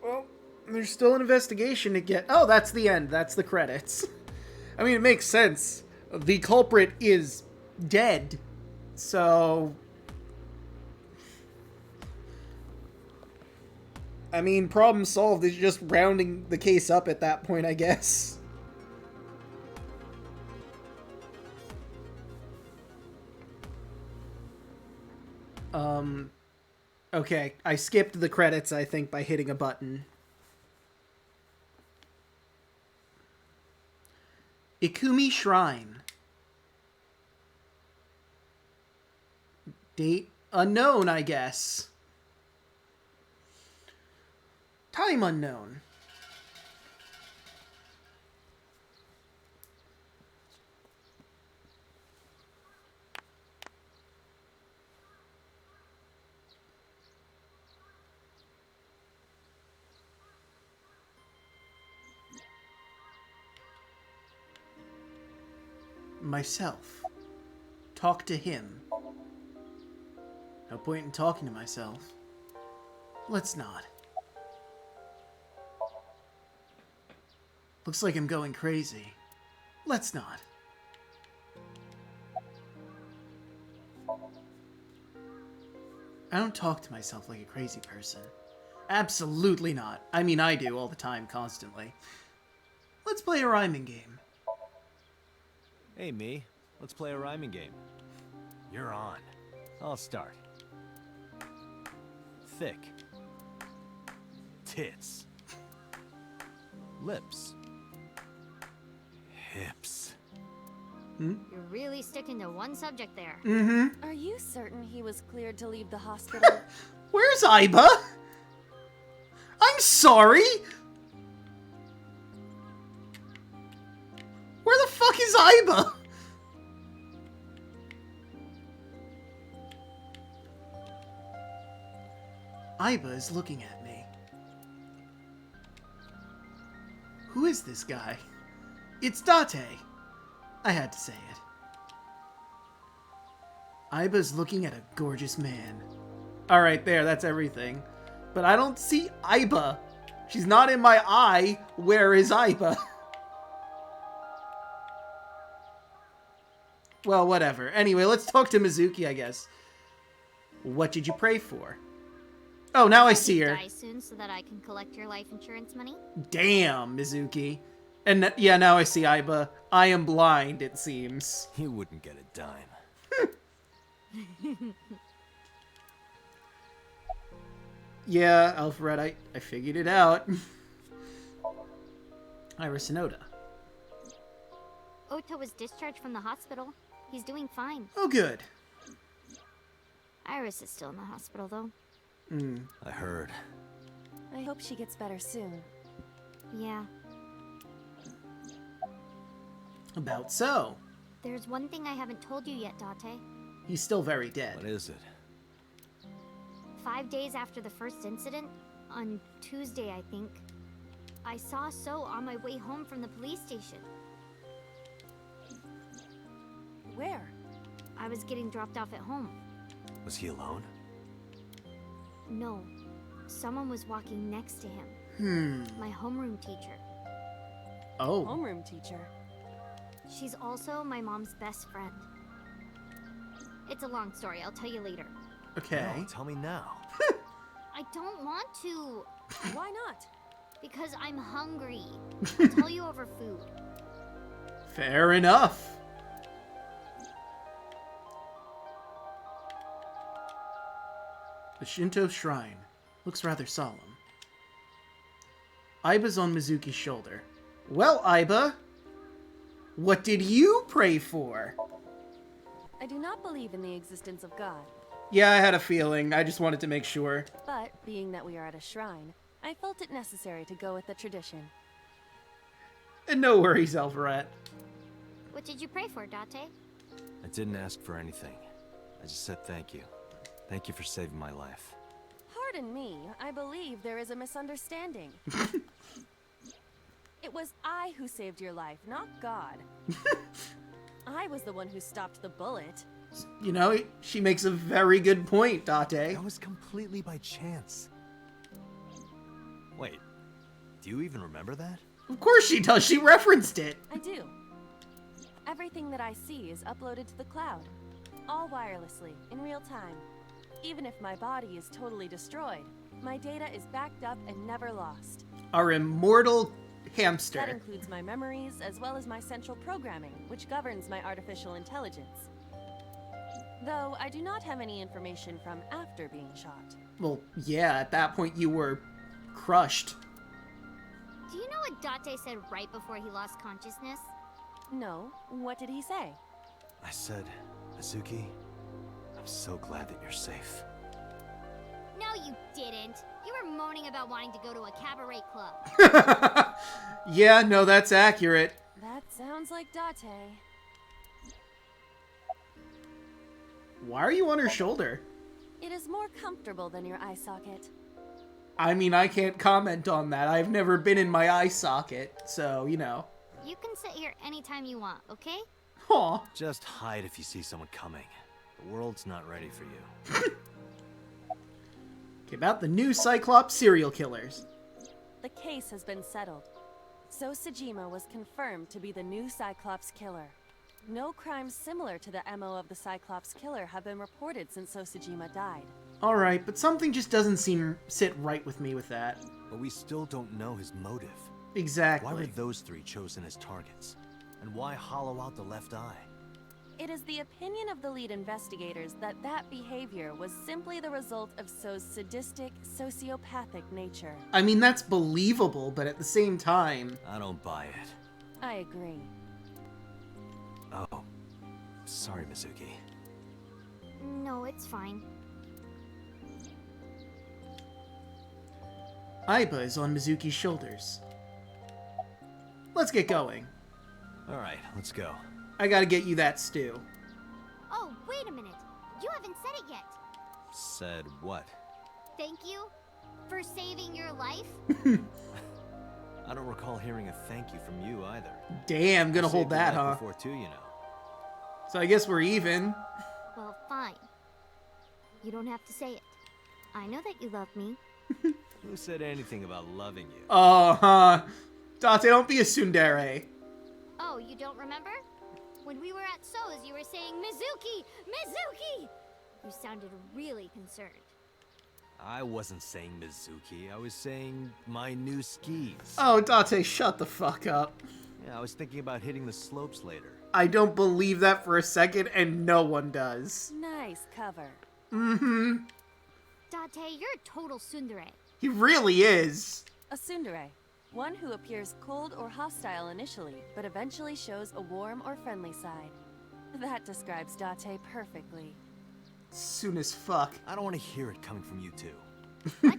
Well, there's still an investigation to get. Oh, that's the end. That's the credits. I mean, it makes sense. The culprit is dead. So, I mean, problem solved. Is just rounding the case up at that point, I guess. Okay, I skipped the credits, I think, by hitting a button. Ikumi Shrine. Date unknown, I guess. Time unknown. Myself. Talk to him. No point in talking to myself. Let's not. Looks like I'm going crazy. Let's not. I don't talk to myself like a crazy person. Absolutely not. I mean, I do all the time, constantly. Let's play a rhyming game. Hey, me. Let's play a rhyming game. You're on. I'll start. Thick. Tits. Lips. Hips. You're really sticking to one subject there. Mm-hmm. Are you certain he was cleared to leave the hospital? Where's Aiba? I'm sorry! Where the fuck is Aiba? Aiba is looking at me. Who is this guy? It's Date. I had to say it. Aiba's looking at a gorgeous man. Alright, there, that's everything. But I don't see Aiba. She's not in my eye. Where is Aiba? Well, whatever. Anyway, let's talk to Mizuki, I guess. What did you pray for? Oh, now I see her. Die soon so that I can collect your life insurance money. Damn, Mizuki. And yeah, now I see Aiba. I am blind, it seems. You wouldn't get a dime. Yeah, Alfred, I figured it out. Iris and Oda. Ota was discharged from the hospital. He's doing fine. Oh, good. Iris is still in the hospital, though. I heard. I hope she gets better soon. Yeah. About so. There's one thing I haven't told you yet, Date. He's still very dead. What is it? 5 days after the first incident, on Tuesday, I think, I saw So on my way home from the police station. Where? I was getting dropped off at home. Was he alone? No. Someone was walking next to him. My homeroom teacher. Oh. Homeroom teacher. She's also my mom's best friend. It's a long story. I'll tell you later. Okay. No, tell me now. I don't want to. Why not? Because I'm hungry. I'll tell you over food. Fair enough. The Shinto shrine looks rather solemn. Aiba's on Mizuki's shoulder. Well, Aiba, what did you pray for? I do not believe in the existence of God. Yeah, I had a feeling. I just wanted to make sure. But, being that we are at a shrine, I felt it necessary to go with the tradition. And no worries, Alvaret. What did you pray for, Date? I didn't ask for anything. I just said thank you. Thank you for saving my life. Pardon me, I believe there is a misunderstanding. It was I who saved your life, not God. I was the one who stopped the bullet. You know, she makes a very good point, Date. That was completely by chance. Wait, do you even remember that? Of course she does. She referenced it. I do. Everything that I see is uploaded to the cloud. All wirelessly, in real time. Even if my body is totally destroyed, my data is backed up and never lost. Our immortal hamster. That includes my memories, as well as my central programming, which governs my artificial intelligence. Though I do not have any information from after being shot. Well, yeah, at that point you were crushed. Do you know what Date said right before he lost consciousness? No. What did he say? I said, Mizuki, I'm so glad that you're safe. No, you didn't. You were moaning about wanting to go to a cabaret club. Yeah, no, that's accurate. That sounds like Date. Why are you on her shoulder? It is more comfortable than your eye socket. I mean, I can't comment on that. I've never been in my eye socket, so, you know. You can sit here anytime you want, okay? Aw. Just hide if you see someone coming. The world's not ready for you. Okay, about the new Cyclops serial killers. The case has been settled. So Sejima was confirmed to be the new Cyclops killer. No crimes similar to the MO of the Cyclops killer have been reported since Sojima died. Alright, but something just doesn't sit right with me with that. But we still don't know his motive. Exactly. Why were those three chosen as targets? And why hollow out the left eye? It is the opinion of the lead investigators that that behavior was simply the result of So's sadistic, sociopathic nature. I mean, that's believable, but at the same time... I don't buy it. I agree. Oh. Sorry, Mizuki. No, it's fine. Aiba is on Mizuki's shoulders. Let's get going. Alright, let's go. I gotta get you that stew. Oh, wait a minute. You haven't said it yet. Said what? Thank you for saving your life. I don't recall hearing a thank you from you either. Damn, gonna You hold saved your that, life huh? Before too, you know. So I guess we're even. Well, fine. You don't have to say it. I know that you love me. Who said anything about loving you? Uh-huh. Date, don't be a tsundere. Oh, you don't remember? When we were at So's, you were saying, Mizuki! Mizuki! You sounded really concerned. I wasn't saying Mizuki. I was saying my new skis. Oh, Date, shut the fuck up. Yeah, I was thinking about hitting the slopes later. I don't believe that for a second, and no one does. Nice cover. Mm-hmm. Date, you're a total tsundere. He really is. A tsundere. One who appears cold or hostile initially, but eventually shows a warm or friendly side. That describes Date perfectly. Soon as fuck. I don't want to hear it coming from you two. What?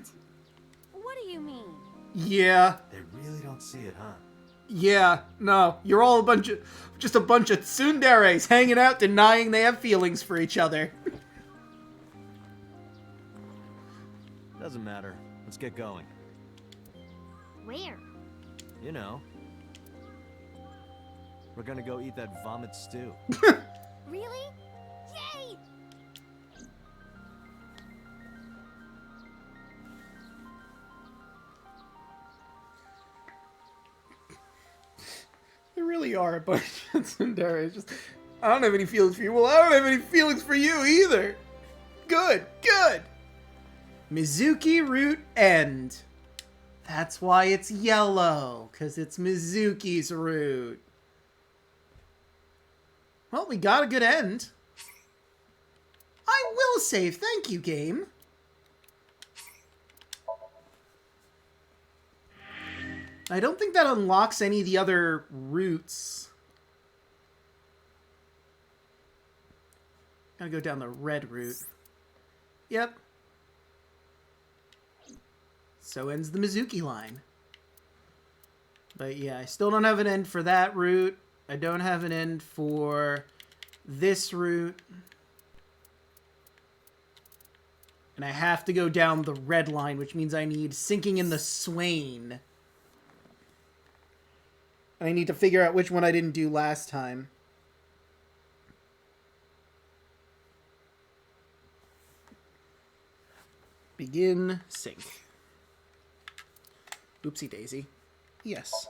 What do you mean? Yeah. They really don't see it, huh? Yeah, no. You're all just a bunch of tsunderes hanging out denying they have feelings for each other. Doesn't matter. Let's get going. Where? You know. We're gonna go eat that vomit stew. Really? Yay! There really are a bunch of tsunderes. Just, I don't have any feelings for you. Well, I don't have any feelings for you either. Good, good. Mizuki root end. That's why it's yellow, because it's Mizuki's root. Well, we got a good end. I will save. Thank you, game. I don't think that unlocks any of the other routes. Gotta go down the red route. Yep. So ends the Mizuki line. But yeah, I still don't have an end for that route. I don't have an end for this route. And I have to go down the red line, which means I need Sinking in the Swain. And I need to figure out which one I didn't do last time. Begin sync. Oopsie daisy. Yes.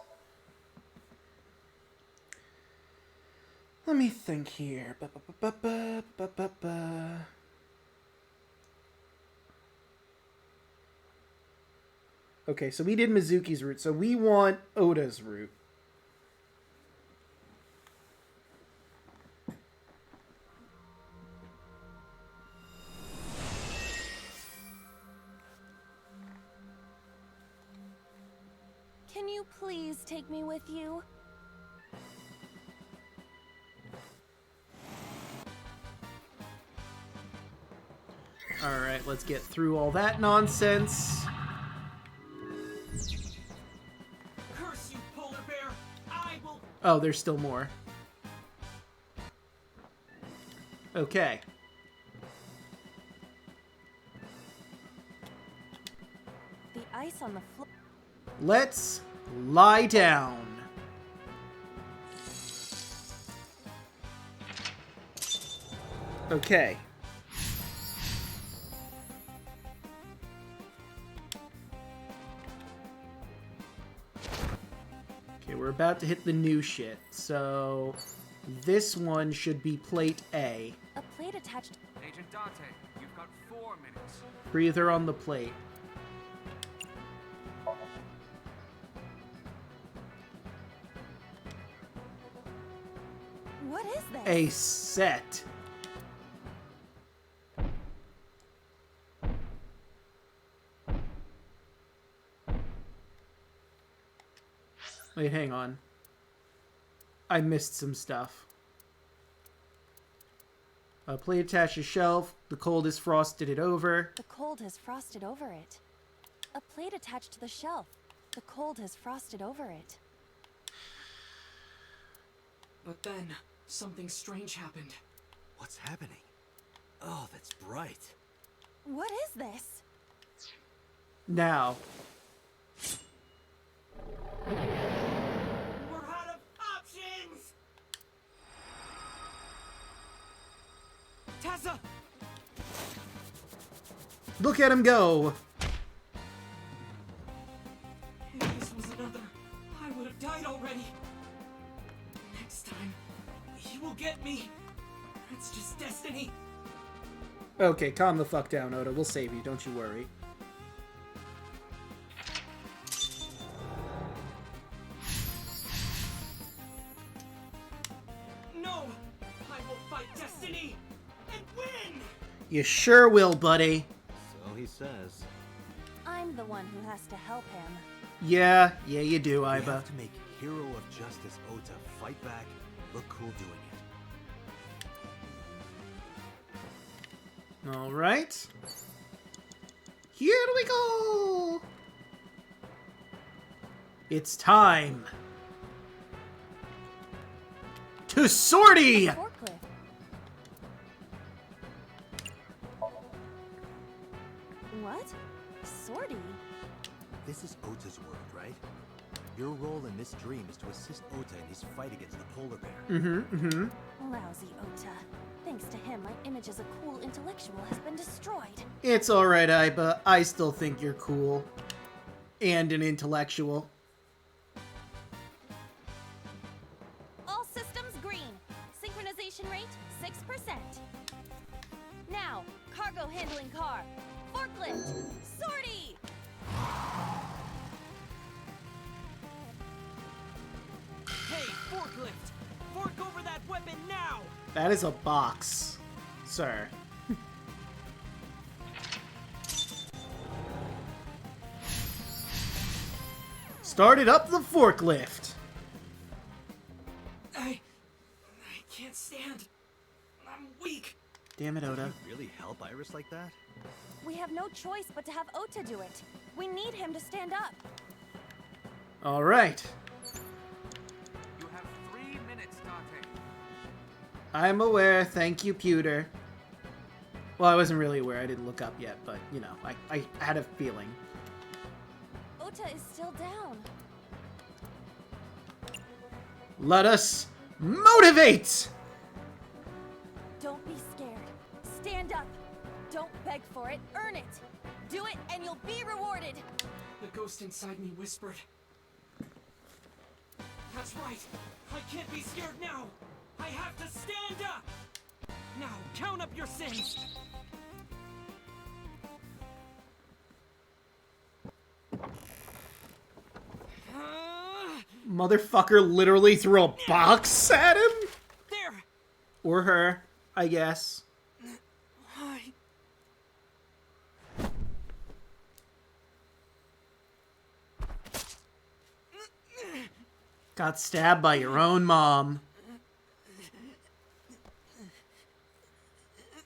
Let me think here. Okay, so we did Mizuki's route, so we want Oda's route. Can you please take me with you? Alright, let's get through all that nonsense. Curse you, polar bear! I will... Oh, there's still more. Okay. The ice on the floor. Let's lie down. Okay. Okay, we're about to hit the new shit. So this one should be plate A. A plate attached. Agent Dante, you've got 4 minutes. Breather on the plate. What is this? A set. Wait, hang on. I missed some stuff. A plate attached to shelf. The cold has frosted it over. The cold has frosted over it. A plate attached to the shelf. The cold has frosted over it. But then, something strange happened. What's happening? Oh, that's bright. What is this? Now. We're out of options! Tessa! Look at him go! If this was another, I would have died already. Next time, he will get me. It's just destiny. Okay, calm the fuck down, Oda. We'll save you, don't you worry. No! I will fight destiny and win! You sure will, buddy. So he says. I'm the one who has to help him. Yeah, you do, We Aiba. have to make Hero of Justice Ota fight back, look cool doing it. Alright. Here we go! It's time to sortie! Forklift. What? Sortie? This is Ota's world, right? Your role in this dream is to assist Ota in his fight against the polar bear. Lousy Ota. Thanks to him, my image as a cool intellectual has been destroyed. It's alright, Aiba. I still think you're cool. And an intellectual. All systems green. Synchronization rate, 6%. Now, cargo handling car. Forklift. Sortie! Hey, forklift! Fork over that weapon now! That is a box, sir. Started up the forklift. I can't stand. I'm weak. Damn it, Oda. Can you really help Iris like that? We have no choice but to have Ota do it. We need him to stand up. All right. You have 3 minutes, Dante. I'm aware. Thank you, Pewter. Well, I wasn't really aware. I didn't look up yet, but, you know, I had a feeling. Ota is still down. Let us motivate! Don't be scared. Stand up. Don't beg for it. Earn it. Do it and you'll be rewarded. The ghost inside me whispered. That's right. I can't be scared now. I have to stand up. Now, count up your sins. Motherfucker literally threw a box at him? There. Or her, I guess. Got stabbed by your own mom.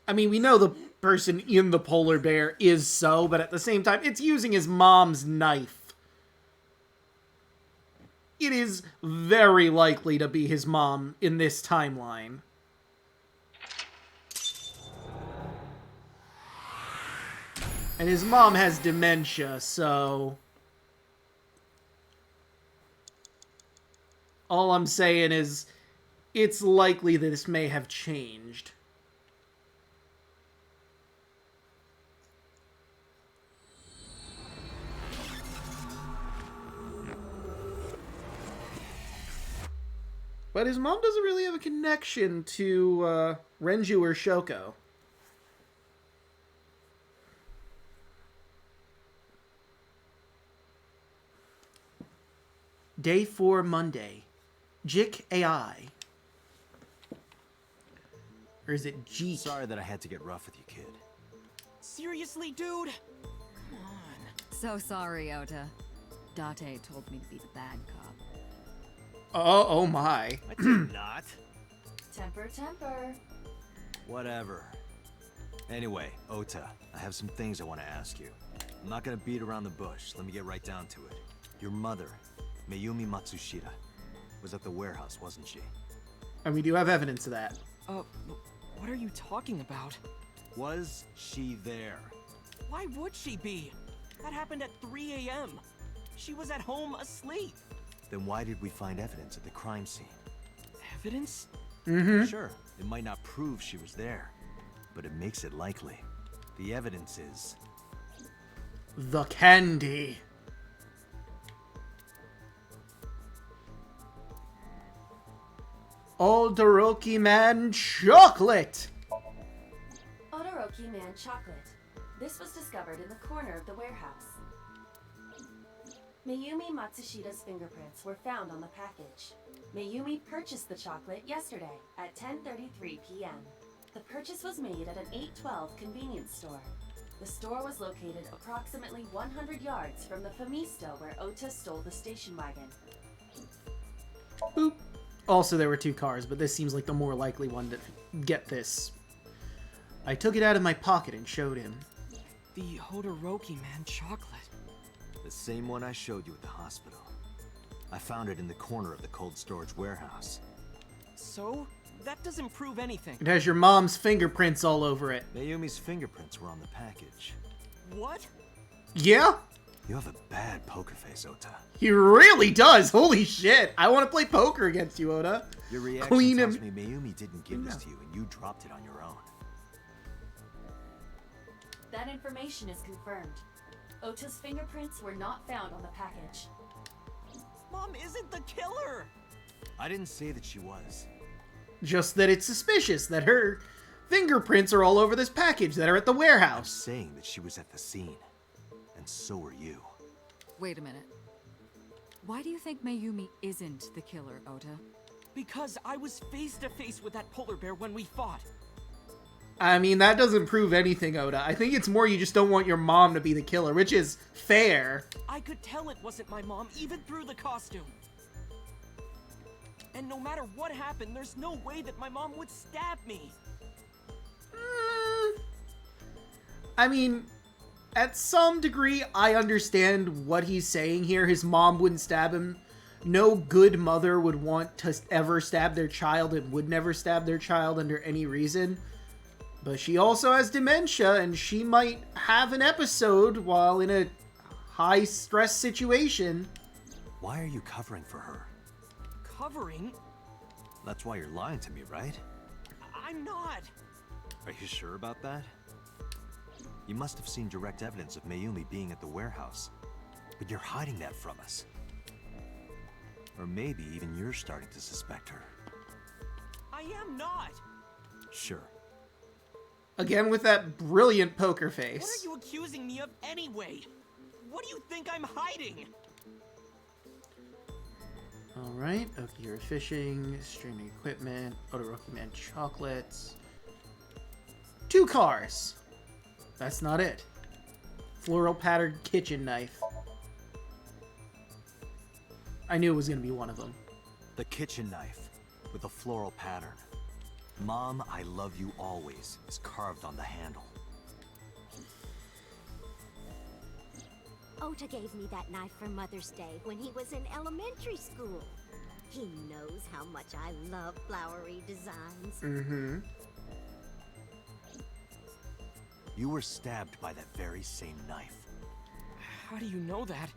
I mean, we know the person in the polar bear is so, but at the same time, it's using his mom's knife. It is very likely to be his mom in this timeline. And his mom has dementia, so... all I'm saying is, it's likely that this may have changed. But his mom doesn't really have a connection to Renju or Shoko. Day 4, Monday. Jik AI. Or is it Jeek? Sorry that I had to get rough with you, kid. Seriously, dude? Come on. So sorry, Ota. Date told me to be the bad cop. Oh my. I did not. Temper, temper. Whatever. Anyway, Ota, I have some things I want to ask you. I'm not gonna beat around the bush. Let me get right down to it. Your mother, Mayumi Matsushita, was at the warehouse, wasn't she? And we do have evidence of that. What are you talking about? Was she there? Why would she be? That happened at 3 a.m. She was at home asleep. Then why did we find evidence at the crime scene? Evidence? Mm-hmm. Sure, it might not prove she was there, but it makes it likely. The evidence is... the candy. Odoroki Man chocolate! Odoroki Man chocolate. This was discovered in the corner of the warehouse. Mayumi Matsushita's fingerprints were found on the package. Mayumi purchased the chocolate yesterday at 10:33 p.m. The purchase was made at an 812 convenience store. The store was located approximately 100 yards from the Famisto where Ota stole the station wagon. Boop. Also, there were 2 cars, but this seems like the more likely one to get this. I took it out of my pocket and showed him. The Hodoroki Man chocolate. the same one I showed you at the hospital. I found it in the corner of the cold storage warehouse. So? That doesn't prove anything. It has your mom's fingerprints all over it. Mayumi's fingerprints were on the package. What? Yeah? You have a bad poker face, Ota. He really does. Holy shit. I want to play poker against you, Oda. Your reaction Clean tells him. me Mayumi didn't give this to you and you dropped it on your own. That information is confirmed. Ota's fingerprints were not found on the package. Mom isn't the killer! I didn't say that she was. Just that it's suspicious that her fingerprints are all over this package that are at the I'm warehouse. saying that she was at the scene. And so are you. Wait a minute. Why do you think Mayumi isn't the killer, Ota? Because I was face to face with that polar bear when we fought. I mean, that doesn't prove anything, Oda. I think it's more you just don't want your mom to be the killer, which is fair. I could tell it wasn't my mom, even through the costume. And no matter what happened, there's no way that my mom would stab me. I mean, at some degree, I understand what he's saying here. His mom wouldn't stab him. No good mother would want to ever stab their child and would never stab their child under any reason. But she also has dementia, and she might have an episode while in a high-stress situation. Why are you covering for her? Covering? That's why you're lying to me, right? I'm not. Are you sure about that? You must have seen direct evidence of Mayumi being at the warehouse, but you're hiding that from us. Or maybe even you're starting to suspect her. I am not. Sure. Again with that brilliant poker face. What are you accusing me of anyway? What do you think I'm hiding? Alright, okay, you're fishing, streaming equipment, Todoroki Man chocolates. 2 cars. That's not it. Floral patterned kitchen knife. I knew it was gonna be one of them. The kitchen knife with a floral pattern. Mom, I love you always is carved on the handle. Ota gave me that knife for Mother's Day when he was in elementary school. He knows how much I love flowery designs. Mm-hmm. You were stabbed by that very same knife. How do you know that?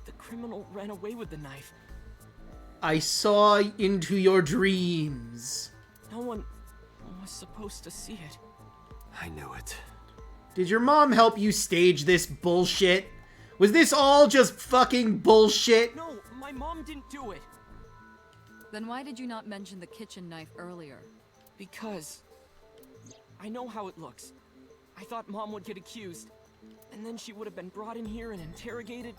The criminal ran away with the knife. I saw into your dreams. No one was supposed to see it. I knew it. Did your mom help you stage this bullshit? Was this all just fucking bullshit? No, my mom didn't do it. Then why did you not mention the kitchen knife earlier? Because I know how it looks. I thought Mom would get accused, and then she would have been brought in here and interrogated.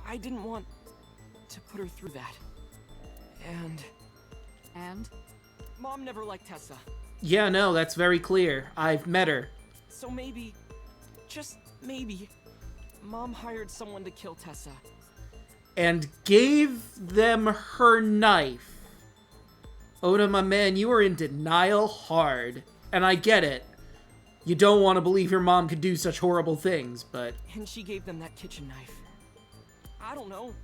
I didn't want to put her through that. And? Mom never liked Tessa. Yeah, no, that's very clear. I've met her. So maybe, just maybe, Mom hired someone to kill Tessa. And gave them her knife. Oda, my man, you are in denial hard. And I get it. You don't want to believe your mom could do such horrible things, but... And she gave them that kitchen knife. I don't know.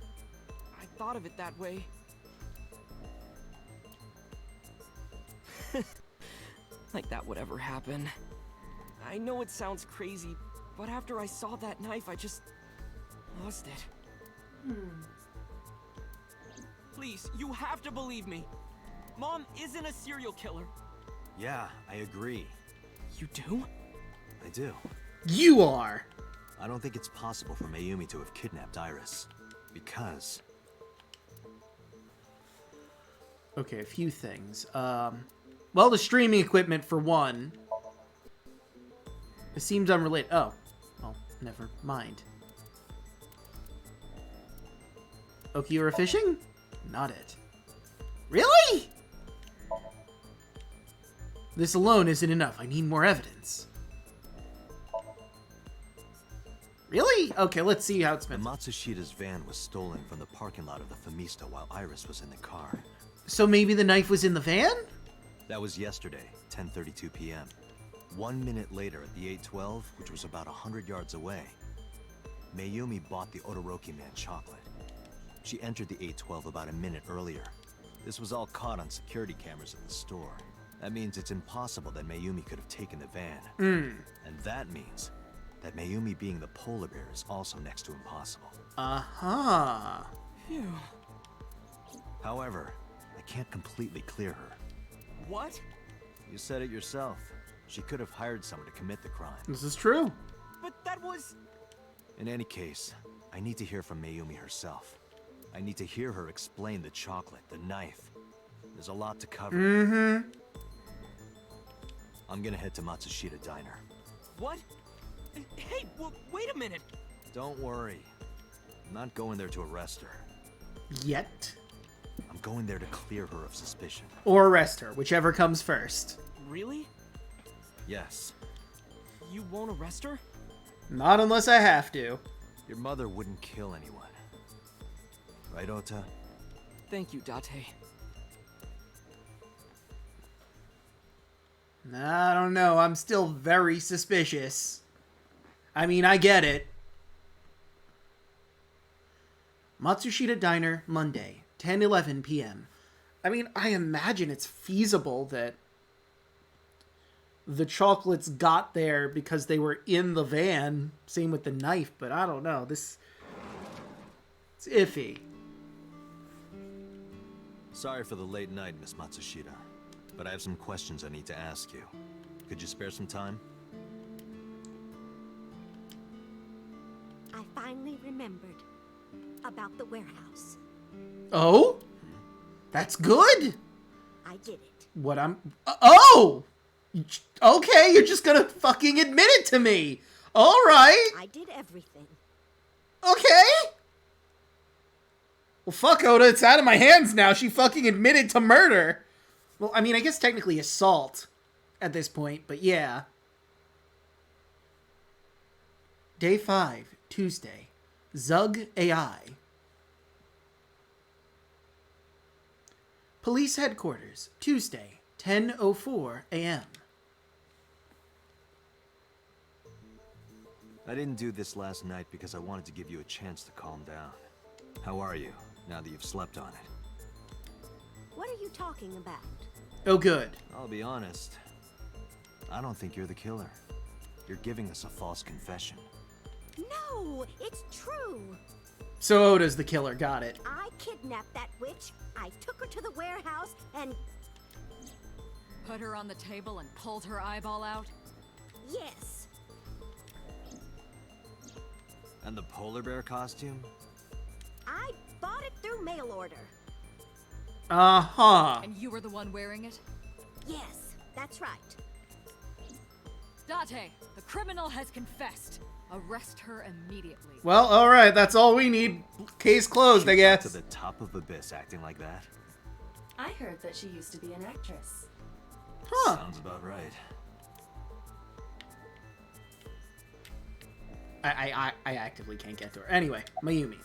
I thought of it that way. Like that would ever happen. I know it sounds crazy, but after I saw that knife, I just lost it. Please, you have to believe me. Mom isn't a serial killer. Yeah, I agree. You do? I do. You are! I don't think it's possible for Mayumi to have kidnapped Iris. Because... Okay, a few things. Well, the streaming equipment, for one. It seems unrelated. Oh. Well, never mind. Okiura fishing? Not it. Really? This alone isn't enough. I need more evidence. Really? Okay, let's see how it's been. Matsushida's van was stolen from the parking lot of the Famista while Iris was in the car. So maybe the knife was in the van? That was yesterday, 10:32 p.m. 1 minute later at the 812, which was about 100 yards away, Mayumi bought the Todoroki Man chocolate. She entered the 812 about a minute earlier. This was all caught on security cameras at the store. That means it's impossible that Mayumi could have taken the van. And that means that Mayumi being the polar bear is also next to impossible. Uh-huh. Phew. However, I can't completely clear her. What? You said it yourself. She could have hired someone to commit the crime. This is true. But that was... In any case, I need to hear from Mayumi herself. I need to hear her explain the chocolate, the knife. There's a lot to cover. I'm gonna head to Matsushita Diner. What? Hey, wait a minute! Don't worry. I'm not going there to arrest her. Yet? I'm going there to clear her of suspicion. Or arrest her, whichever comes first. Really? Yes. You won't arrest her? Not unless I have to. Your mother wouldn't kill anyone. Right, Ota? Thank you, Date. I don't know. I'm still very suspicious. I mean, I get it. Matsushita Diner, Monday, 10:11 p.m. I mean, I imagine it's feasible that the chocolates got there because they were in the van. Same with the knife, but I don't know. It's iffy. Sorry for the late night, Miss Matsushita, but I have some questions I need to ask you. Could you spare some time? I finally remembered about the warehouse. Oh? That's good! I did it. What I'm... Oh! Okay, you're just gonna fucking admit it to me! Alright! I did everything. Okay! Well, fuck, Oda, it's out of my hands now. She fucking admitted to murder. Well, I mean, I guess technically assault at this point, but yeah. Day 5, Tuesday. Zug AI. Police Headquarters, Tuesday, 10:04 a.m. I didn't do this last night because I wanted to give you a chance to calm down. How are you, now that you've slept on it? What are you talking about? Oh, good. I'll be honest. I don't think you're the killer. You're giving us a false confession. No, it's true. So Oda's the killer, got it. I kidnapped that witch. I took her to the warehouse and... Put her on the table and pulled her eyeball out? Yes. And the polar bear costume? I bought it through mail order. Uh-huh. And you were the one wearing it? Yes, that's right. Date, the criminal has confessed. Arrest her immediately. Well, alright, that's all we need. Case closed, I guess. To the top of Abyss acting like that? I heard that she used to be an actress. Huh. Sounds about right. I actively can't get to her. Anyway, Mayumi.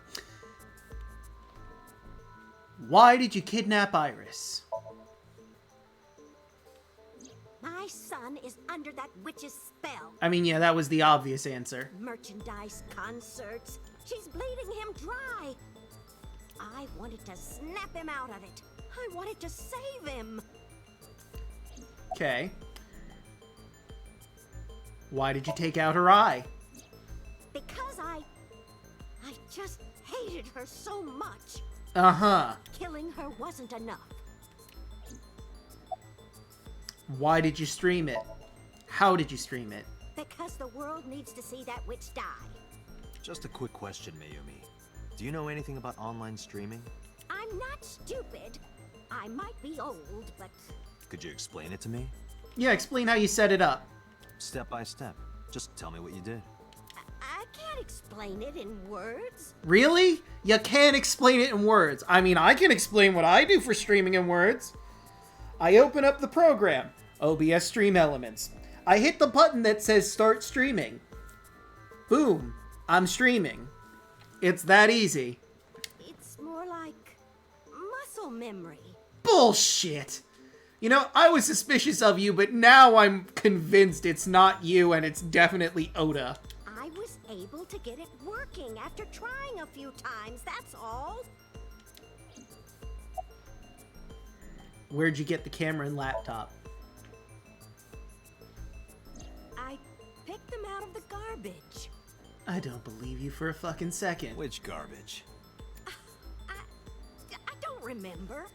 Why did you kidnap Iris? My son is under that witch's spell. I mean, yeah, that was the obvious answer. Merchandise, concerts. She's bleeding him dry. I wanted to snap him out of it. I wanted to save him. Okay. Why did you take out her eye? Because I just hated her so much. Uh-huh. Killing her wasn't enough. Why did you stream it? How did you stream it? Because the world needs to see that witch die. Just a quick question, Mayumi. Do you know anything about online streaming? I'm not stupid. I might be old, but... Could you explain it to me? Yeah, explain how you set it up. Step by step. Just tell me what you did. I can't explain it in words. Really? You can't explain it in words. I mean, I can explain what I do for streaming in words. I open up the program, OBS Stream Elements. I hit the button that says Start Streaming. Boom. I'm streaming. It's that easy. It's more like muscle memory. Bullshit. You know, I was suspicious of you, but now I'm convinced it's not you and it's definitely Oda. I was able to get it working after trying a few times, that's all. Where'd you get the camera and laptop? I picked them out of the garbage. I don't believe you for a fucking second. Which garbage? I don't remember.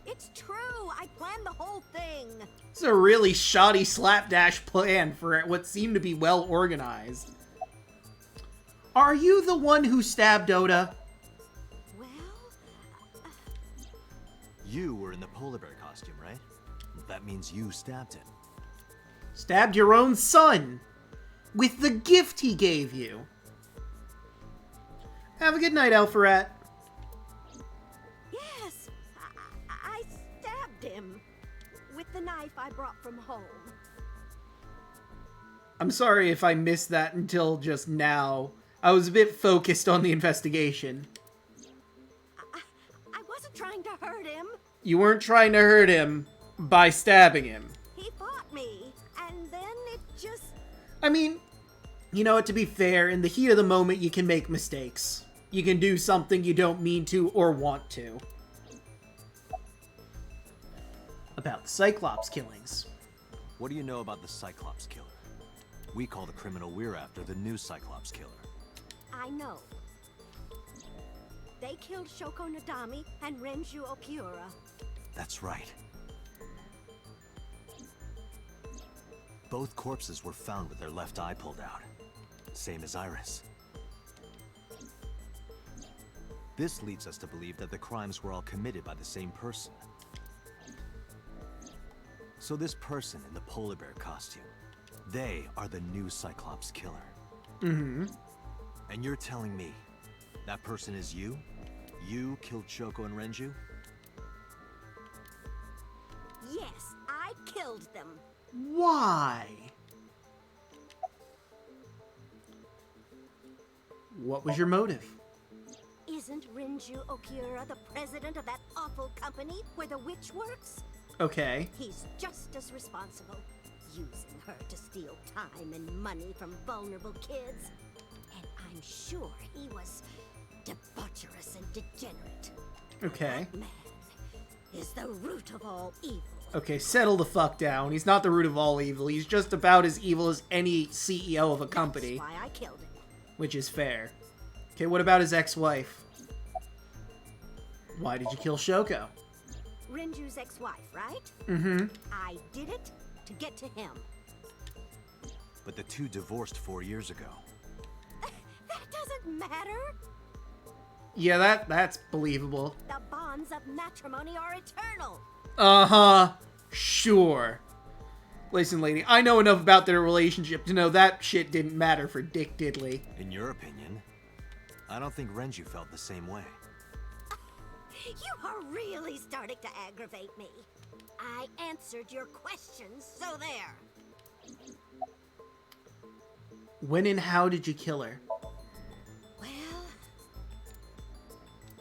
It's true, I planned the whole thing. It's a really shoddy slapdash plan for what seemed to be well organized. Are you the one who stabbed Oda? You were in the polar bear costume, right? That means you stabbed it. Stabbed your own son! With the gift he gave you! Have a good night, Alpharat. Yeah, with the knife I brought from home. I'm sorry if I missed that until just now. I was a bit focused on the investigation. I wasn't trying to hurt him. You weren't trying to hurt him by stabbing him. He fought me, and then it just... I mean, you know what, to be fair, in the heat of the moment, you can make mistakes. You can do something you don't mean to or want to. About Cyclops killings. What do you know about the Cyclops killer? We call the criminal we're after the new Cyclops killer. I know. They killed Shoko Nadami and Renju Okiura. That's right. Both corpses were found with their left eye pulled out. Same as Iris. This leads us to believe that the crimes were all committed by the same person. So this person in the polar bear costume, they are the new Cyclops killer. Mm-hmm. And you're telling me that person is you? You killed Shoko and Renju? Yes, I killed them. Why? What was your motive? Isn't Renju Okiura the president of that awful company where the witch works? Okay. He's just as responsible, using her to steal time and money from vulnerable kids. And I'm sure he was debaucherous and degenerate. Okay. That man is the root of all evil. Okay, settle the fuck down. He's not the root of all evil. He's just about as evil as any CEO of a company. That's why I killed him. Which is fair. Okay, what about his ex-wife? Why did you kill Shoko? Renju's ex-wife, right? Mm-hmm. I did it to get to him. But the two divorced 4 years ago. That doesn't matter. Yeah, that's believable. The bonds of matrimony are eternal. Uh-huh. Sure. Listen, lady, I know enough about their relationship to know that shit didn't matter for Dick Diddley. In your opinion, I don't think Renju felt the same way. You are really starting to aggravate me. I answered your questions, so there. When and how did you kill her? Well,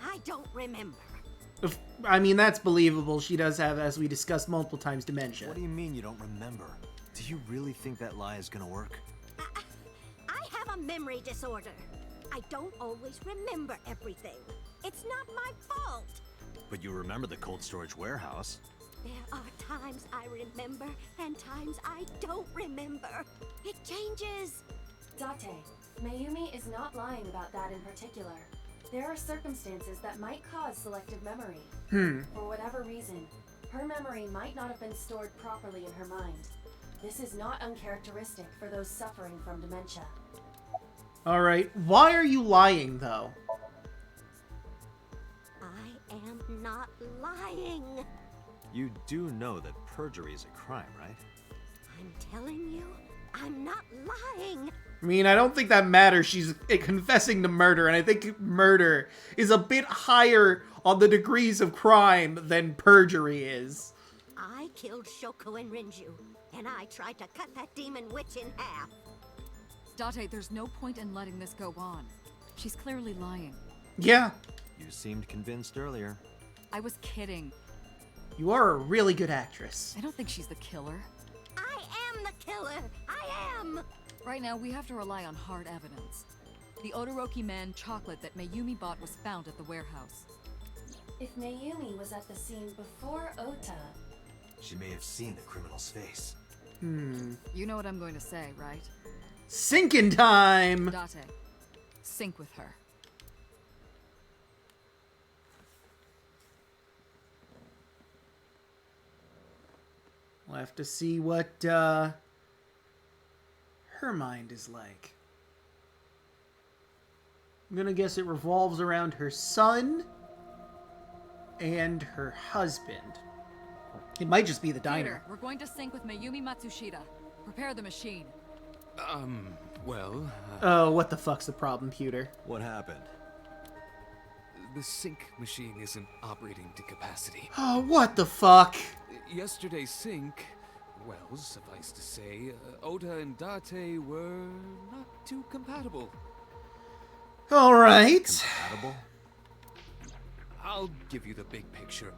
I don't remember. I mean, that's believable. She does have, as we discussed multiple times, dementia. What do you mean you don't remember? Do you really think that lie is gonna work? I have a memory disorder. I don't always remember everything. It's not my fault. But you remember the cold storage warehouse. There are times I remember and times I don't remember. It changes. Date, Mayumi is not lying about that in particular. There are circumstances that might cause selective memory. For whatever reason, her memory might not have been stored properly in her mind. This is not uncharacteristic for those suffering from dementia. Alright, why are you lying, though? I am not lying. You do know that perjury is a crime, right? I'm telling you, I'm not lying. I mean, I don't think that matters. She's confessing to murder, and I think murder is a bit higher on the degrees of crime than perjury is. I killed Shoko and Renju, and I tried to cut that demon witch in half. Date, there's no point in letting this go on. She's clearly lying. Yeah. You seemed convinced earlier. I was kidding. You are a really good actress. I don't think she's the killer. I am the killer! I am! Right now, we have to rely on hard evidence. The Odoroki Man chocolate that Mayumi bought was found at the warehouse. If Mayumi was at the scene before Ota... She may have seen the criminal's face. You know what I'm going to say, right? Sinking time! Date, sync with her. We'll have to see what, her mind is like. I'm gonna guess it revolves around her son and her husband. It might just be the diner. Peter, we're going to sync with Mayumi Matsushita. Prepare the machine. Well... Oh, what the fuck's the problem, Pewter? What happened? The sync machine isn't operating to capacity. Oh, what the fuck? yesterday's sync, well, suffice to say, Ota and Date were not too compatible. All right. Compatible? I'll give you the big picture.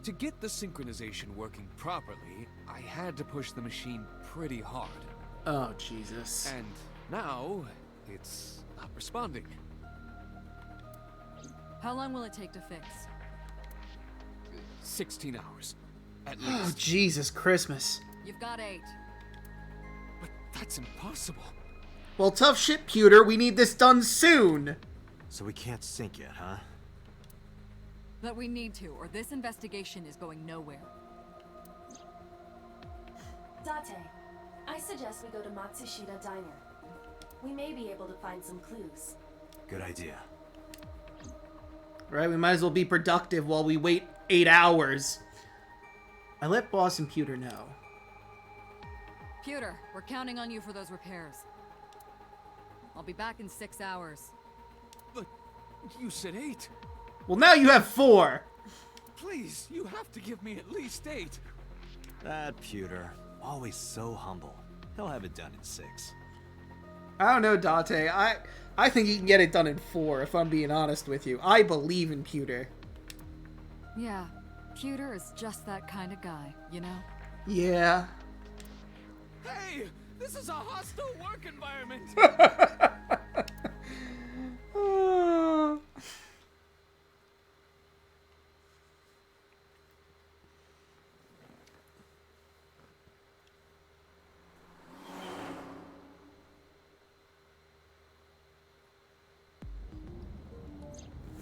To get the synchronization working properly, I had to push the machine pretty hard. Oh, Jesus. And now, it's not responding. How long will it take to fix? 16 hours, at Oh, least. Jesus Christmas. You've got 8. But that's impossible. Well, tough shit, Pewter. We need this done soon. So we can't sync yet, huh? But we need to, or this investigation is going nowhere. Date, I suggest we go to Matsushita Diner. We may be able to find some clues. Good idea. Right, we might as well be productive while we wait 8 hours. I let Boss and Pewter know. Pewter, we're counting on you for those repairs. I'll be back in 6 hours. But you said 8. Well, now you have 4. Please, you have to give me at least 8. That Pewter, always so humble. He'll have it done in 6. I don't know, Date. I think he can get it done in 4, if I'm being honest with you. I believe in Pewter. Yeah, Pewter is just that kind of guy, you know? Yeah. Hey, this is a hostile work environment.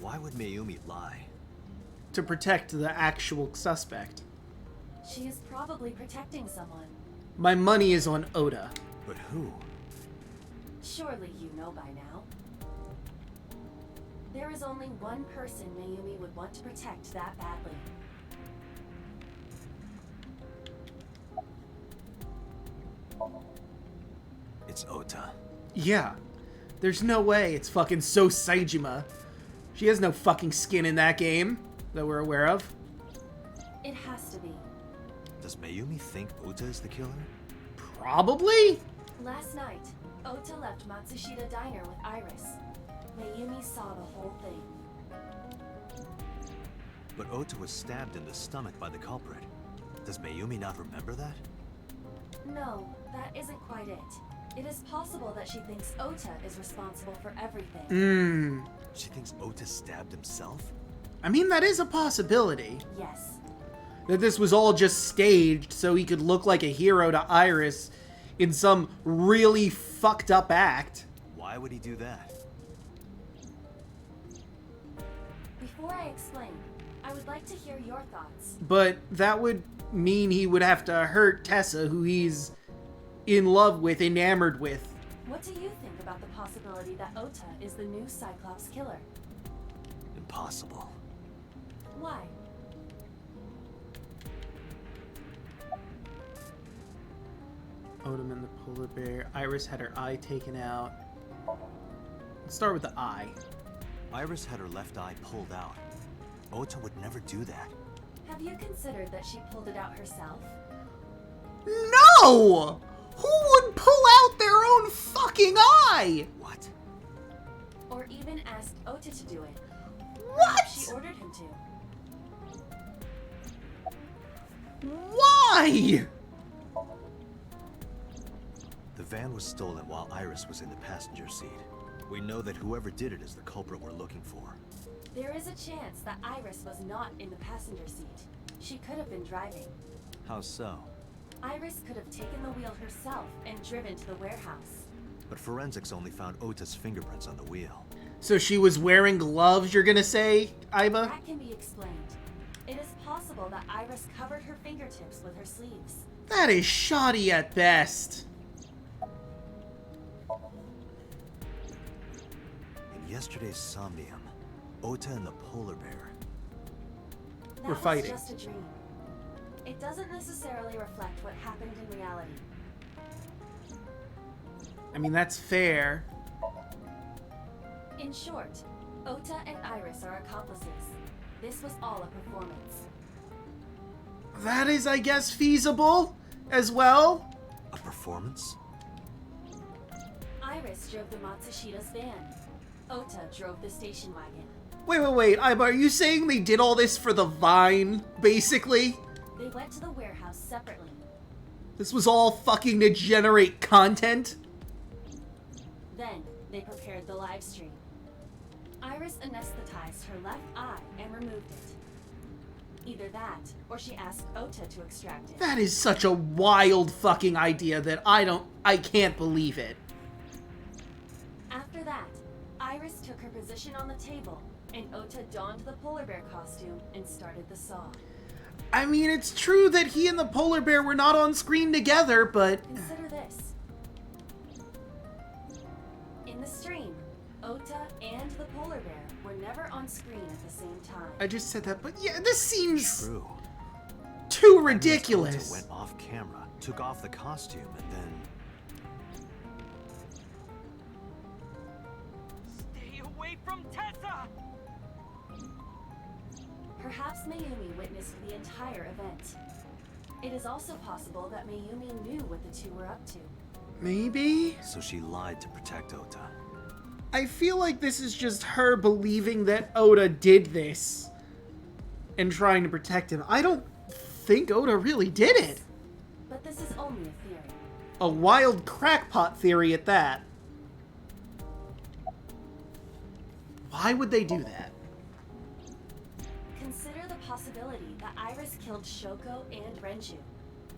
Why would Mayumi lie? To protect the actual suspect. She is probably protecting someone. My money is on Oda. But who? Surely you know by now. There is only one person Mayumi would want to protect that badly. It's Ota. Yeah. There's no way it's fucking So Saejima. She has no fucking skin in that game that we're aware of. It has to be. Does Mayumi think Ota is the killer? Probably? Last night, Ota left Matsushita Diner with Iris. Mayumi saw the whole thing. But Ota was stabbed in the stomach by the culprit. Does Mayumi not remember that? No, that isn't quite it. It is possible that she thinks Ota is responsible for everything. She thinks Ota stabbed himself? I mean, that is a possibility. Yes. That this was all just staged so he could look like a hero to Iris in some really fucked up act. Why would he do that? Before I explain, I would like to hear your thoughts. But that would mean he would have to hurt Tessa, who he's in love with, enamored with. What do you think about the possibility that Ota is the new Cyclops killer? Impossible. Why? Odom and the polar bear. Iris had her eye taken out. Let's start with the eye. Iris had her left eye pulled out. Ota would never do that. Have you considered that she pulled it out herself? No! Who would pull out their own fucking eye? What? Or even asked Ota to do it? What? She ordered him to. Why? The van was stolen while Iris was in the passenger seat. We know that whoever did it is the culprit we're looking for. There is a chance that Iris was not in the passenger seat. She could have been driving. How so? Iris could have taken the wheel herself and driven to the warehouse. But forensics only found Ota's fingerprints on the wheel. So she was wearing gloves, you're gonna say, Aiba? That can be explained. It is possible that Iris covered her fingertips with her sleeves. That is shoddy at best. In yesterday's Somnium, Ota and the polar bear. We're fighting. That was just a dream. It doesn't necessarily reflect what happened in reality. I mean, that's fair. In short, Ota and Iris are accomplices. This was all a performance. That is, I guess, feasible as well. A performance? Iris drove the Matsushida's van. Ota drove the station wagon. Wait, are you saying they did all this for the Vine, basically? They went to the warehouse separately. This was all fucking to generate content? Then, they prepared the live stream. Iris anesthetized her left eye and removed it. Either that, or she asked Ota to extract it. That is such a wild fucking idea that I can't believe it. After that, Iris took her position on the table, and Ota donned the polar bear costume and started the saw. I mean, it's true that he and the polar bear were not on screen together, but... Consider this. In the stream, Ota and the polar bear were never on screen at the same time. I just said that, but yeah, this seems... True. Too ridiculous. Ota went off camera, took off the costume, and then... Stay away from Tessa! Perhaps Mayumi witnessed the entire event. It is also possible that Mayumi knew what the two were up to. Maybe? So she lied to protect Ota. I feel like this is just her believing that Ota did this and trying to protect him. I don't think Ota really did it. But this is only a theory. A wild crackpot theory at that. Why would they do that? Consider the possibility that Iris killed Shoko and Renju.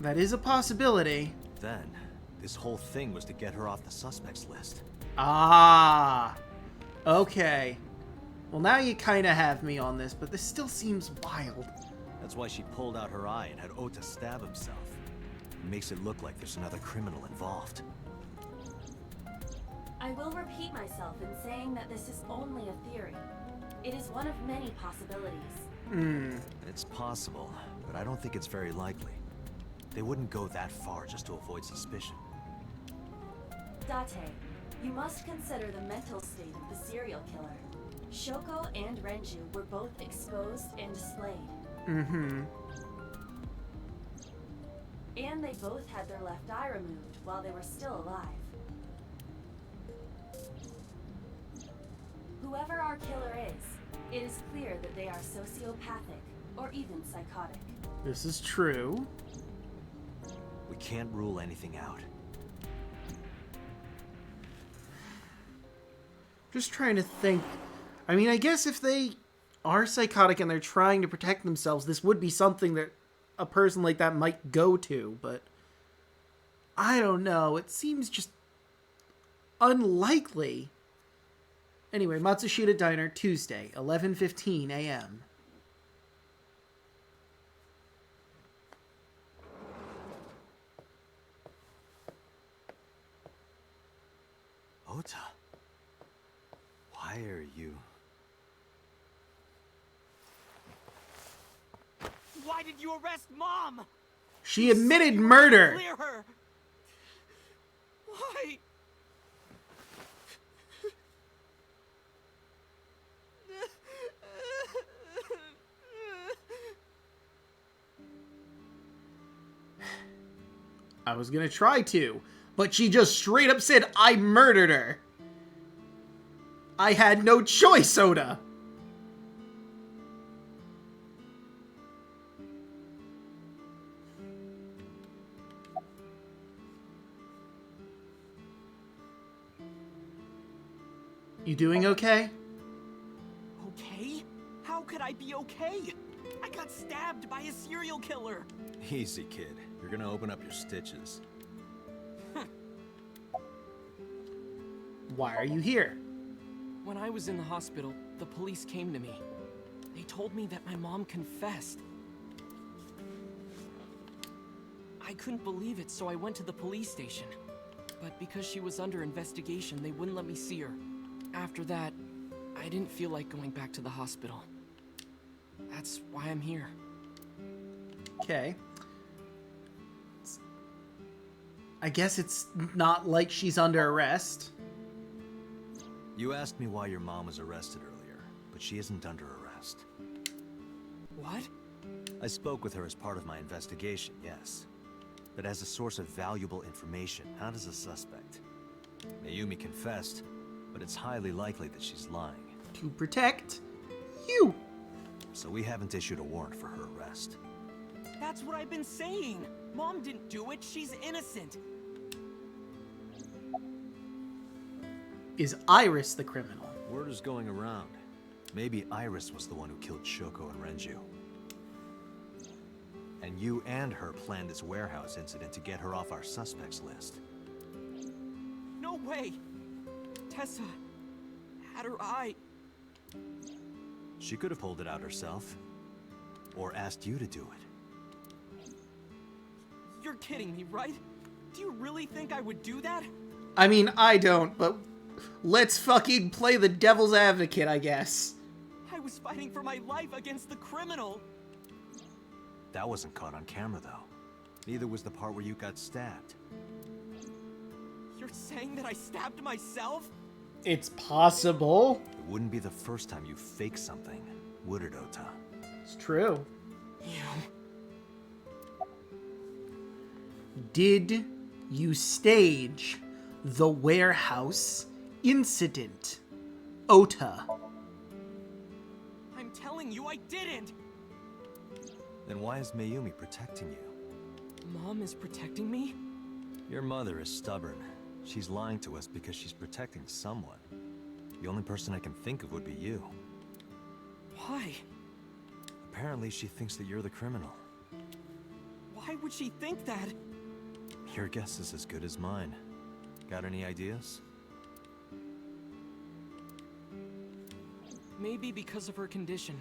That is a possibility. Then, this whole thing was to get her off the suspects list. Ah. Okay. Well, now you kind of have me on this, but this still seems wild. That's why she pulled out her eye and had Ota stab himself. It makes it look like there's another criminal involved. I will repeat myself in saying that this is only a theory. It is one of many possibilities. It's possible, but I don't think it's very likely. They wouldn't go that far just to avoid suspicion. Date, you must consider the mental state of the serial killer. Shoko and Renju were both exposed and displayed. And they both had their left eye removed while they were still alive. Whoever our killer is, it is clear that they are sociopathic or even psychotic. This is true. We can't rule anything out. Just trying to think. I mean, I guess if they are psychotic and they're trying to protect themselves, this would be something that a person like that might go to, but I don't know. It seems just unlikely. Anyway, Matsushita Diner, Tuesday, 11:15 a.m. Ota, why are you... Why did you arrest Mom? She admitted murder. Clear her. Why? I was gonna try to, but she just straight up said, I murdered her. I had no choice, Ota. You doing okay? Okay? How could I be okay? I got stabbed by a serial killer. Easy, kid. You're gonna open up your stitches. Why are you here? When I was in the hospital, the police came to me. They told me that my mom confessed. I couldn't believe it, so I went to the police station. But because she was under investigation, they wouldn't let me see her. After that, I didn't feel like going back to the hospital. That's why I'm here. Okay. I guess it's not like she's under arrest. You asked me why your mom was arrested earlier, but she isn't under arrest. What? I spoke with her as part of my investigation, yes. But as a source of valuable information, not as a suspect. Mayumi confessed, but it's highly likely that she's lying. To protect you. So we haven't issued a warrant for her arrest. That's what I've been saying. Mom didn't do it. She's innocent. Is Iris the criminal? Word is going around. Maybe Iris was the one who killed Shoko and Renju. And you and her planned this warehouse incident to get her off our suspects list. No way. Tessa had her eye. She could have pulled it out herself. Or asked you to do it. You're kidding me, right? Do you really think I would do that? I mean, I don't, but let's fucking play the devil's advocate, I guess. I was fighting for my life against the criminal. That wasn't caught on camera, though. Neither was the part where you got stabbed. You're saying that I stabbed myself? It's possible. It wouldn't be the first time you faked something, would it, Ota? It's true. You. Did you stage the warehouse incident, Ota? I'm telling you, I didn't! Then why is Mayumi protecting you? Mom is protecting me? Your mother is stubborn. She's lying to us because she's protecting someone. The only person I can think of would be you. Why? Apparently she thinks that you're the criminal. Why would she think that? Your guess is as good as mine. Got any ideas? Maybe because of her condition.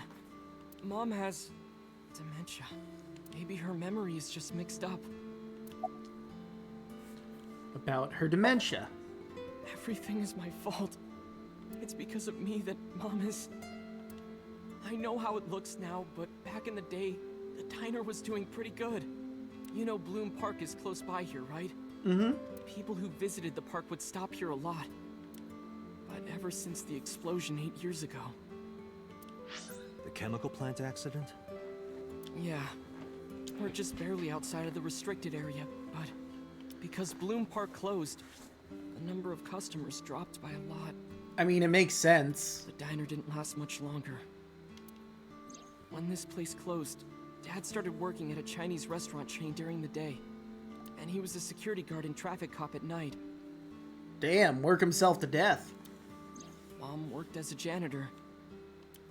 Mom has dementia. Maybe her memory is just mixed up. About her dementia. Everything is my fault. It's because of me that Mom is... I know how it looks now, but back in the day, the diner was doing pretty good. You know Bloom Park is close by here, right? Mm-hmm. People who visited the park would stop here a lot. But ever since the explosion 8 years ago... The chemical plant accident? Yeah. We're just barely outside of the restricted area, but... because Bloom Park closed, the number of customers dropped by a lot. I mean, it makes sense. The diner didn't last much longer. When this place closed, Dad started working at a Chinese restaurant chain during the day. And he was a security guard and traffic cop at night. Damn, work himself to death. Mom worked as a janitor.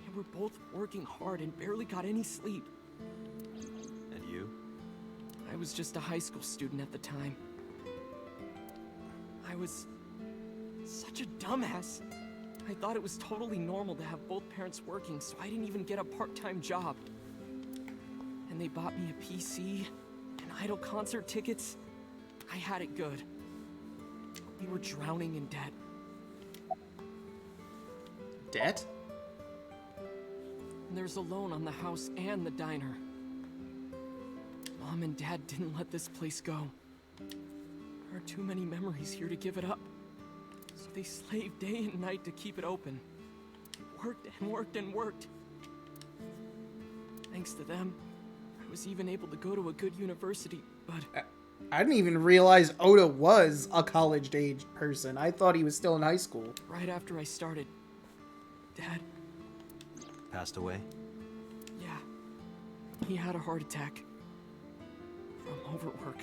They were both working hard and barely got any sleep. And you? I was just a high school student at the time. I was such a dumbass. I thought it was totally normal to have both parents working, so I didn't even get a part-time job. And they bought me a PC and idol concert tickets. I had it good. We were drowning in debt. Debt? And there's a loan on the house and the diner. Mom and Dad didn't let this place go. There are too many memories here to give it up. So they slaved day and night to keep it open. Worked and worked and worked. Thanks to them, I was even able to go to a good university, but... I didn't even realize Ota was a college-age person. I thought he was still in high school. Right after I started, Dad... Passed away? Yeah. He had a heart attack. From overwork.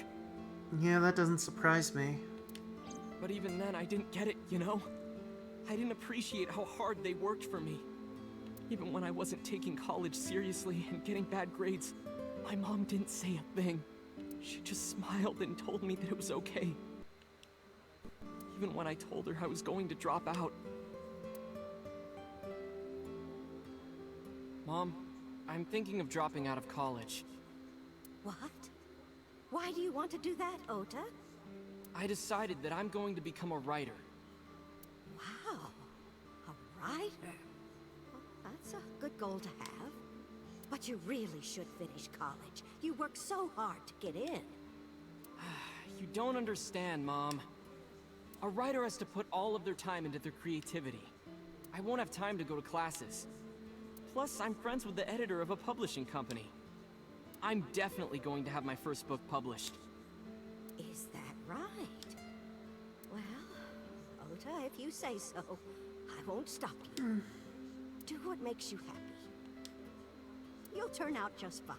Yeah, that doesn't surprise me. But even then, I didn't get it, you know? I didn't appreciate how hard they worked for me. Even when I wasn't taking college seriously and getting bad grades, my mom didn't say a thing. She just smiled and told me that it was okay. Even when I told her I was going to drop out. Mom, I'm thinking of dropping out of college. What? Why do you want to do that, Ota? I decided that I'm going to become a writer. Wow, a writer? Well, that's a good goal to have. But you really should finish college. You work so hard to get in. You don't understand, Mom. A writer has to put all of their time into their creativity. I won't have time to go to classes. Plus, I'm friends with the editor of a publishing company. I'm definitely going to have my first book published. Is that right? Well, Ota, if you say so, I won't stop you. Do what makes you happy. You'll turn out just fine.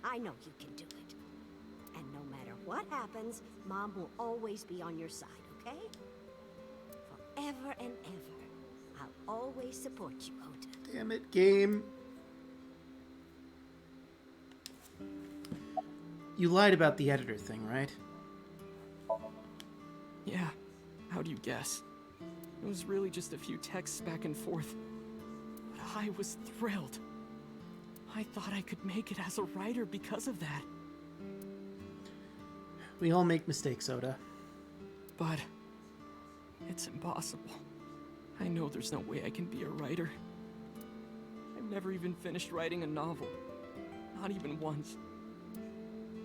I know you can do it. And no matter what happens, Mom will always be on your side, okay? Forever and ever. I'll always support you, Ota. Damn it, game. You lied about the editor thing, right? Yeah, how do you guess? It was really just a few texts back and forth. But I was thrilled. I thought I could make it as a writer because of that. We all make mistakes, Oda. But it's impossible. I know there's no way I can be a writer. I've never even finished writing a novel. Not even once.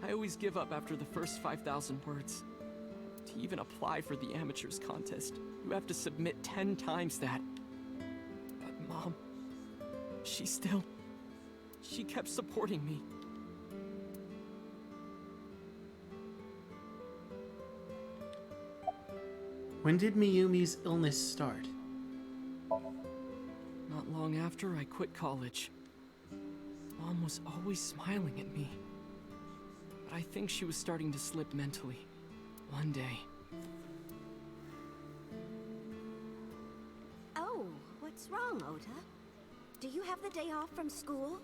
I always give up after the first 5,000 words. To even apply for the amateurs contest, you have to submit 10 times that. But Mom, she kept supporting me. When did Miyumi's illness start? Not long after I quit college. Mom was always smiling at me. But I think she was starting to slip mentally. One day. Oh, what's wrong, Ota? Do you have the day off from school?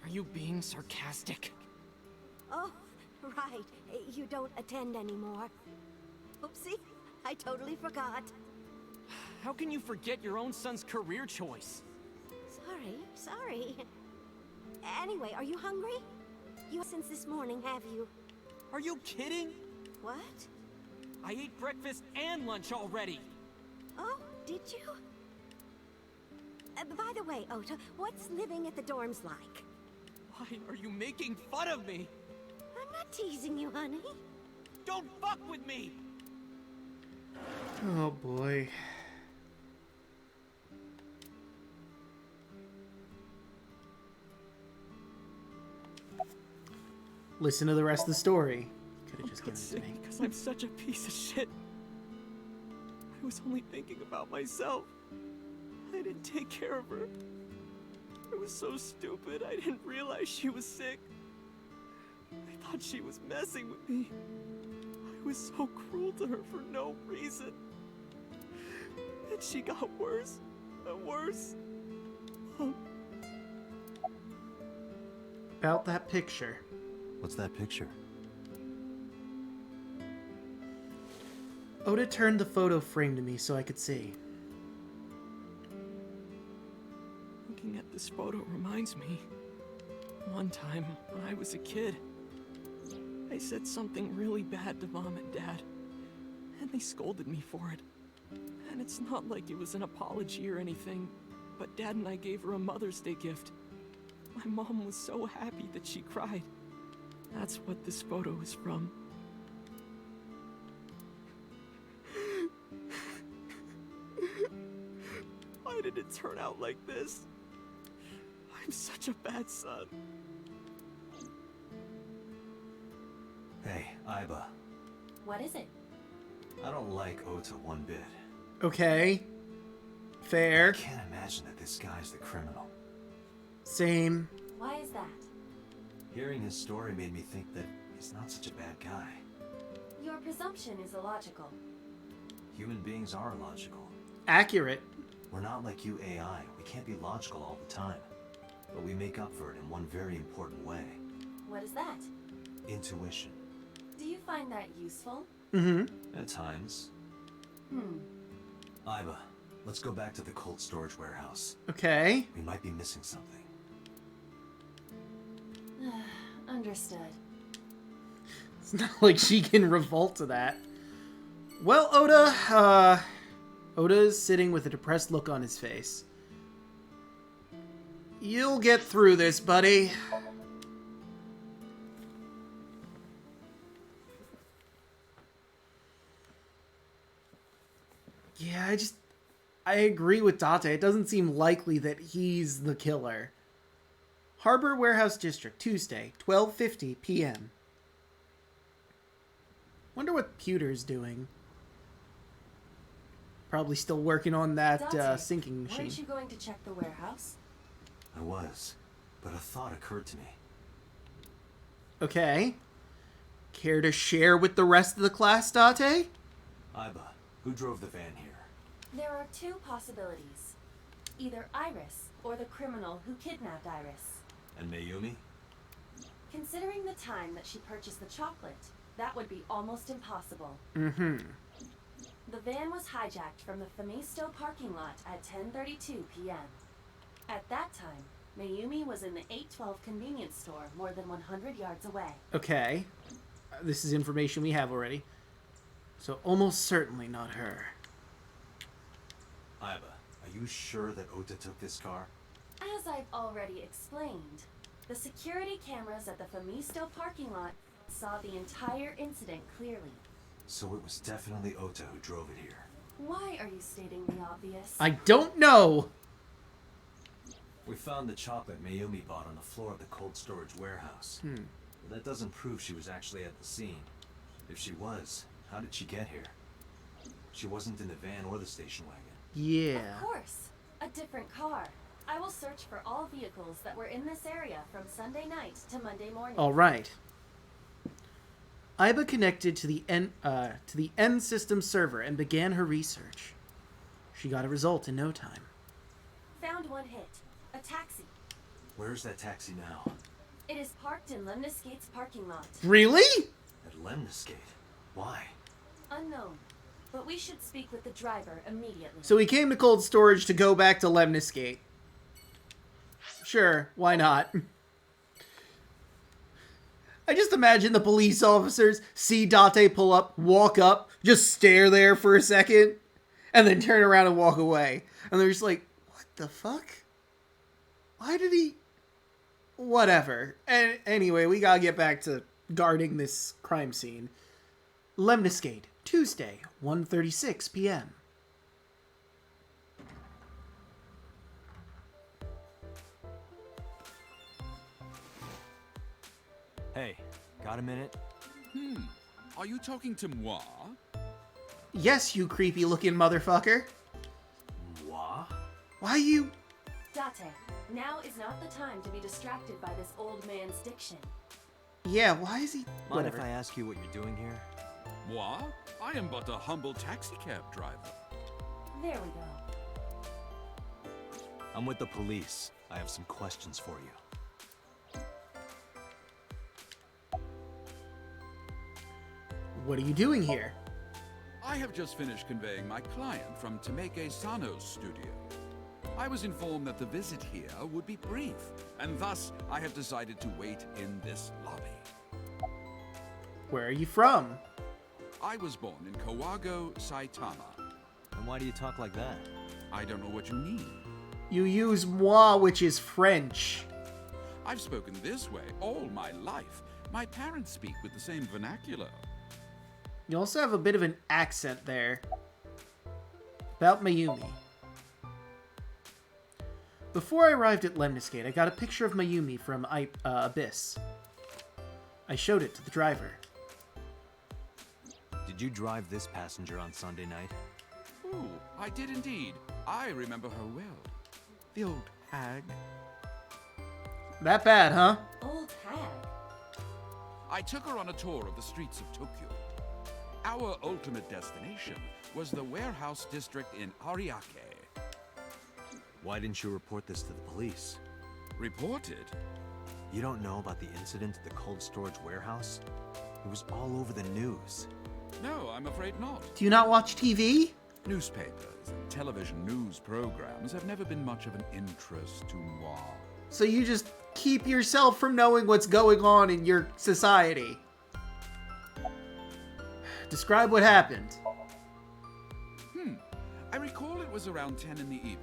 Are you being sarcastic? Oh, right. You don't attend anymore. Oopsie, I totally forgot. How can you forget your own son's career choice? Sorry. Anyway, are you hungry? You since this morning, have you? Are you kidding? What? I ate breakfast and lunch already. Oh, did you? By the way, Ota, what's living at the dorms like? Why are you making fun of me? I'm not teasing you, honey. Don't fuck with me! Oh boy. Listen to the rest of the story. Could have just given it to me. Because I'm such a piece of shit. I was only thinking about myself. I didn't take care of her. I was so stupid, I didn't realize she was sick. I thought she was messing with me. I was so cruel to her for no reason. And she got worse and worse. About that picture. What's that picture? Oda turned the photo frame to me so I could see. Looking at this photo reminds me. One time, when I was a kid, I said something really bad to Mom and Dad, and they scolded me for it. And it's not like it was an apology or anything, but Dad and I gave her a Mother's Day gift. My mom was so happy that she cried. That's what this photo is from. Why did it turn out like this? I'm such a bad son. Hey, Aiba. What is it? I don't like Ota one bit. Okay. Fair. I can't imagine that this guy's the criminal. Same. Why is that? Hearing his story made me think that he's not such a bad guy. Your presumption is illogical. Human beings are illogical. Accurate. We're not like you AI. We can't be logical all the time. But we make up for it in one very important way. What is that? Intuition. Do you find that useful? Mm-hmm. At times. Aiba, let's go back to the cold storage warehouse. Okay. We might be missing something. Understood. It's not like she can revolt to that. Well, Oda's sitting with a depressed look on his face. You'll get through this, buddy. Yeah, I agree with Date. It doesn't seem likely that he's the killer. Harbor Warehouse District, Tuesday, 12:50 p.m. Wonder what Pewter's doing. Probably still working on that Dante, sinking machine. Weren't you going to check the warehouse? I was, but a thought occurred to me. Okay. Care to share with the rest of the class, Date? Iba, who drove the van here? There are two possibilities. Either Iris, or the criminal who kidnapped Iris. And Mayumi? Considering the time that she purchased the chocolate, that would be almost impossible. Mm-hmm. The van was hijacked from the Famisto parking lot at 10:32 p.m. At that time, Mayumi was in the 812 convenience store more than 100 yards away. Okay. This is information we have already. So almost certainly not her. Iba, are you sure that Ota took this car? As I've already explained, the security cameras at the Famisto parking lot saw the entire incident clearly. So it was definitely Ota who drove it here. Why are you stating the obvious? I don't know! We found the chocolate Mayumi bought on the floor of the cold storage warehouse. But that doesn't prove she was actually at the scene. If she was, how did she get here? She wasn't in the van or the station wagon. Yeah. Of course. A different car. I will search for all vehicles that were in this area from Sunday night to Monday morning. All right. Iba connected to the N system server and began her research. She got a result in no time. Found one hit. A taxi. Where's that taxi now? It is parked in Lemniscate's parking lot. Really? At Lemniscate? Why? Unknown. But we should speak with the driver immediately. So he came to cold storage to go back to Lemniscate. Sure, why not? I just imagine the police officers see Date pull up, walk up, just stare there for a second, and then turn around and walk away. And they're just like, what the fuck? Why did he... Whatever. And anyway, we gotta get back to guarding this crime scene. Lemniscate, Tuesday, 1:36 p.m. Hey, got a minute? Are you talking to moi? Yes, you creepy-looking motherfucker. Moi? Why you... Date, now is not the time to be distracted by this old man's diction. Yeah, why is he... Mind Whatever. if I ask you what you're doing here? Moi? I am but a humble taxicab driver. There we go. I'm with the police. I have some questions for you. What are you doing here? I have just finished conveying my client from Tameke Sano's studio. I was informed that the visit here would be brief, and thus I have decided to wait in this lobby. Where are you from? I was born in Kawago, Saitama. And why do you talk like that? I don't know what you mean. You use moi, which is French. I've spoken this way all my life. My parents speak with the same vernacular. You also have a bit of an accent there. About Mayumi. Before I arrived at Lemniscate, I got a picture of Mayumi from Abyss. I showed it to the driver. Did you drive this passenger on Sunday night? Ooh, I did indeed. I remember her well. The old hag. That bad, huh? Old hag? I took her on a tour of the streets of Tokyo. Our ultimate destination was the warehouse district in Ariake. Why didn't you report this to the police? Reported? You don't know about the incident at the cold storage warehouse? It was all over the news. No, I'm afraid not. Do you not watch TV? Newspapers and television news programs have never been much of an interest to moi. So you just keep yourself from knowing what's going on in your society. Describe what happened. I recall it was around 10 in the evening.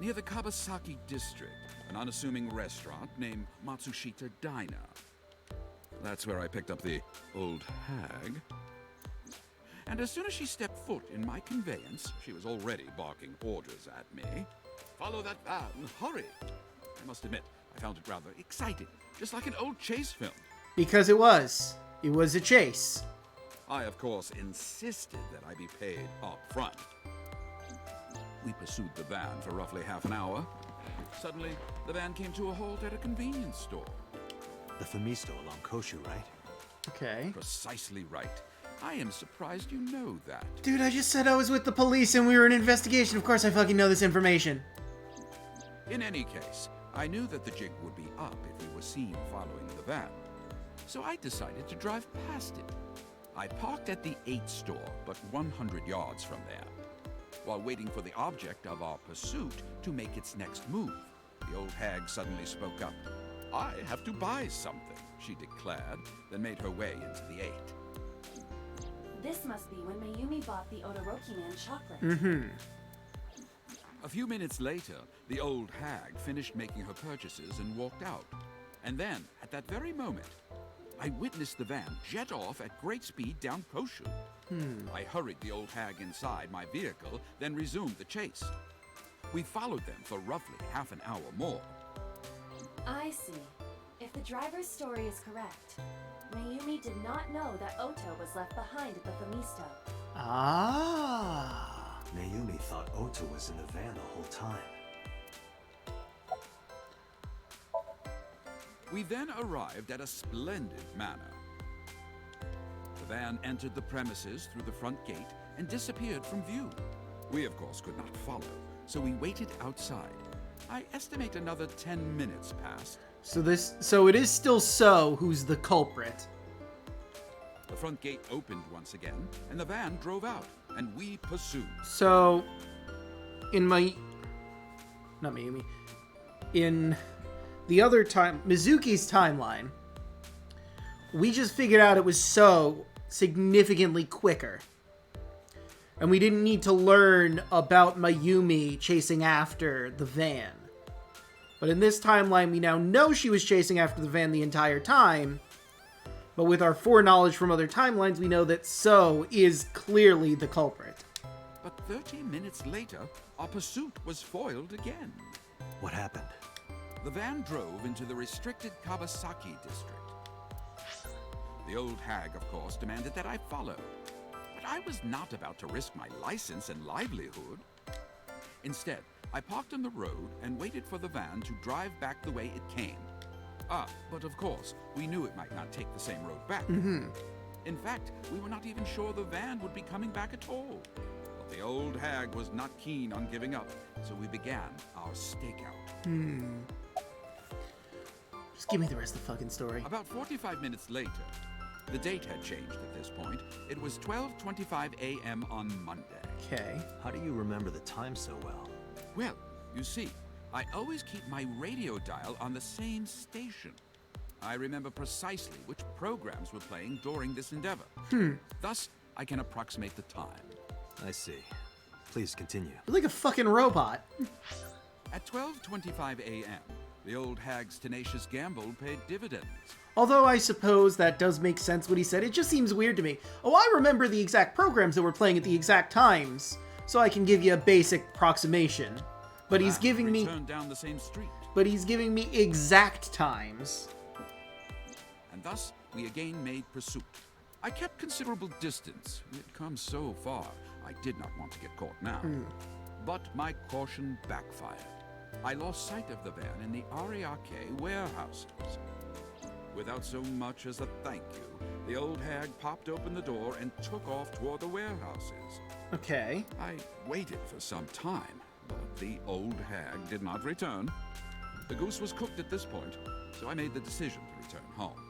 Near the Kabasaki district, an unassuming restaurant named Matsushita Diner. That's where I picked up the old hag. And as soon as she stepped foot in my conveyance, she was already barking orders at me. Follow that van, hurry! I must admit, I found it rather exciting, just like an old chase film. Because it was. It was a chase. I, of course, insisted that I be paid up front. We pursued the van for roughly half an hour. Suddenly, the van came to a halt at a convenience store. The Famisto along Koshu, right? Okay. Precisely right. I am surprised you know that. Dude, I just said I was with the police and we were in investigation. Of course I fucking know this information. In any case, I knew that the jig would be up if we were seen following the van. So I decided to drive past it. I parked at the Ep8 store, but 100 yards from there. While waiting for the object of our pursuit to make its next move, the old hag suddenly spoke up. I have to buy something, she declared, then made her way into the Ep8. This must be when Mayumi bought the Odoroki Man chocolate. Mm-hmm. A few minutes later, the old hag finished making her purchases and walked out. And then, at that very moment, I witnessed the van jet off at great speed down Koshu. I hurried the old hag inside my vehicle, then resumed the chase. We followed them for roughly half an hour more. I see. If the driver's story is correct, Mayumi did not know that Ota was left behind at the Famisto. Ah. Mayumi thought Ota was in the van the whole time. We then arrived at a splendid manor. The van entered the premises through the front gate and disappeared from view. We, of course, could not follow, so we waited outside. I estimate another 10 minutes passed. So it is still So who's the culprit. The front gate opened once again, and the van drove out, and we pursued. So, in the other time, Mizuki's timeline, we just figured out it was So significantly quicker. And we didn't need to learn about Mayumi chasing after the van. But in this timeline, we now know she was chasing after the van the entire time. But with our foreknowledge from other timelines, we know that So is clearly the culprit. But 30 minutes later, our pursuit was foiled again. What happened? The van drove into the restricted Kawasaki district. The old hag, of course, demanded that I follow. But I was not about to risk my license and livelihood. Instead, I parked on the road and waited for the van to drive back the way it came. But of course, we knew it might not take the same road back. In fact, we were not even sure the van would be coming back at all. But the old hag was not keen on giving up, so we began our stakeout. Just give me the rest of the fucking story. About 45 minutes later, the date had changed at this point. It was 12:25 a.m. on Monday. Okay. How do you remember the time so well? Well, you see, I always keep my radio dial on the same station. I remember precisely which programs were playing during this endeavor. Thus, I can approximate the time. I see. Please continue. You're like a fucking robot. At 12:25 a.m., the old hag's tenacious gamble paid dividends. Although I suppose that does make sense what he said. It just seems weird to me. Oh, I remember the exact programs that were playing at the exact times, so I can give you a basic approximation. But he's giving me... Turned down the same street. But he's giving me exact times. And thus, we again made pursuit. I kept considerable distance. We had come so far, I did not want to get caught now. But my caution backfired. I lost sight of the van in the Ariake warehouses. Without so much as a thank you, the old hag popped open the door and took off toward the warehouses. Okay. I waited for some time, but the old hag did not return. The goose was cooked at this point, so I made the decision to return home.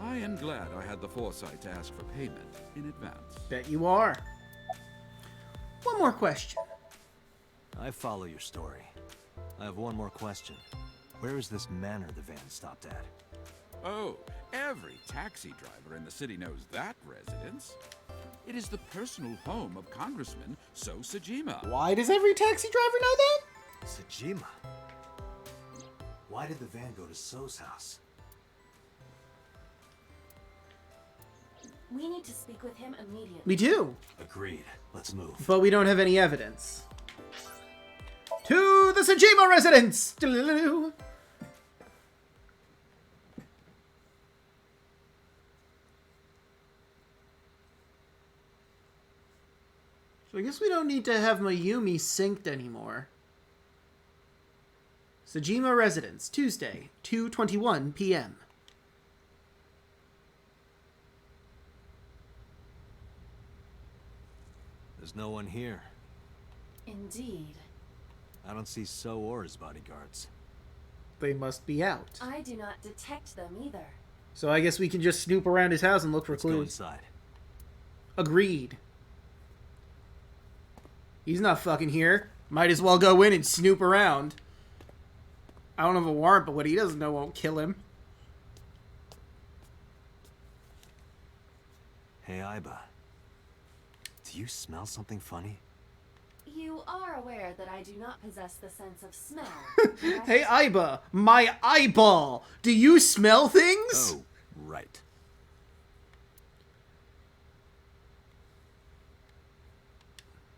I am glad I had the foresight to ask for payment in advance. Bet you are. One more question. I follow your story. I have one more question. Where is this manor the van stopped at? Oh, every taxi driver in the city knows that residence. It is the personal home of Congressman So Sajima. Why does every taxi driver know that? Sajima? Why did the van go to So's house? We need to speak with him immediately. We do. Agreed. Let's move. But we don't have any evidence. To the Sajima residence! So I guess we don't need to have Mayumi synced anymore. Sajima Residence, Tuesday, 2:21 p.m. There's no one here. Indeed. I don't see So or his bodyguards. They must be out. I do not detect them either. So I guess we can just snoop around his house and look for Let's go clues. inside. Agreed. He's not fucking here. Might as well go in and snoop around. I don't have a warrant, but what he doesn't know won't kill him. Hey, Aiba. Do you smell something funny? You are aware that I do not possess the sense of smell. Hey, Aiba, my eyeball. Do you smell things? Oh, right.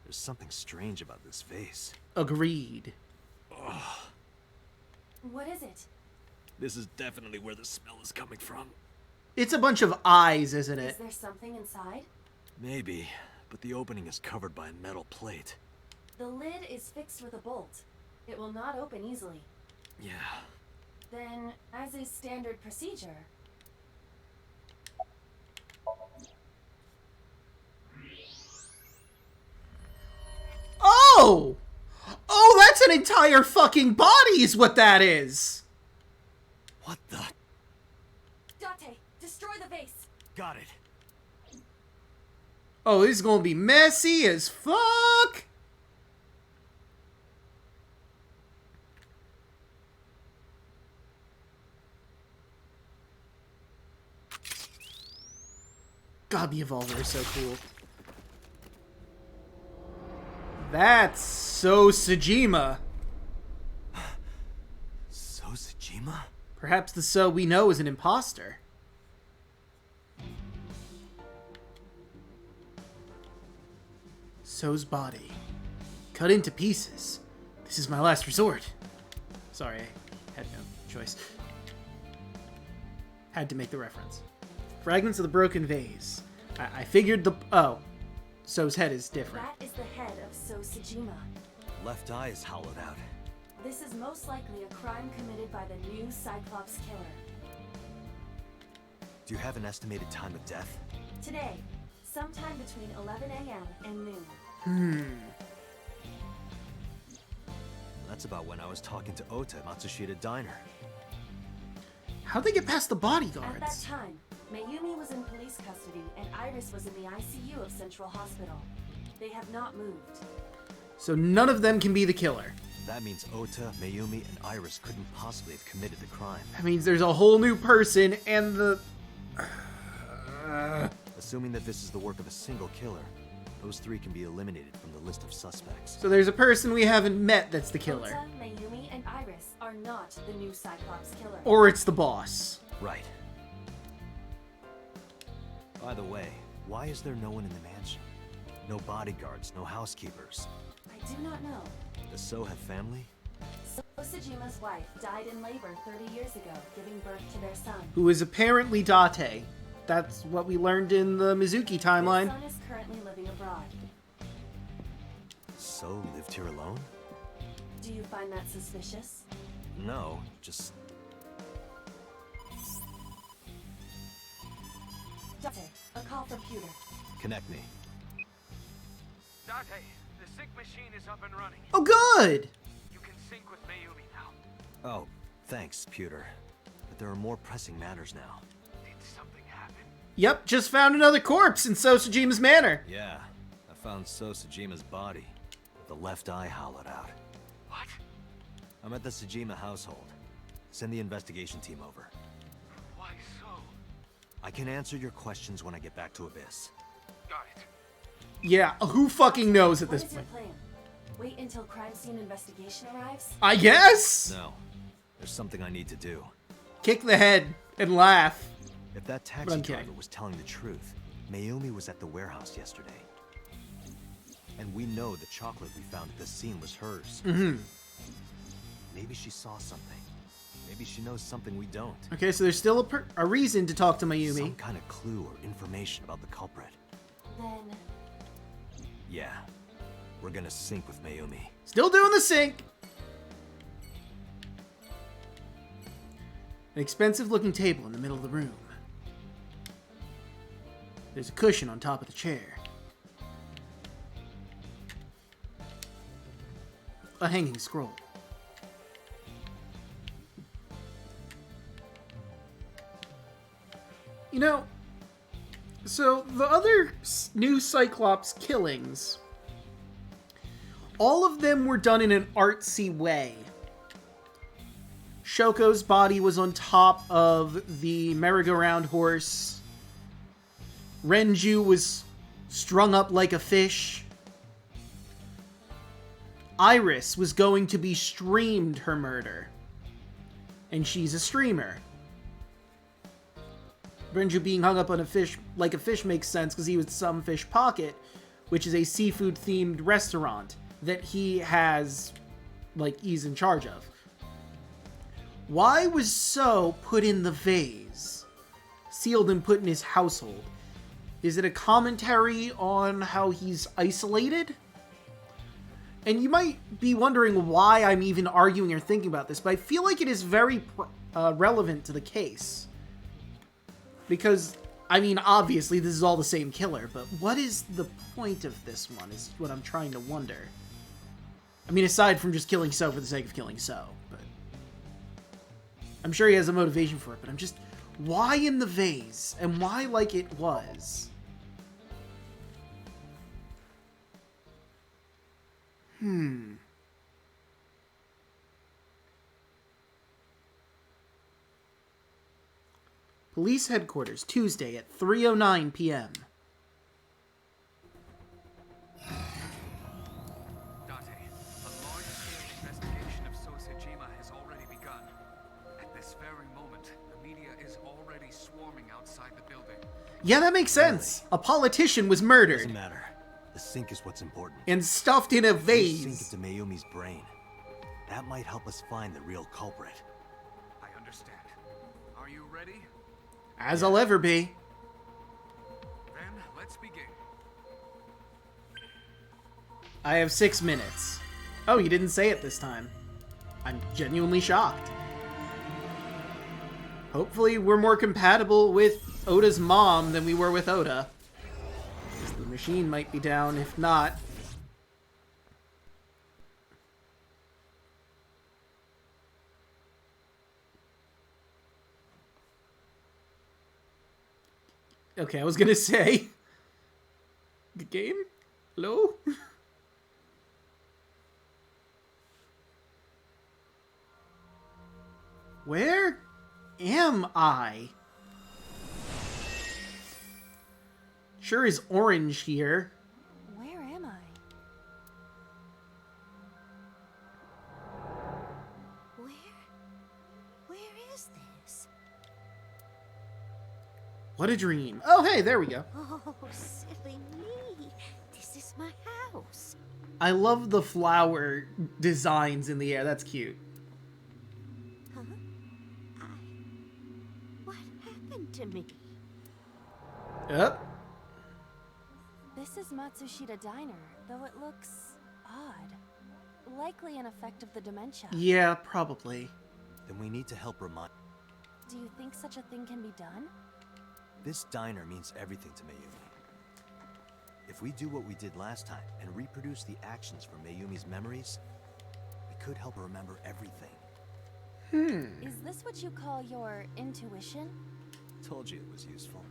There's something strange about this vase. Agreed. Ugh. What is it? This is definitely where the smell is coming from. It's a bunch of eyes, isn't Is it? there something inside? Maybe, but the opening is covered by a metal plate. The lid is fixed with a bolt. It will not open easily. Yeah. Then, as is standard procedure... Oh! Oh, that's an entire fucking body is what that is! What the? Date, destroy the vase! Got it. Oh, this is gonna be messy as fuck! God, the Evolver is so cool. That's So Sajima. So Sajima? Perhaps the So we know is an imposter. So's body. Cut into pieces. This is my last resort. Sorry, I had no choice. Had to make the reference. Fragments of the broken vase. I figured the... Oh. So's head is different. That is the head of So Sajima. Left eye is hollowed out. This is most likely a crime committed by the new Cyclops killer. Do you have an estimated time of death? Today, sometime between 11 a.m. and noon. That's about when I was talking to Ota at Matsushita Diner. How'd they get past the At bodyguards? that time, Mayumi was in police custody and Iris was in the ICU of Central Hospital. They have not moved. So none of them can be the killer. That means Ota, Mayumi, and Iris couldn't possibly have committed the crime. That means there's a whole new person and the... Assuming that this is the work of a single killer, those three can be eliminated from the list of suspects. So there's a person we haven't met that's the killer. Ota, Mayumi, and Iris are not the new Cyclops killer. Or it's the boss. Right. By the way, why is there no one in the mansion? No bodyguards, no housekeepers. I do not know. Does So have family? So Sajima's wife died in labor 30 years ago, giving birth to their son. Who is apparently Date. That's what we learned in the Mizuki timeline. Their son is currently living abroad. So lived here alone? Do you find that suspicious? No, just... Date, a call from Pewter. Connect me. Date, the sync machine is up and running. Oh, good! You can sync with Mayumi now. Oh, thanks, Pewter. But there are more pressing matters now. Did something happen? Yep, just found another corpse in So Sajima's manor. Yeah, I found So Sajima's body, with the left eye hollowed out. What? I'm at the Sajima household. Send the investigation team over. Why so? I can answer your questions when I get back to Abyss. Got it. Yeah, who fucking knows at What this is your point? plan? Wait until crime scene investigation arrives? I guess? No, there's something I need to do. Kick the head and laugh. If that But taxi I'm driver kidding. was telling the truth, Mayumi was at the warehouse yesterday. And we know the chocolate we found at the scene was hers. Mm-hmm. Maybe she saw something. Maybe she knows something we don't. Okay, so there's still a reason to talk to Mayumi. Some kind of clue or information about the culprit. Then, Yeah, We're gonna sync with Mayumi. Still doing the sync. An expensive-looking table in the middle of the room. There's a cushion on top of the chair. A hanging scroll. You know, so the other new Cyclops killings, all of them were done in an artsy way. Shoko's body was on top of the merry-go-round horse. Renju was strung up like a fish. Iris was going to be streamed her murder. And she's a streamer. Renju being hung up on a fish like a fish makes sense because he was Some Fish Pocket, which is a seafood-themed restaurant that he has, like, he's in charge of. Why was So put in the vase? Sealed and put in his household? Is it a commentary on how he's isolated? And you might be wondering why I'm even arguing or thinking about this, but I feel like it is very relevant to the case. Because, I mean, obviously this is all the same killer, but what is the point of this one is what I'm trying to wonder. I mean, aside from just killing So for the sake of killing So, but I'm sure he has a motivation for it, but I'm just, why in the vase? And why like it was? Police headquarters, Tuesday at 3:09 p.m. Date, a large-scale investigation of Sosejima has already begun. At this very moment, the media is already swarming outside the building. Yeah, that makes sense. A politician was murdered. Doesn't matter. The sync is what's important. And stuffed in a vase. Sync it to Mayumi's brain. That might help us find the real culprit. I understand. Are you ready? As I'll ever be. Then let's begin. I have 6 minutes. Oh, you didn't say it this time. I'm genuinely shocked. Hopefully we're more compatible with Oda's mom than we were with Oda. The machine might be down, if not. Okay, I was gonna say. The game? Hello? Where am I? Sure is orange here. Where am I? Where is this? What a dream. Oh, hey, there we go. Oh, silly me. This is my house. I love the flower designs in the air. That's cute. Huh? What happened to me? Yep. This is Matsushita Diner, though it looks odd. Likely an effect of the dementia. Yeah, probably. Then we need to help remind. Do you think such a thing can be done? This diner means everything to Mayumi. If we do what we did last time and reproduce the actions from Mayumi's memories, we could help her remember everything. Is this what you call your intuition? Told you it was useful.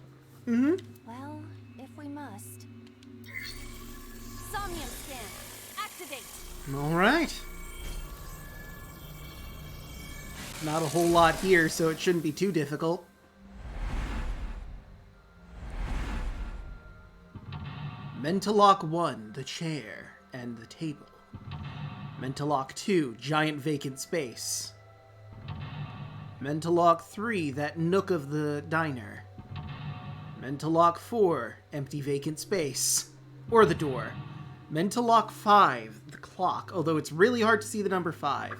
Well, if we must. Somnium scan. Activate. Alright. Not a whole lot here, so it shouldn't be too difficult. Mentalock 1, the chair and the table. Mentalock 2, giant vacant space. Mentalock 3, that nook of the diner. Mentalock 4, empty vacant space. Or the door. Mentalock 5, the clock, although it's really hard to see the number 5.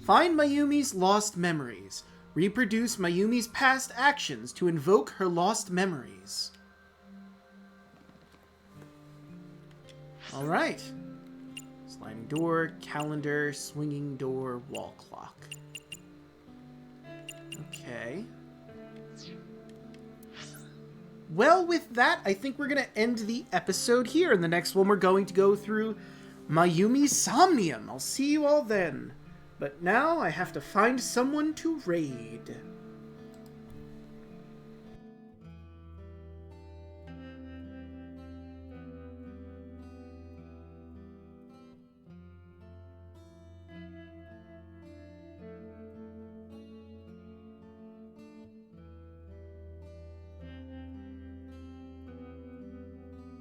Find Mayumi's lost memories. Reproduce Mayumi's past actions to invoke her lost memories. All right. Sliding door, calendar, swinging door, wall clock. Okay. Well, with that, I think we're going to end the episode here. In the next one, we're going to go through Mayumi's Somnium. I'll see you all then. But now I have to find someone to raid.